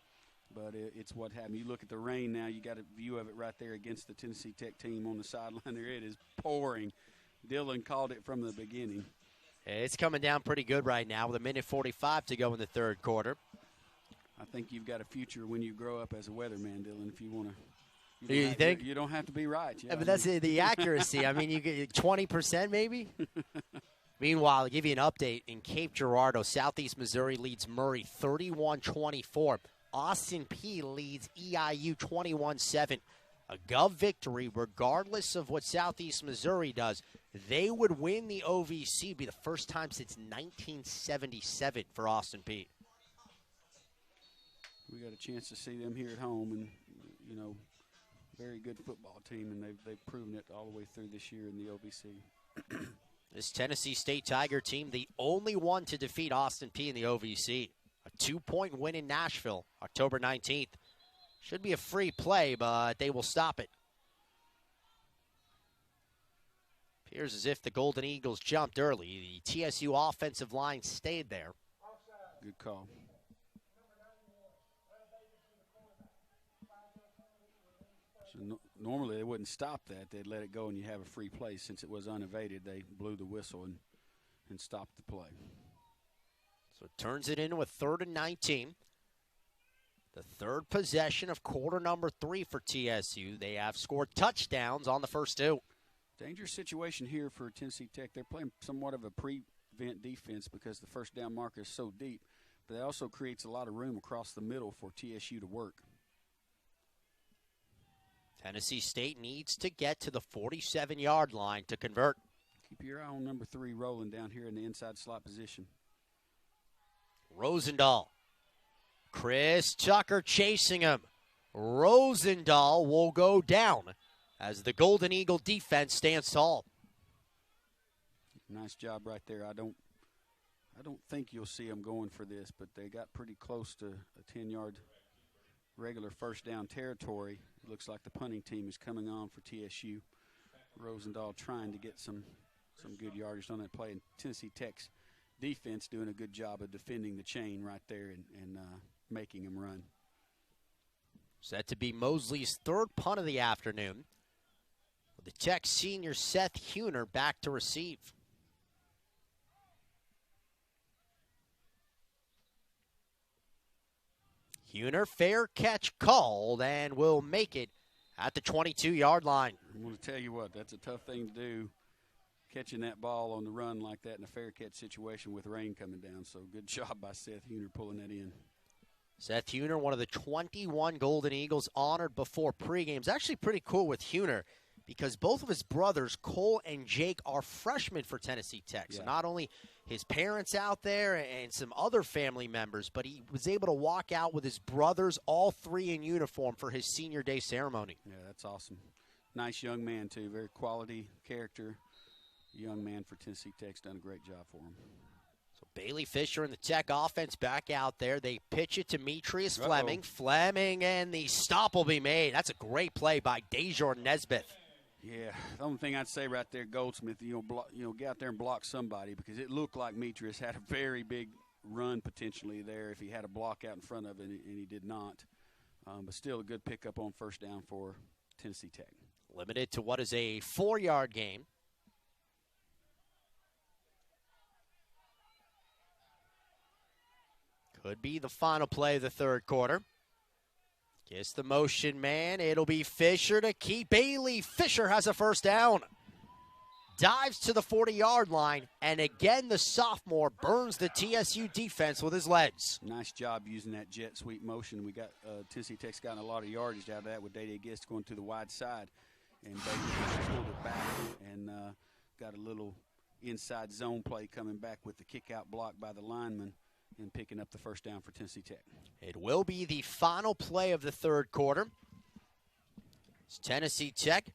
But it's what happened. You look at the rain now. You got a view of it right there against the Tennessee Tech team on the sideline there. It is pouring. Dylan called it from the beginning.
It's coming down pretty good right now with 1:45 to go in the third quarter.
I think you've got a future when you grow up as a weatherman, Dylan, if you want to.
You think?
You don't have to be right.
Yeah, but that's the accuracy. I mean, you get 20% maybe. Meanwhile, I'll give you an update. In Cape Girardeau, Southeast Missouri leads Murray 31-24. Austin P leads EIU 21-7. A Gov victory, regardless of what Southeast Missouri does, they would win the OVC. It'd be the first time since 1977 for Austin P.
We got a chance to see them here at home, and very good football team, and they've proven it all the way through this year in the OVC.
This Tennessee State Tiger team, the only one to defeat Austin P in the OVC. A 2-point win in Nashville, October 19th. Should be a free play, but they will stop it. Appears as if the Golden Eagles jumped early. The TSU offensive line stayed there.
Good call. So normally they wouldn't stop that. They'd let it go and you have a free play. Since it was unevaded, they blew the whistle and stopped the play.
So it turns it into a 3rd and 19. The third possession of quarter number 3 for TSU. They have scored touchdowns on the first 2.
Dangerous situation here for Tennessee Tech. They're playing somewhat of a prevent defense because the first down marker is so deep, but it also creates a lot of room across the middle for TSU to work.
Tennessee State needs to get to the 47-yard line to convert.
Keep your eye on number 3 rolling down here in the inside slot position.
Rosendahl. Chris Tucker chasing him. Rosendahl will go down as the Golden Eagle defense stands tall.
Nice job right there. I don't think you'll see them going for this, but they got pretty close to a 10-yard regular first down territory. It looks like the punting team is coming on for TSU. Rosendahl trying to get some good yardage on that play, and Tennessee Tech's defense doing a good job of defending the chain right there and making them run.
Set to be Mosley's 3rd punt of the afternoon. With the Tech senior Seth Huner back to receive. Huner, fair catch called, and will make it at the 22-yard line.
I'm going to tell you what, that's a tough thing to do, catching that ball on the run like that in a fair catch situation with rain coming down. So good job by Seth Huner pulling that in.
Seth Huner, one of the 21 Golden Eagles honored before pregame. It's actually pretty cool with Huner because both of his brothers, Cole and Jake, are freshmen for Tennessee Tech. So not only his parents out there and some other family members, but he was able to walk out with his brothers, all 3 in uniform, for his senior day ceremony.
Yeah, that's awesome. Nice young man, too. Very quality character. Young man for Tennessee Tech's done a great job for him.
So Bailey Fisher and the Tech offense back out there. They pitch it to Demetrius Fleming. Fleming, and the stop will be made. That's a great play by Dejor Nesbitt.
Yeah, the only thing I'd say right there, Goldsmith, get out there and block somebody, because it looked like Demetrius had a very big run potentially there if he had a block out in front of it, and he did not. But still a good pickup on first down for Tennessee Tech.
Limited to what is a 4-yard gain. Could be the final play of the third quarter. Gets the motion man. It'll be Fisher to keep. Bailey Fisher has a first down. Dives to the 40-yard line, and again the sophomore burns the TSU defense with his legs.
Nice job using that jet sweep motion. We got Tennessee Tech's gotten a lot of yardage out of that with Day Gist going to the wide side, and Bailey Fisher pulled it back and got a little inside zone play coming back with the kick-out block by the lineman and picking up the first down for Tennessee Tech.
It will be the final play of the third quarter. It's Tennessee Tech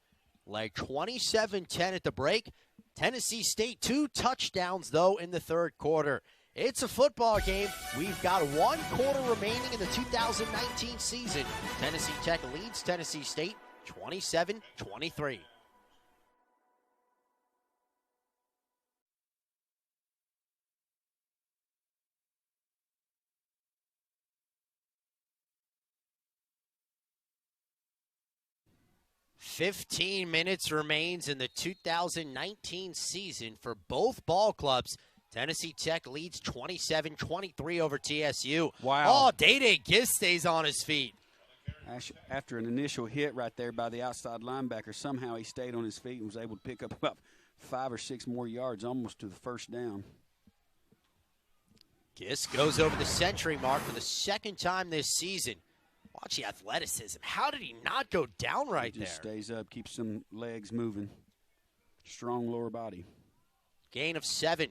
led 27-10 at the break. Tennessee State 2 touchdowns, though, in the third quarter. It's a football game. We've got 1 quarter remaining in the 2019 season. Tennessee Tech leads Tennessee State 27-23. "15 minutes remains in the 2019 season for both ball clubs. Tennessee Tech leads 27-23 over TSU.
Wow.
Oh, Day Gist stays on his feet.
After an initial hit right there by the outside linebacker, somehow he stayed on his feet and was able to pick up about 5 or 6 more yards, almost to the first down.
Gist goes over the century mark for the second time this season. Watch the athleticism. How did he not go down right there?
Just stays up, keeps some legs moving. Strong lower body.
Gain of 7.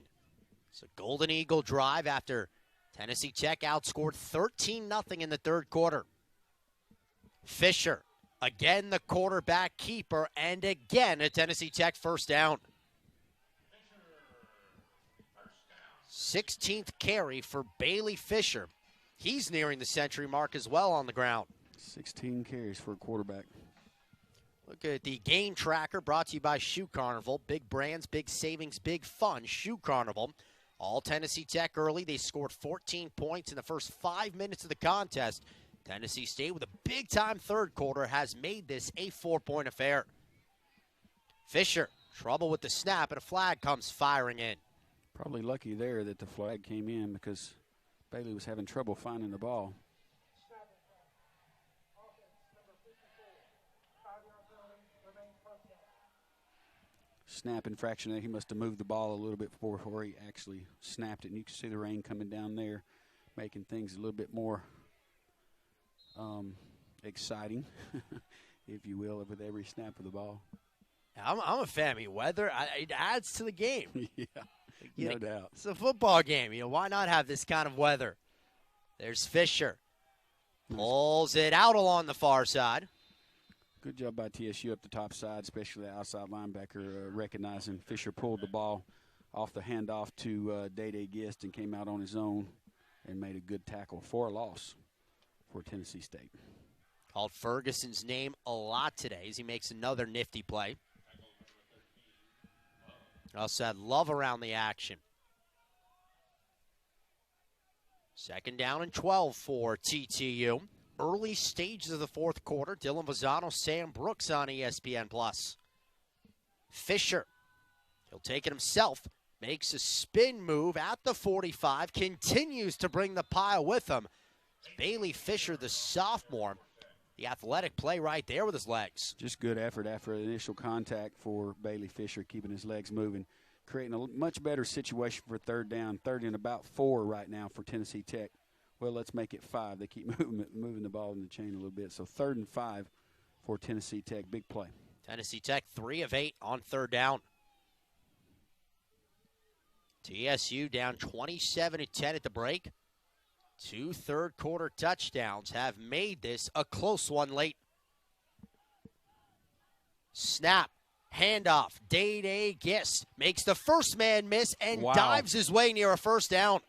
It's a Golden Eagle drive after Tennessee Tech outscored 13-0 in the third quarter. Fisher, again the quarterback keeper, and again a Tennessee Tech first down. 16th carry for Bailey Fisher. He's nearing the century mark as well on the ground.
16 carries for a quarterback.
Look at the game tracker brought to you by Shoe Carnival. Big brands, big savings, big fun. Shoe Carnival. All Tennessee Tech early. They scored 14 points in the first 5 minutes of the contest. Tennessee State, with a big-time third quarter, has made this a 4-point affair. Fisher, trouble with the snap, and a flag comes firing in.
Probably lucky there that the flag came in because Bailey was having trouble finding the ball. Snap infraction there. He must have moved the ball a little bit before he actually snapped it. And you can see the rain coming down there, making things a little bit more exciting, if you will, with every snap of the ball.
I'm a fan. I mean, weather, it adds to the game.
Yeah, no doubt.
It's a football game. Why not have this kind of weather? There's Fisher. Pulls it out along the far side.
Good job by TSU up the top side, especially the outside linebacker recognizing Fisher pulled the ball off the handoff to Day-Day Gist and came out on his own and made a good tackle for a loss for Tennessee State.
Called Ferguson's name a lot today as he makes another nifty play. Also had Love around the action. 2nd down and 12 for TTU. Early stages of the fourth quarter. Dylan Vazano, Sam Brooks on ESPN+. Fisher, he'll take it himself. Makes a spin move at the 45. Continues to bring the pile with him. Bailey Fisher, the sophomore. The athletic play right there with his legs.
Just good effort after initial contact for Bailey Fisher, keeping his legs moving, creating a much better situation for 3rd down. 3rd and about 4 right now for Tennessee Tech. Well, let's make it 5. They keep moving the ball in the chain a little bit. So 3rd and 5 for Tennessee Tech. Big play.
Tennessee Tech 3 of 8 on 3rd down. TSU down 27-10 at the break. 2 third-quarter touchdowns have made this a close one late. Snap, handoff, Day-Day Gist makes the first man miss and dives his way near a 1st down.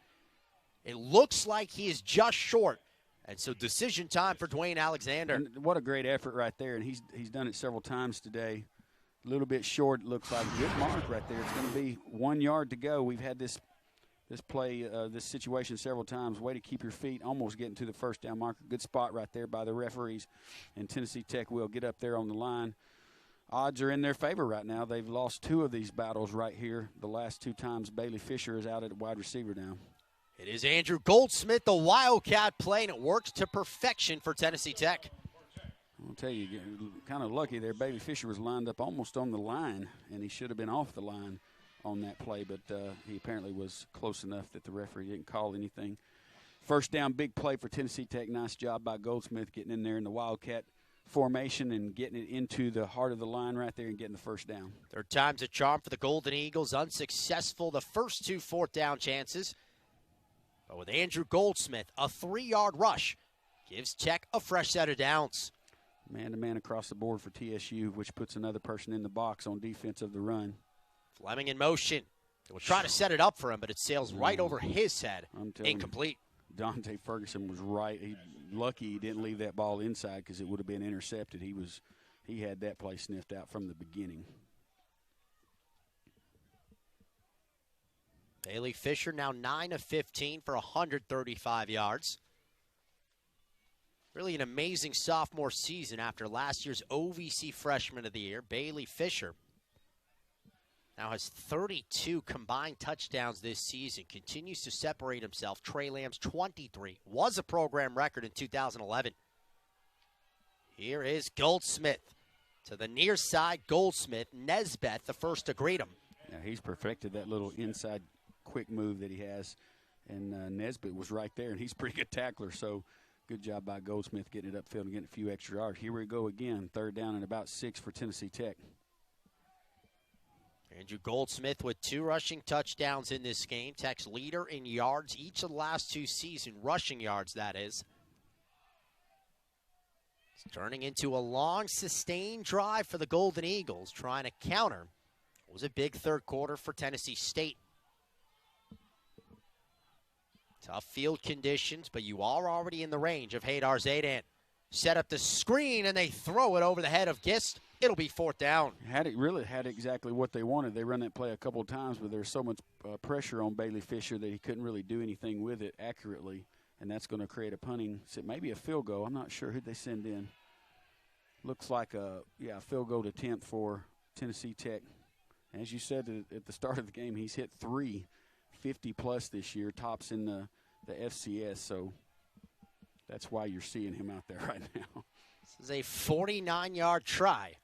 It looks like he is just short, and so decision time for Dwayne Alexander.
And what a great effort right there, and he's done it several times today. A little bit short, it looks like a good mark right there. It's going to be 1 yard to go. We've had this play, this situation several times. Way to keep your feet, almost getting to the 1st down marker. Good spot right there by the referees, and Tennessee Tech will get up there on the line. Odds are in their favor right now. They've lost 2 of these battles right here. The last 2 times Bailey Fisher is out at wide receiver now.
It is Andrew Goldsmith, the Wildcat play, and it works to perfection for Tennessee Tech.
I'll tell you, kind of lucky there. Bailey Fisher was lined up almost on the line, and he should have been off the line on that play, but he apparently was close enough that the referee didn't call anything. 1st down, big play for Tennessee Tech. Nice job by Goldsmith getting in there in the Wildcat formation and getting it into the heart of the line right there and getting the 1st down.
3rd time's a charm for the Golden Eagles. Unsuccessful the first 2 4th down chances. But with Andrew Goldsmith, a 3-yard rush gives Tech a fresh set of downs.
Man-to-man across the board for TSU, which puts another person in the box on defense of the run.
Fleming in motion. We'll try to set it up for him, but it sails right over his head. Incomplete.
Dante Ferguson was right. Lucky he didn't leave that ball inside because it would have been intercepted. He had that play sniffed out from the beginning.
Bailey Fisher now 9 of 15 for 135 yards. Really an amazing sophomore season after last year's OVC Freshman of the Year. Bailey Fisher now has 32 combined touchdowns this season. Continues to separate himself. Trey Lamb's 23. Was a program record in 2011. Here is Goldsmith. To the near side, Goldsmith. Nesbeth, the first to greet him.
Yeah, he's perfected that little inside quick move that he has. And Nesbeth was right there, and he's a pretty good tackler. So good job by Goldsmith getting it upfield and getting a few extra yards. Here we go again. 3rd down and about 6 for Tennessee Tech.
Andrew Goldsmith with 2 rushing touchdowns in this game. Tech's leader in yards each of the last 2 seasons, rushing yards, that is. It's turning into a long, sustained drive for the Golden Eagles, trying to counter. It was a big 3rd quarter for Tennessee State. Tough field conditions, but you are already in the range of Haydar Zaydan. Set up the screen, and they throw it over the head of Gist. It'll be 4th down.
Really had exactly what they wanted. They run that play a couple of times, but there's so much pressure on Bailey Fisher that he couldn't really do anything with it accurately, and that's going to create a punting, maybe a field goal. I'm not sure who they send in. Looks like a field goal attempt for Tennessee Tech. As you said at the start of the game, he's hit 3 50-plus this year, tops in the FCS, so that's why you're seeing him out there right now.
This is a 49-yard try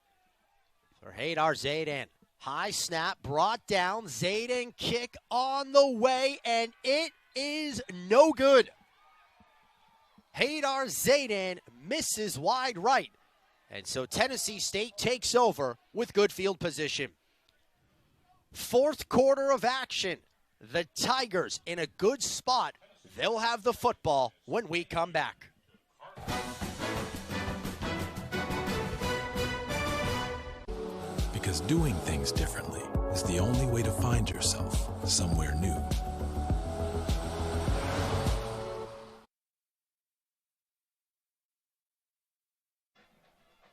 for Haydar Zayden. High snap, brought down, Zayden kick on the way, and it is no good. Haydar Zayden misses wide right, and so Tennessee State takes over with good field position. 4th quarter of action. The Tigers in a good spot. They'll have the football when we come back.
Because doing things differently is the only way to find yourself somewhere new.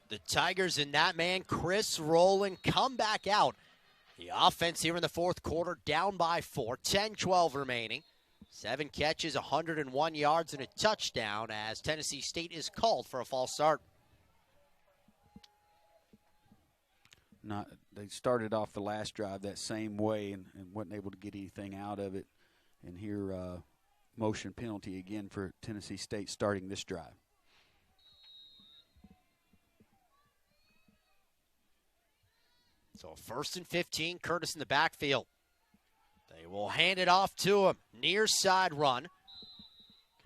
The Tigers and that man, Chris Rowland, come back out. The offense here in the 4th quarter down by 4, 10-12 remaining. 7 catches, 101 yards, and a touchdown as Tennessee State is called for a false start.
They started off the last drive that same way and wasn't able to get anything out of it. And here, motion penalty again for Tennessee State starting this drive.
So 1st and 15, Curtis in the backfield. They will hand it off to him. Near side run.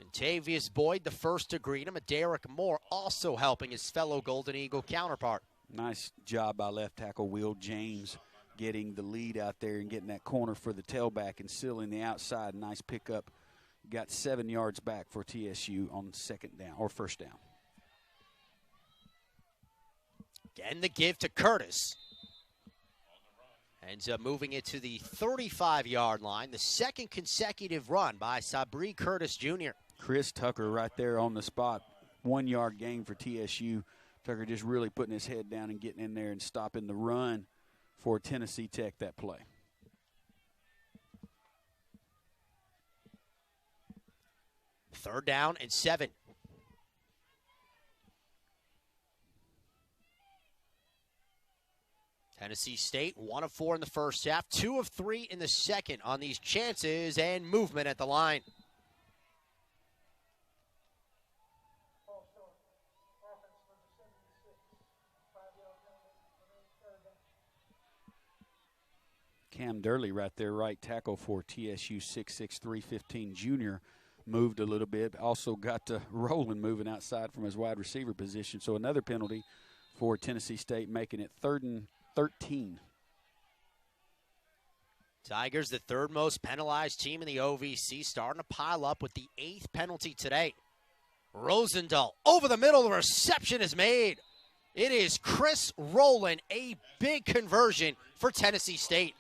Contavious Boyd, the first to greet him. Derek Moore also helping his fellow Golden Eagle counterpart.
Nice job by left tackle Will James getting the lead out there and getting that corner for the tailback and sealing the outside. Nice pickup. Got 7 yards back for TSU on 2nd down or 1st down.
Again, the give to Curtis. Ends up moving it to the 35-yard line. The 2nd consecutive run by Sabri Curtis Jr.
Chris Tucker right there on the spot. 1-yard gain for TSU. Tucker just really putting his head down and getting in there and stopping the run for Tennessee Tech that play.
Third down and 7. Tennessee State, 1 of 4 in the first half, 2 of 3 in the second on these chances and movement at the line.
Cam Durley right there, right tackle for TSU, 6'6", 315 junior, moved a little bit. Also got Rowland moving outside from his wide receiver position. So another penalty for Tennessee State, making it 3rd and 13.
Tigers, the 3rd most penalized team in the OVC, starting to pile up with the 8th penalty today. Rosendahl over the middle, the reception is made. It is Chris Rowland, a big conversion for Tennessee State.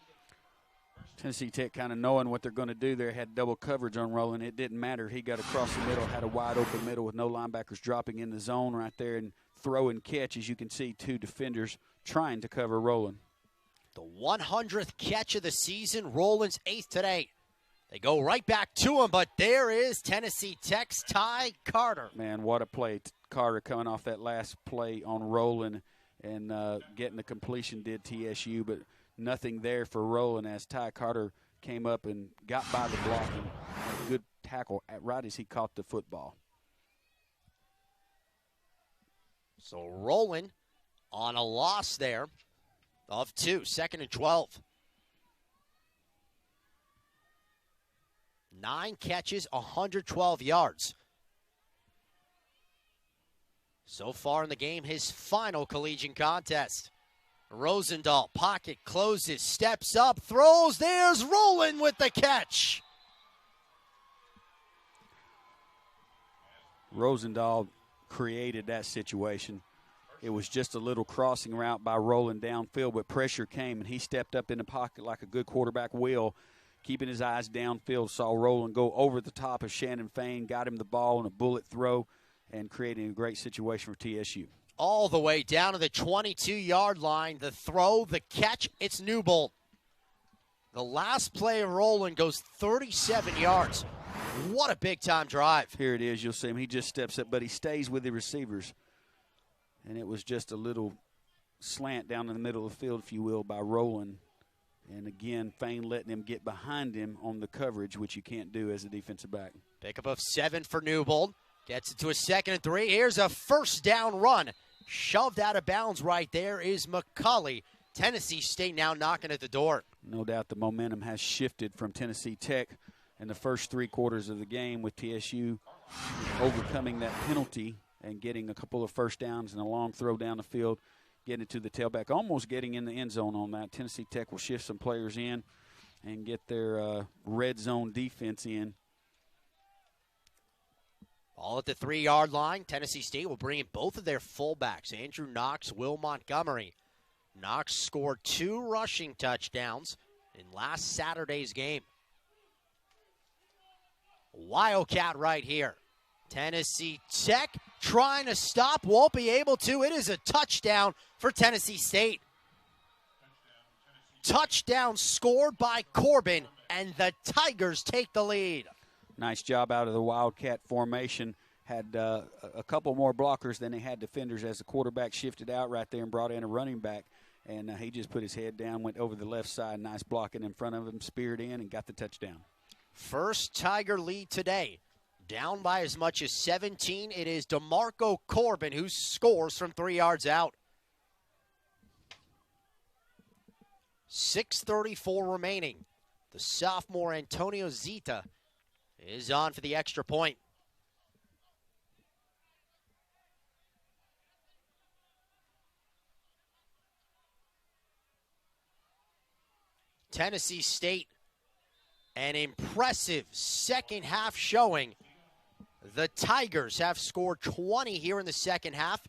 Tennessee Tech kind of knowing what they're going to do there, had double coverage on Rowland. It didn't matter. He got across the middle, had a wide open middle with no linebackers dropping in the zone right there, and throw and catch. As you can see, 2 defenders trying to cover Rowland.
The 100th catch of the season, Rowland's 8th today. They go right back to him, but there is Tennessee Tech's Ty Carter.
Man, what a play. Carter coming off that last play on Rowland and getting the completion did TSU, but nothing there for Rowland as Ty Carter came up and got by the block and had a good tackle right as he caught the football.
So Rowland on a loss there of 2, 2nd and 12. 9 catches, 112 yards. So far in the game, his final collegiate contest. Rosendahl, pocket closes, steps up, throws. There's Rowland with the catch.
Rosendahl created that situation. It was just a little crossing route by Rowland downfield, but pressure came, and he stepped up in the pocket like a good quarterback will, keeping his eyes downfield. Saw Rowland go over the top of Shannon Fain, got him the ball on a bullet throw, and creating a great situation for TSU.
all the way down to the 22-yard line. The throw, the catch, it's Newbold. The last play of Roland goes 37 yards. What a big-time drive.
Here it is. You'll see him. He just steps up, but he stays with the receivers. And it was just a little slant down in the middle of the field, if you will, by Roland. And, again, Fain letting him get behind him on the coverage, which you can't do as a defensive back.
Pickup of 7 for Newbold. Gets it to a 2nd and 3. Here's a first down run. Shoved out of bounds right there is McCulley. Tennessee State now knocking at the door.
No doubt the momentum has shifted from Tennessee Tech in the first 3 quarters of the game, with TSU overcoming that penalty and getting a couple of first downs and a long throw down the field, getting it to the tailback, almost getting in the end zone on that. Tennessee Tech will shift some players in and get their red zone defense in.
All at the 3-yard line. Tennessee State will bring in both of their fullbacks, Andrew Knox, Will Montgomery. Knox scored 2 rushing touchdowns in last Saturday's game. Wildcat right here. Tennessee Tech trying to stop, won't be able to. It is a touchdown for Tennessee State. Touchdown scored by Corbin, and the Tigers take the lead.
Nice job out of the Wildcat formation. Had a couple more blockers than they had defenders as the quarterback shifted out right there and brought in a running back. And he just put his head down, went over the left side, nice blocking in front of him, speared in, and got the touchdown.
First Tiger lead today. Down by as much as 17. It is DeMarco Corbin who scores from 3 yards out. 6:34 remaining. The sophomore Antonio Zita is on for the extra point. Tennessee State, an impressive second half showing. The Tigers have scored 20 here in the second half,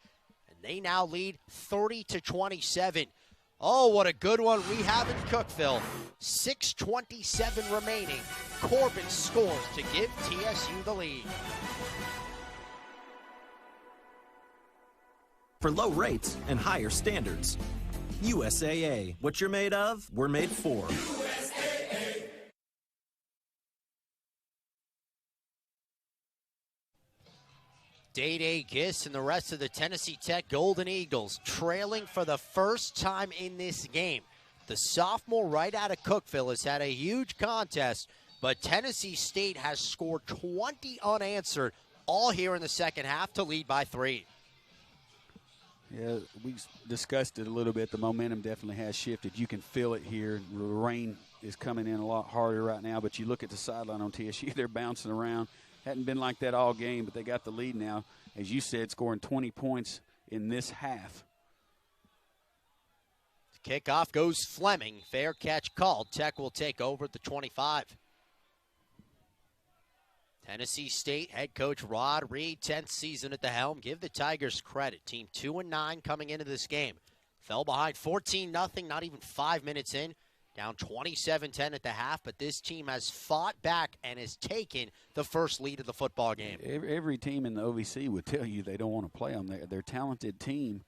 and they now lead 30-27. Oh, what a good one we have in Cookeville. 6:27 remaining. Corbin scores to give TSU the lead.
For low rates and higher standards. USAA. What you're made of, we're made for.
Day-Day Gist and the rest of the Tennessee Tech Golden Eagles trailing for the first time in this game. The sophomore right out of Cookeville has had a huge contest, but Tennessee State has scored 20 unanswered, all here in the second half to lead by 3.
Yeah, we discussed it a little bit. The momentum definitely has shifted. You can feel it here. The rain is coming in a lot harder right now, but you look at the sideline on TSU, they're bouncing around. Hadn't been like that all game, but they got the lead now. As you said, scoring 20 points in this half.
Kickoff goes Fleming. Fair catch called. Tech will take over at the 25. Tennessee State head coach Rod Reed, 10th season at the helm. Give the Tigers credit. Team 2-9 coming into this game. Fell behind 14-0, not even 5 minutes in. Down 27-10 at the half, but this team has fought back and has taken the first lead of the football game.
Every team in the OVC would tell you they don't want to play them. They're a talented team,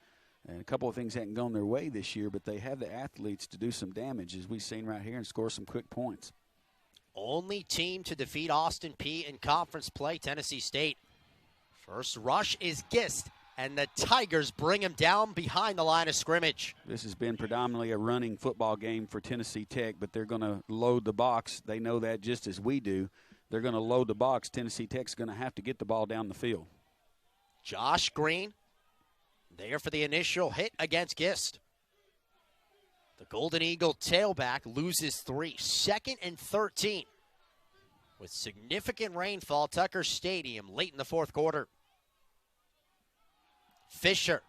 and a couple of things hadn't gone their way this year, but they have the athletes to do some damage, as we've seen right here, and score some quick points.
Only team to defeat Austin Peay in conference play, Tennessee State. First rush is Gist, and the Tigers bring him down behind the line of scrimmage.
This has been predominantly a running football game for Tennessee Tech, but they're going to load the box. They know that just as we do. They're going to load the box. Tennessee Tech's going to have to get the ball down the field.
Josh Green there for the initial hit against Gist. The Golden Eagle tailback loses 3. 2nd and 13. With significant rainfall, Tucker Stadium late in the fourth quarter. Fisher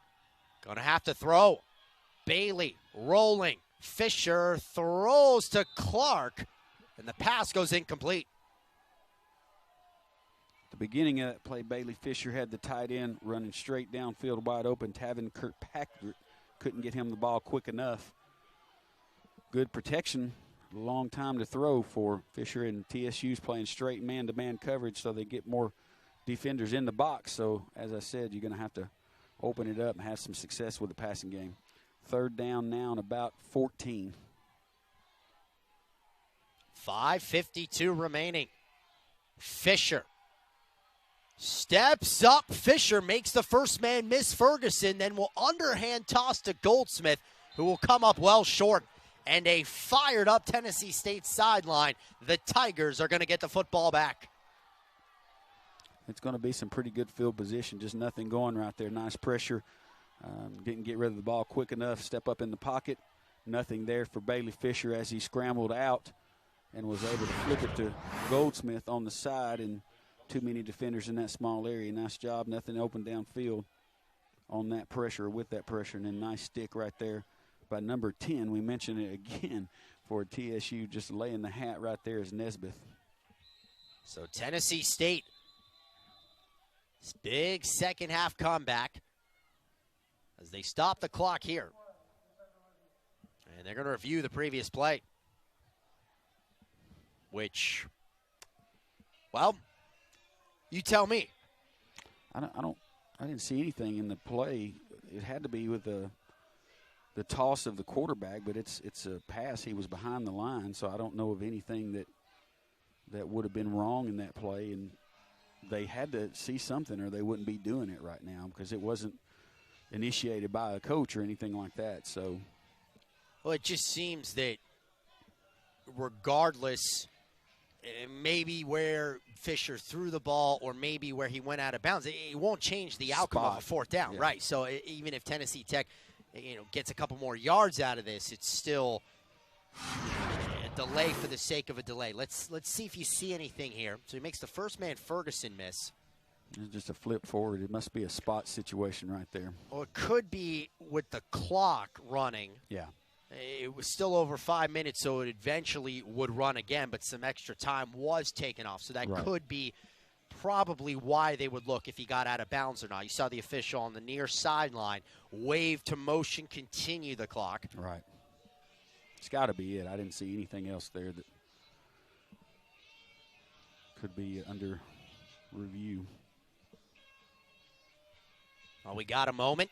going to have to throw. Bailey rolling. Fisher throws to Clark, and the pass goes incomplete.
At the beginning of that play, Bailey Fisher had the tight end running straight downfield wide open. Tavin Kirkpatrick couldn't get him the ball quick enough. Good protection. A long time to throw for Fisher, and TSU's playing straight man-to-man coverage, so they get more defenders in the box. So, as I said, you're going to have to open it up and have some success with the passing game. Third down now and about 14.
5:52 remaining. Fisher steps up. Fisher makes the first man miss Ferguson, then will underhand toss to Goldsmith, who will come up well short. And a fired up Tennessee State sideline. The Tigers are going to get the football back.
It's going to be some pretty good field position, just nothing going right there. Nice pressure. Didn't get rid of the ball quick enough, step up in the pocket. Nothing there for Bailey Fisher as he scrambled out and was able to flip it to Goldsmith on the side, and too many defenders in that small area. Nice job, nothing open downfield on that pressure, with that pressure, and then nice stick right there by number 10. We mentioned it again for TSU, just laying the hat right there is Nesbitt.
So Tennessee State, big second half comeback as they stop the clock here. And they're going to review the previous play, which, well, you tell me.
I didn't see anything in the play. It had to be with the toss of the quarterback, but it's a pass. He was behind the line, so I don't know of anything that would have been wrong in that play. And they had to see something or they wouldn't be doing it right now, because it wasn't initiated by a coach or anything like that. So,
well, it just seems that regardless, maybe where Fisher threw the ball or maybe where he went out of bounds, it won't change the outcome of a fourth down, right? So even if Tennessee Tech, gets a couple more yards out of this, it's still a delay for the sake of a delay. Let's see if you see anything here. So he makes the first man Ferguson miss.
It's just a flip forward. It must be a spot situation right there.
Well, it could be with the clock running.
Yeah.
It was still over 5 minutes, so it eventually would run again, but some extra time was taken off. So that could be probably why they would look if he got out of bounds or not. You saw the official on the near sideline wave to motion, continue the clock.
Right. It's got to be it. I didn't see anything else there that could be under review.
Well, we got a moment.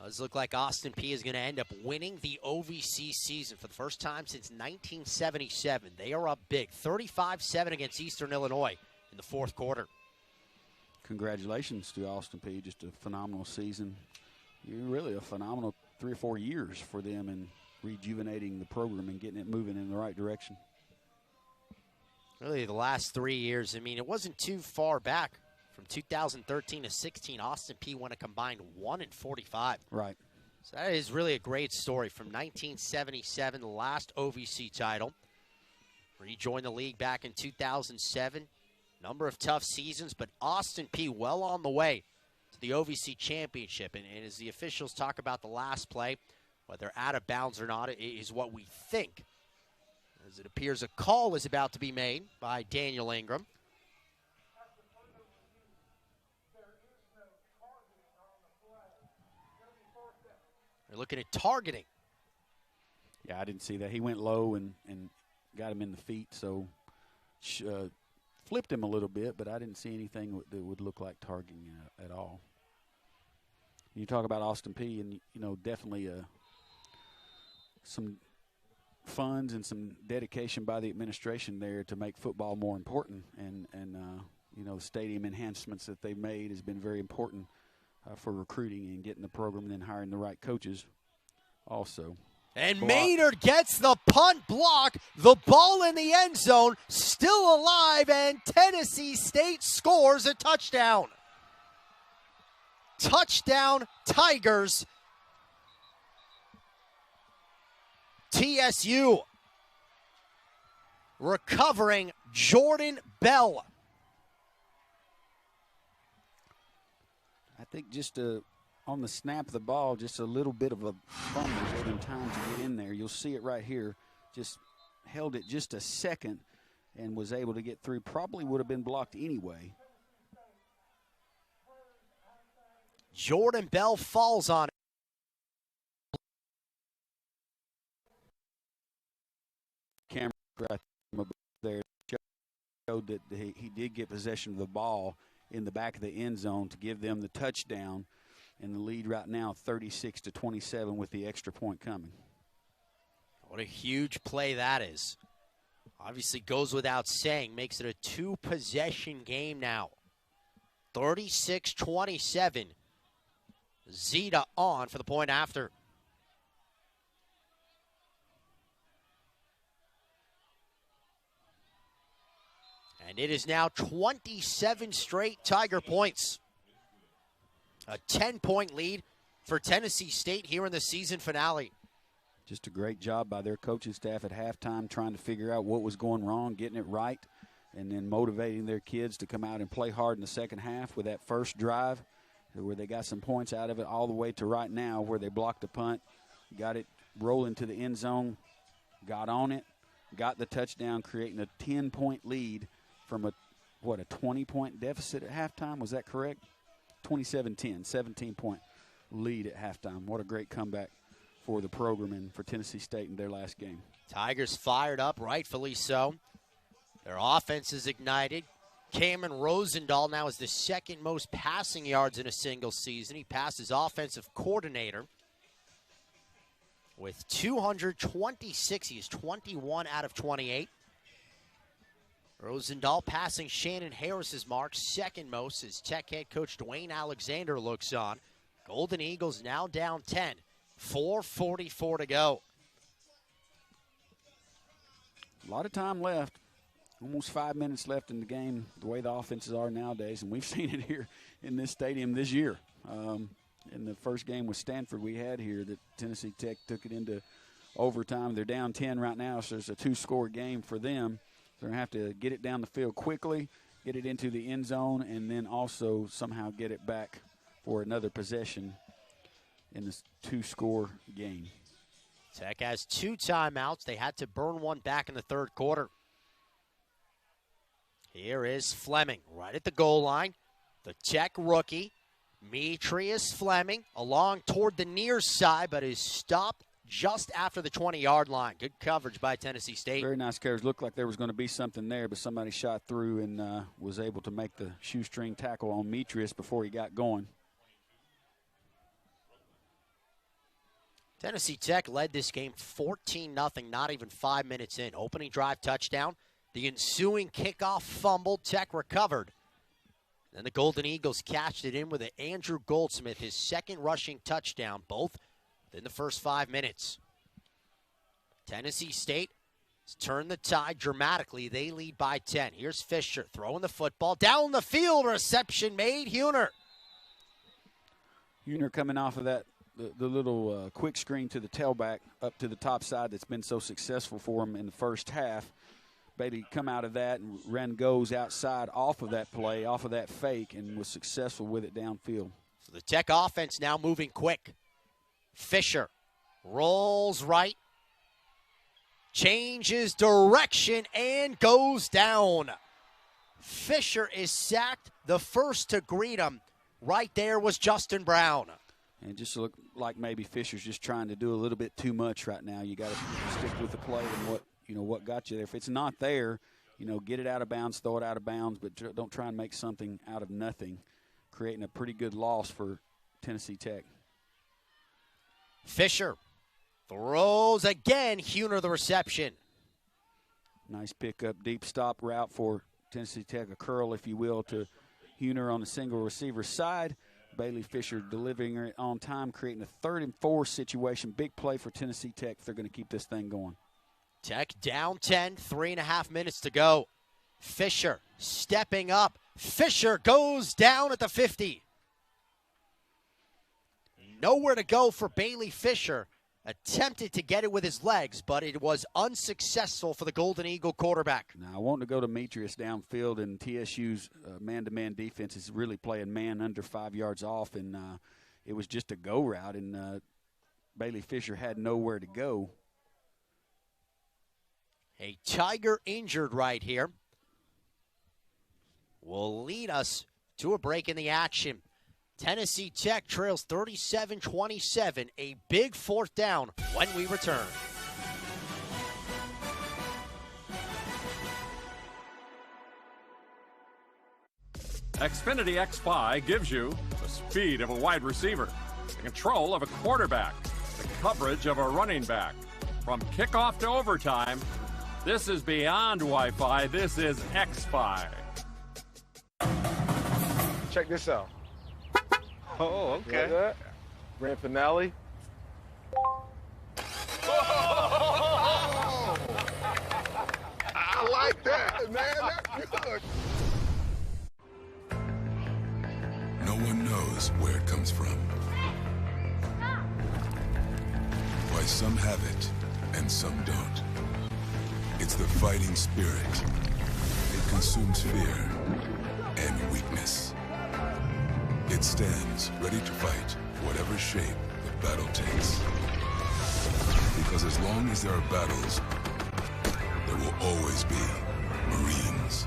Does look like Austin Peay is going to end up winning the OVC season for the first time since 1977. They are up big, 35-7 against Eastern Illinois in the fourth quarter.
Congratulations to Austin Peay. Just a phenomenal season. Really a phenomenal 3 or 4 years for them in rejuvenating the program and getting it moving in the right direction.
Really the last 3 years, it wasn't too far back. From 2013 to 16, Austin Peay won a combined 1-45.
Right.
So that is really a great story. From 1977, the last OVC title. Rejoined the league back in 2007. Number of tough seasons, but Austin Peay well on the way to the OVC championship. And as the officials talk about the last play, whether out of bounds or not, is what we think. As it appears a call is about to be made by Daniel Ingram. They're looking at targeting.
Yeah, I didn't see that. He went low and got him in the feet, so flipped him a little bit, but I didn't see anything that would look like targeting at all. You talk about Austin Peay, and, definitely some funds and some dedication by the administration there to make football more important, and the stadium enhancements that they've made has been very important for recruiting and getting the program and then hiring the right coaches also.
And Maynard gets the punt block. The ball in the end zone, still alive, and Tennessee State scores a touchdown. Touchdown, Tigers. TSU recovering Jordan Bell.
I think just on the snap of the ball, just a little bit of a fumble gave him time to get in there. You'll see it right here. Just held it just a second and was able to get through. Probably would have been blocked anyway.
Jordan Bell falls on it.
Camera right there showed that he did get possession of the ball in the back of the end zone to give them the touchdown. And the lead right now, 36-27 with the extra point coming.
What a huge play that is. Obviously goes without saying, makes it a two-possession game now. 36-27. Zeta on for the point after. And it is now 27 straight Tiger points. A 10-point lead for Tennessee State here in the season finale.
Just a great job by their coaching staff at halftime trying to figure out what was going wrong, getting it right, and then motivating their kids to come out and play hard in the second half with that first drive where they got some points out of it all the way to right now where they blocked the punt, got it rolling to the end zone, got on it, got the touchdown, creating a 10-point lead from a 20-point deficit at halftime. Was that correct? 27-10, 17-point lead at halftime. What a great comeback for the program and for Tennessee State in their last game.
Tigers fired up, rightfully so. Their offense is ignited. Cameron Rosendahl now has the second most passing yards in a single season. He passed his offensive coordinator with 226. He is 21 out of 28. Rosendahl passing Shannon Harris's mark, second most as Tech head coach Dwayne Alexander looks on. Golden Eagles now down 10, 4:44 to go.
A lot of time left, almost 5 minutes left in the game, the way the offenses are nowadays, and we've seen it here in this stadium this year. In the first game with Stanford we had here that Tennessee Tech took it into overtime. They're down 10 right now, so there's a two-score game for them. They're going to have to get it down the field quickly, get it into the end zone, and then also somehow get it back for another possession in this two-score game.
Tech has two timeouts. They had to burn one back in the third quarter. Here is Fleming right at the goal line. The Tech rookie, Metrius Fleming, along toward the near side, but is stopped just after the 20-yard line. Good coverage by Tennessee State.
Very nice coverage. Looked like there was going to be something there, but somebody shot through and was able to make the shoestring tackle on Metrius before he got going.
Tennessee Tech led this game 14-0, not even 5 minutes in. Opening drive touchdown. The ensuing kickoff fumble, Tech recovered. Then the Golden Eagles cashed it in with an Andrew Goldsmith, his second rushing touchdown, both within the first 5 minutes. Tennessee State has turned the tide dramatically. They lead by 10. Here's Fisher throwing the football. Down the field, reception made. Huner
coming off of that, the little quick screen to the tailback up to the top side that's been so successful for him in the first half. Bailey come out of that and ran goes outside off of that play, off of that fake, and was successful with it downfield.
So the Tech offense now moving quick. Fisher rolls right, changes direction, and goes down. Fisher is sacked. The first to greet him right there was Justin Brown.
And it just looked like maybe Fisher's just trying to do a little bit too much right now. You got to stick with the play and what got you there. If it's not there, get it out of bounds, throw it out of bounds, but don't try and make something out of nothing, creating a pretty good loss for Tennessee Tech.
Fisher throws again. Huner the reception.
Nice pickup, deep stop route for Tennessee Tech, a curl, if you will, to Huner on the single receiver side. Bailey Fisher delivering it on time, creating a 3rd and 4 situation. Big play for Tennessee Tech if they're going to keep this thing going.
Tech down 10, 3.5 minutes to go. Fisher stepping up. Fisher goes down at the 50. Nowhere to go for Bailey Fisher. Attempted to get it with his legs, but it was unsuccessful for the Golden Eagle quarterback.
Now, I want to go to Metrius downfield, and TSU's man-to-man defense is really playing man under 5 yards off, and it was just a go route, and Bailey Fisher had nowhere to go.
A Tiger injured right here will lead us to a break in the action. Tennessee Tech trails 37-27, a big 4th down when we return.
Xfinity X5 gives you the speed of a wide receiver, the control of a quarterback, the coverage of a running back. From kickoff to overtime, this is beyond Wi-Fi. This is X-Fi.
Check this out.
Oh, okay.
Like that? Grand finale.
I like that, man. That's good.
No one knows where it comes from. Why some have it and some don't. It's the fighting spirit. It consumes fear and weakness. It stands ready to fight whatever shape the battle takes. Because as long as there are battles, there will always be Marines.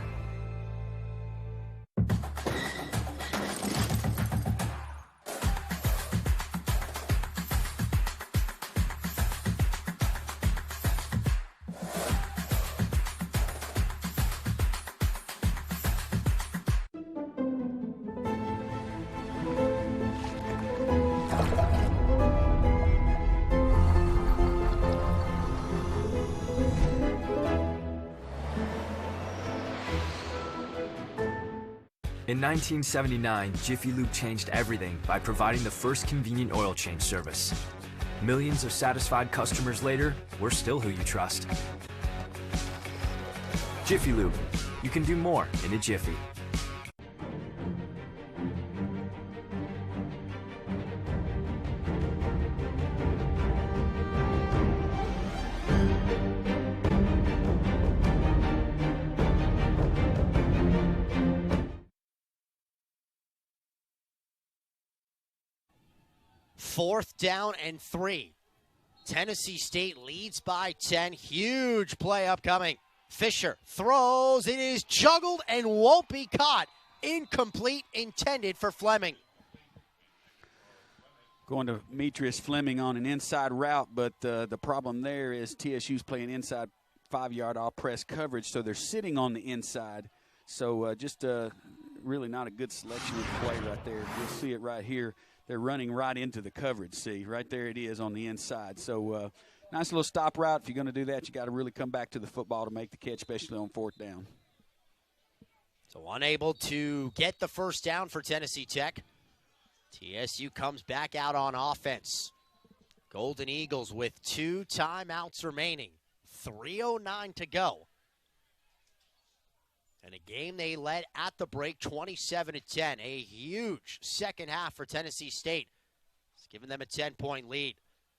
In 1979, Jiffy Lube changed everything by providing the first convenient oil change service. Millions of satisfied customers later, we're still who you trust. Jiffy Lube, you can do more in a jiffy.
Fourth down and 3. Tennessee State leads by 10. Huge play upcoming. Fisher throws. It is juggled and won't be caught. Incomplete, intended for Fleming.
Going to Demetrius Fleming on an inside route, but the problem there is TSU's playing inside 5-yard all-press coverage, so they're sitting on the inside. So just really not a good selection of play right there. You'll see it right here. They're running right into the coverage. See, right there it is on the inside. So nice little stop route. If you're going to do that, you got to really come back to the football to make the catch, especially on fourth down.
So unable to get the first down for Tennessee Tech. TSU comes back out on offense. Golden Eagles with 2 timeouts remaining. 3:09 to go. And a game they led at the break 27-10. A huge second half for Tennessee State. It's giving them a 10-point lead.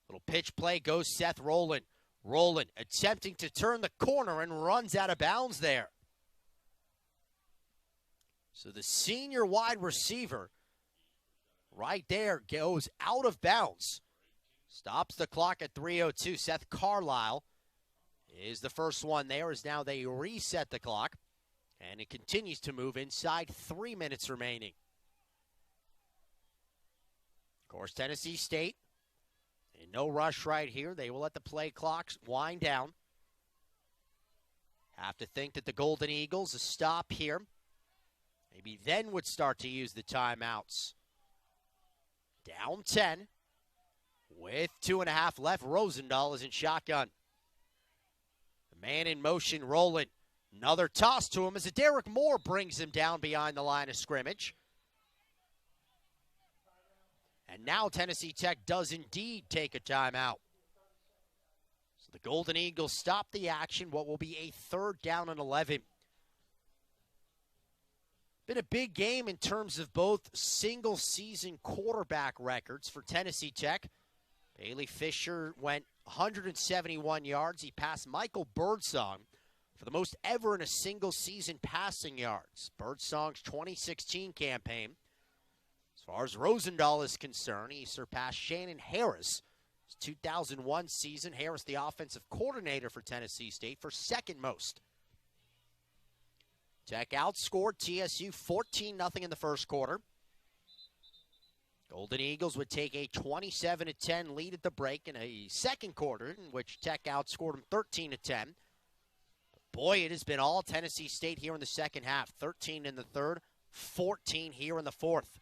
Little pitch play goes Seth Rowland. Rowland attempting to turn the corner and runs out of bounds there. So the senior wide receiver right there goes out of bounds. Stops the clock at 3:02. Seth Carlisle is the first one there as now they reset the clock. And it continues to move inside 3 minutes remaining. Of course, Tennessee State in no rush right here. They will let the play clocks wind down. Have to think that the Golden Eagles, a stop here, maybe then would start to use the timeouts. Down 10 with 2.5 left. Rosendahl is in shotgun. The man in motion, Rowland. Another toss to him as Derek Moore brings him down behind the line of scrimmage. And now Tennessee Tech does indeed take a timeout. So the Golden Eagles stop the action, what will be a 3rd down and 11. Been a big game in terms of both single-season quarterback records for Tennessee Tech. Bailey Fisher went 171 yards. He passed Michael Birdsong for the most ever in a single season passing yards. Birdsong's 2016 campaign. As far as Rosendahl is concerned, he surpassed Shannon Harris. His 2001 season, Harris the offensive coordinator for Tennessee State for second most. Tech outscored TSU 14-0 in the first quarter. Golden Eagles would take a 27-10 lead at the break in a second quarter in which Tech outscored them 13-10. Boy, it has been all Tennessee State here in the second half. 13 in the third, 14 here in the fourth.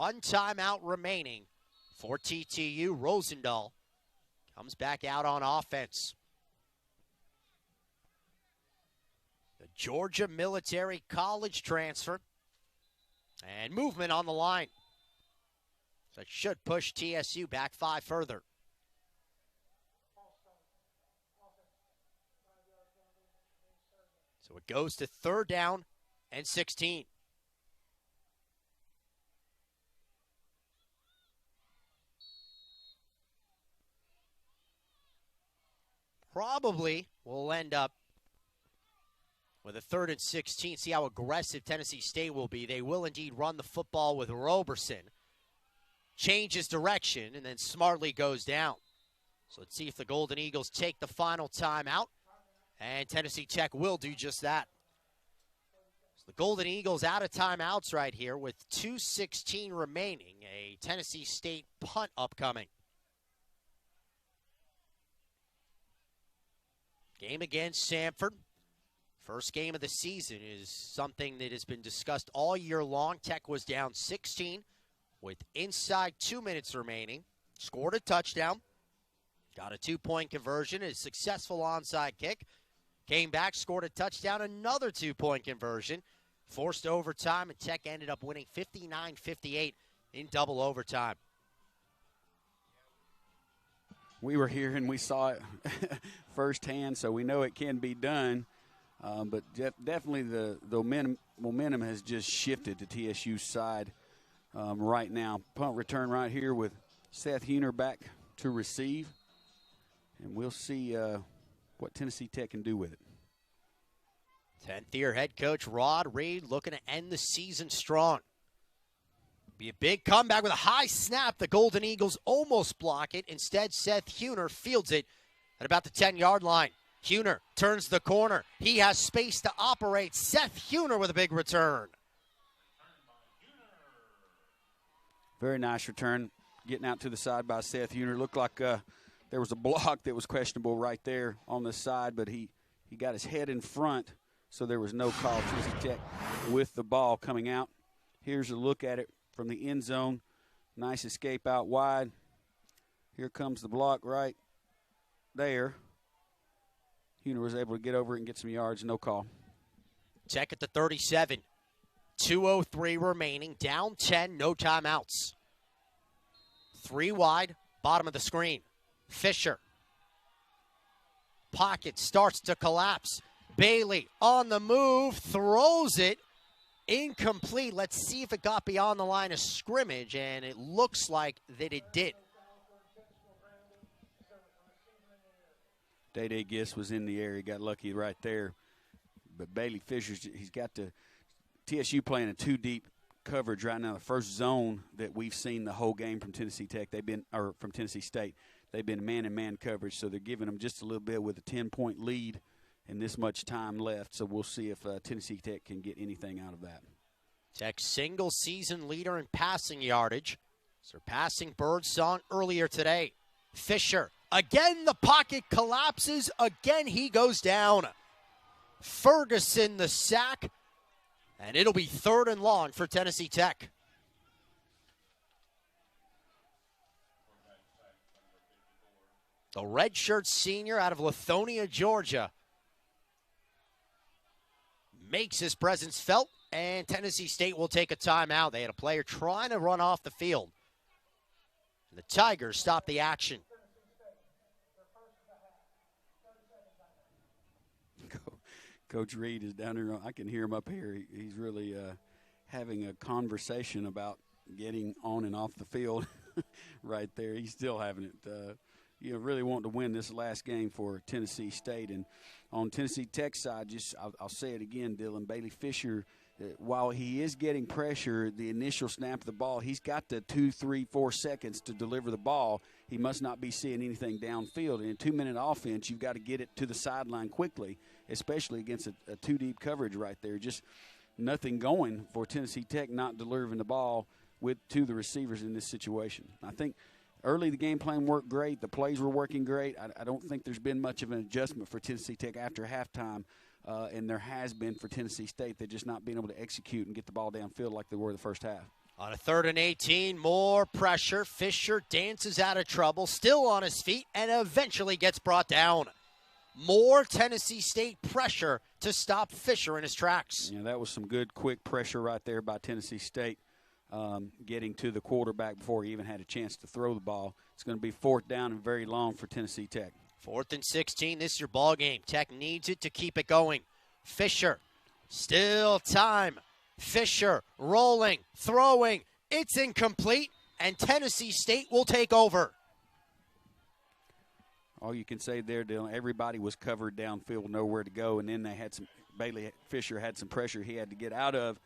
1 timeout remaining for TTU. Rosendahl comes back out on offense. The Georgia Military College transfer. And movement on the line. So it should push TSU back 5 further. So it goes to 3rd down and 16. Probably will end up with a 3rd and 16. See how aggressive Tennessee State will be. They will indeed run the football with Roberson. Changes direction and then smartly goes down. So let's see if the Golden Eagles take the final timeout. And Tennessee Tech will do just that. So the Golden Eagles out of timeouts right here with 2:16 remaining. A Tennessee State punt upcoming. Game against Samford. First game of the season is something that has been discussed all year long. Tech was down 16 with inside 2 minutes remaining. Scored a touchdown. Got a 2-point conversion, a successful onside kick. Came back, scored a touchdown, another 2-point conversion. Forced overtime, and Tech ended up winning 59-58 in double overtime.
We were here and we saw it firsthand, so we know it can be done. But definitely the momentum has just shifted to TSU's side right now. Punt return right here with Seth Huner back to receive. And we'll see what Tennessee Tech can do with it.
10th-year head coach Rod Reed looking to end the season strong. Be a big comeback with a high snap. The Golden Eagles almost block it. Instead, Seth Huner fields it at about the 10-yard line. Huner turns the corner. He has space to operate. Seth Huner with a big return.
Very nice return. Getting out to the side by Seth Huner. Looked like there was a block that was questionable right there on the side, but he got his head in front, so there was no call. Tennessee Tech with the ball coming out. Here's a look at it from the end zone. Nice escape out wide. Here comes the block right there. Huner was able to get over it and get some yards. No call.
Tech at the 37. 2:03 remaining. Down 10. No timeouts. 3 wide. Bottom of the screen. Fisher. Pocket starts to collapse. Bailey on the move. Throws it. Incomplete. Let's see if it got beyond the line of scrimmage, and it looks like that it did.
Day Gist was in the air. He got lucky right there. But Bailey Fisher's, he's got to – TSU playing a 2-deep coverage right now. The first zone that we've seen the whole game from Tennessee Tech, from Tennessee State. They've been man-and-man coverage, so they're giving them just a little bit with a 10-point lead and this much time left. So we'll see if Tennessee Tech can get anything out of that.
Tech's single-season leader in passing yardage, surpassing Birdsong earlier today. Fisher. Again, the pocket collapses. Again, he goes down. Ferguson the sack. And it'll be 3rd and long for Tennessee Tech. The redshirt senior out of Lithonia, Georgia, makes his presence felt, and Tennessee State will take a timeout. They had a player trying to run off the field. And the Tigers stop the action.
Coach Reed is down there. I can hear him up here. He's really having a conversation about getting on and off the field right there. He's still having it. Really wanting to win this last game for Tennessee State. And on Tennessee Tech side, I'll say it again, Dylan, Bailey Fisher, while he is getting pressure, the initial snap of the ball, he's got the 2, 3, 4 seconds to deliver the ball. He must not be seeing anything downfield. And in a 2-minute offense, you've got to get it to the sideline quickly, especially against a 2-deep coverage right there. Just nothing going for Tennessee Tech not delivering the ball to the receivers in this situation. I think early the game plan worked great. The plays were working great. I don't think there's been much of an adjustment for Tennessee Tech after halftime, and there has been for Tennessee State. They're just not being able to execute and get the ball downfield like they were the first half.
On a 3rd and 18, more pressure. Fisher dances out of trouble, still on his feet, and eventually gets brought down. More Tennessee State pressure to stop Fisher in his tracks.
Yeah, that was some good, quick pressure right there by Tennessee State, getting to the quarterback before he even had a chance to throw the ball. It's going to be 4th down and very long for Tennessee Tech.
4th and 16, this is your ball game. Tech needs it to keep it going. Fisher, still time. Fisher rolling, throwing. It's incomplete, and Tennessee State will take over.
All you can say there, Dylan, everybody was covered downfield, nowhere to go, and then they had Bailey Fisher had some pressure he had to get out of,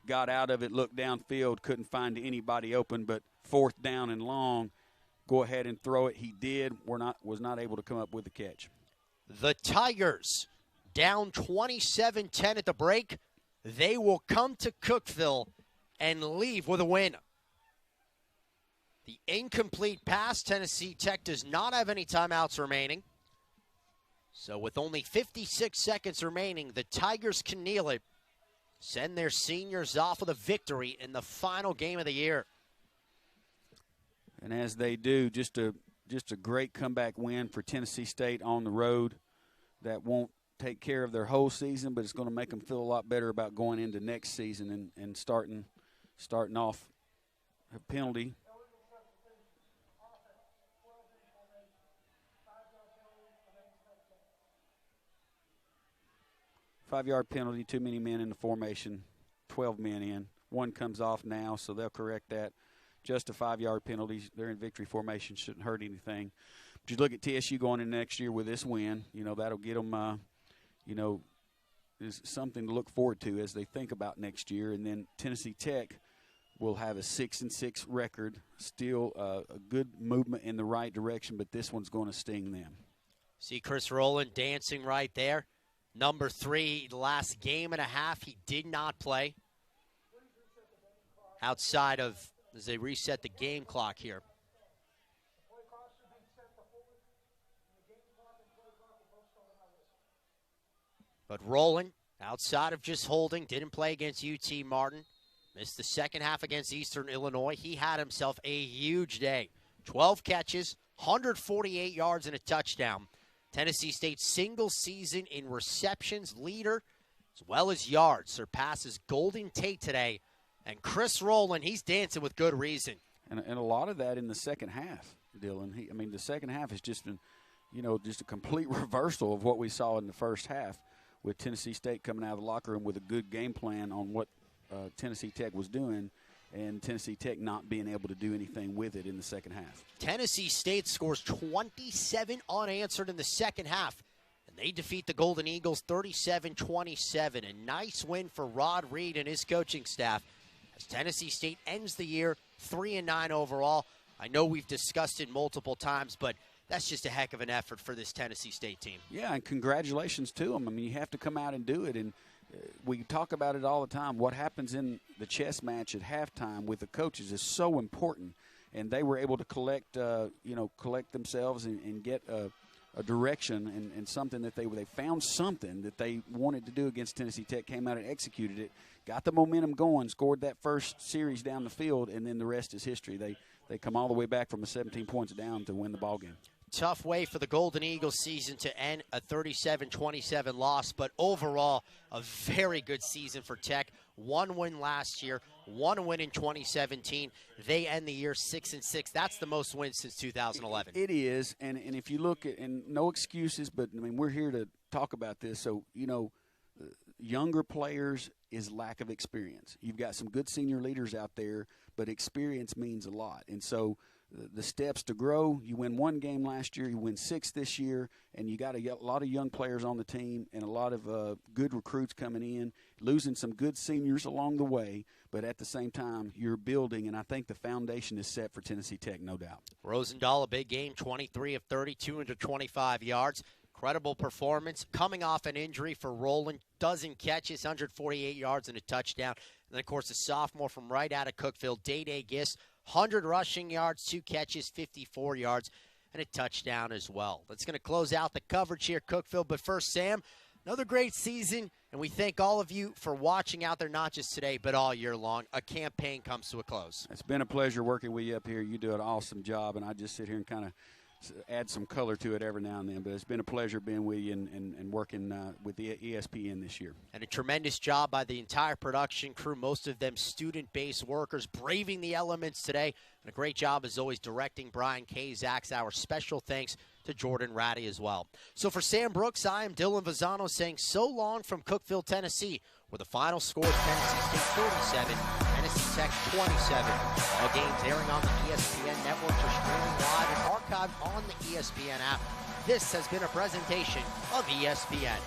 got out of it, looked downfield, couldn't find anybody open, but 4th down and long, go ahead and throw it. He did, was not able to come up with a catch.
The Tigers down 27-10 at the break. They will come to Cookeville and leave with a win. The incomplete pass, Tennessee Tech does not have any timeouts remaining. So with only 56 seconds remaining, the Tigers can kneel it, send their seniors off with a victory in the final game of the year.
And as they do, just a great comeback win for Tennessee State on the road. That won't take care of their whole season, but it's going to make them feel a lot better about going into next season and starting off a penalty. Five-yard penalty, too many men in the formation, 12 men in. One comes off now, so they'll correct that. Just a 5-yard penalty. They're in victory formation, shouldn't hurt anything. But you look at TSU going in next year with this win, that'll get them, is something to look forward to as they think about next year. And then Tennessee Tech will have a 6-6 record, still a good movement in the right direction, but this one's going to sting them.
See Chris Rowland dancing right there. Number 3, the last game and a half, he did not play. Outside of, as they reset the game clock here. But Rowland, outside of just holding, didn't play against UT Martin. Missed the second half against Eastern Illinois. He had himself a huge day. 12 catches, 148 yards, and a touchdown. Tennessee State's single season in receptions leader, as well as yards, surpasses Golden Tate today. And Chris Rowland, he's dancing with good reason.
And a lot of that in the second half, Dylan. The second half has just been, just a complete reversal of what we saw in the first half, with Tennessee State coming out of the locker room with a good game plan on what Tennessee Tech was doing, and Tennessee Tech not being able to do anything with it in the second half.
Tennessee State scores 27 unanswered in the second half, and they defeat the Golden Eagles 37-27. A nice win for Rod Reed and his coaching staff, as Tennessee State ends the year 3-9 overall. I know we've discussed it multiple times, but that's just a heck of an effort for this Tennessee State team.
Yeah, and congratulations to them. You have to come out and do it, and we talk about it all the time. What happens in the chess match at halftime with the coaches is so important, and they were able to collect themselves and get a direction and something that they found something that they wanted to do against Tennessee Tech, came out and executed it, got the momentum going, scored that first series down the field, and then the rest is history. They come all the way back from a 17 points down to win the ball game.
Tough way for the Golden Eagles season to end, a 37-27 loss, but overall a very good season for Tech. 1 win last year, 1 win in 2017. They end the year 6-6. That's the most wins since 2011.
It is, and if you look at, and no excuses, but we're here to talk about this. So younger players is lack of experience. You've got some good senior leaders out there, but experience means a lot, and so the steps to grow. You win 1 game last year, you win 6 this year, and you got a lot of young players on the team and a lot of good recruits coming in, losing some good seniors along the way, but at the same time, you're building, and I think the foundation is set for Tennessee Tech, no doubt.
Rosendahl, a big game, 23 of 30, 225 yards. Incredible performance. Coming off an injury for Rowland, dozen catches, 148 yards, and a touchdown. And then, of course, the sophomore from right out of Cookeville, Day Gist, 100 rushing yards, 2 catches, 54 yards, and a touchdown as well. That's going to close out the coverage here, Cookeville. But first, Sam, Another great season, and we thank all of you for watching out there, not just today, but all year long. A campaign comes to a close.
It's been a pleasure working with you up here. You do an awesome job, and I just sit here and kind of add some color to it every now and then. But it's been a pleasure being with you and working with the ESPN this year. And
a tremendous job by the entire production crew, most of them student-based workers, braving the elements today. And a great job, as always, directing Brian Kazaks. Our special thanks to Jordan Ratty as well. So for Sam Brooks, I am Dylan Vazano saying so long from Cookeville, Tennessee, where the final score is Tennessee State 47, Tennessee Tech 27. All games airing on the ESPN network are streaming live and archived on the ESPN app. This has been a presentation of ESPN.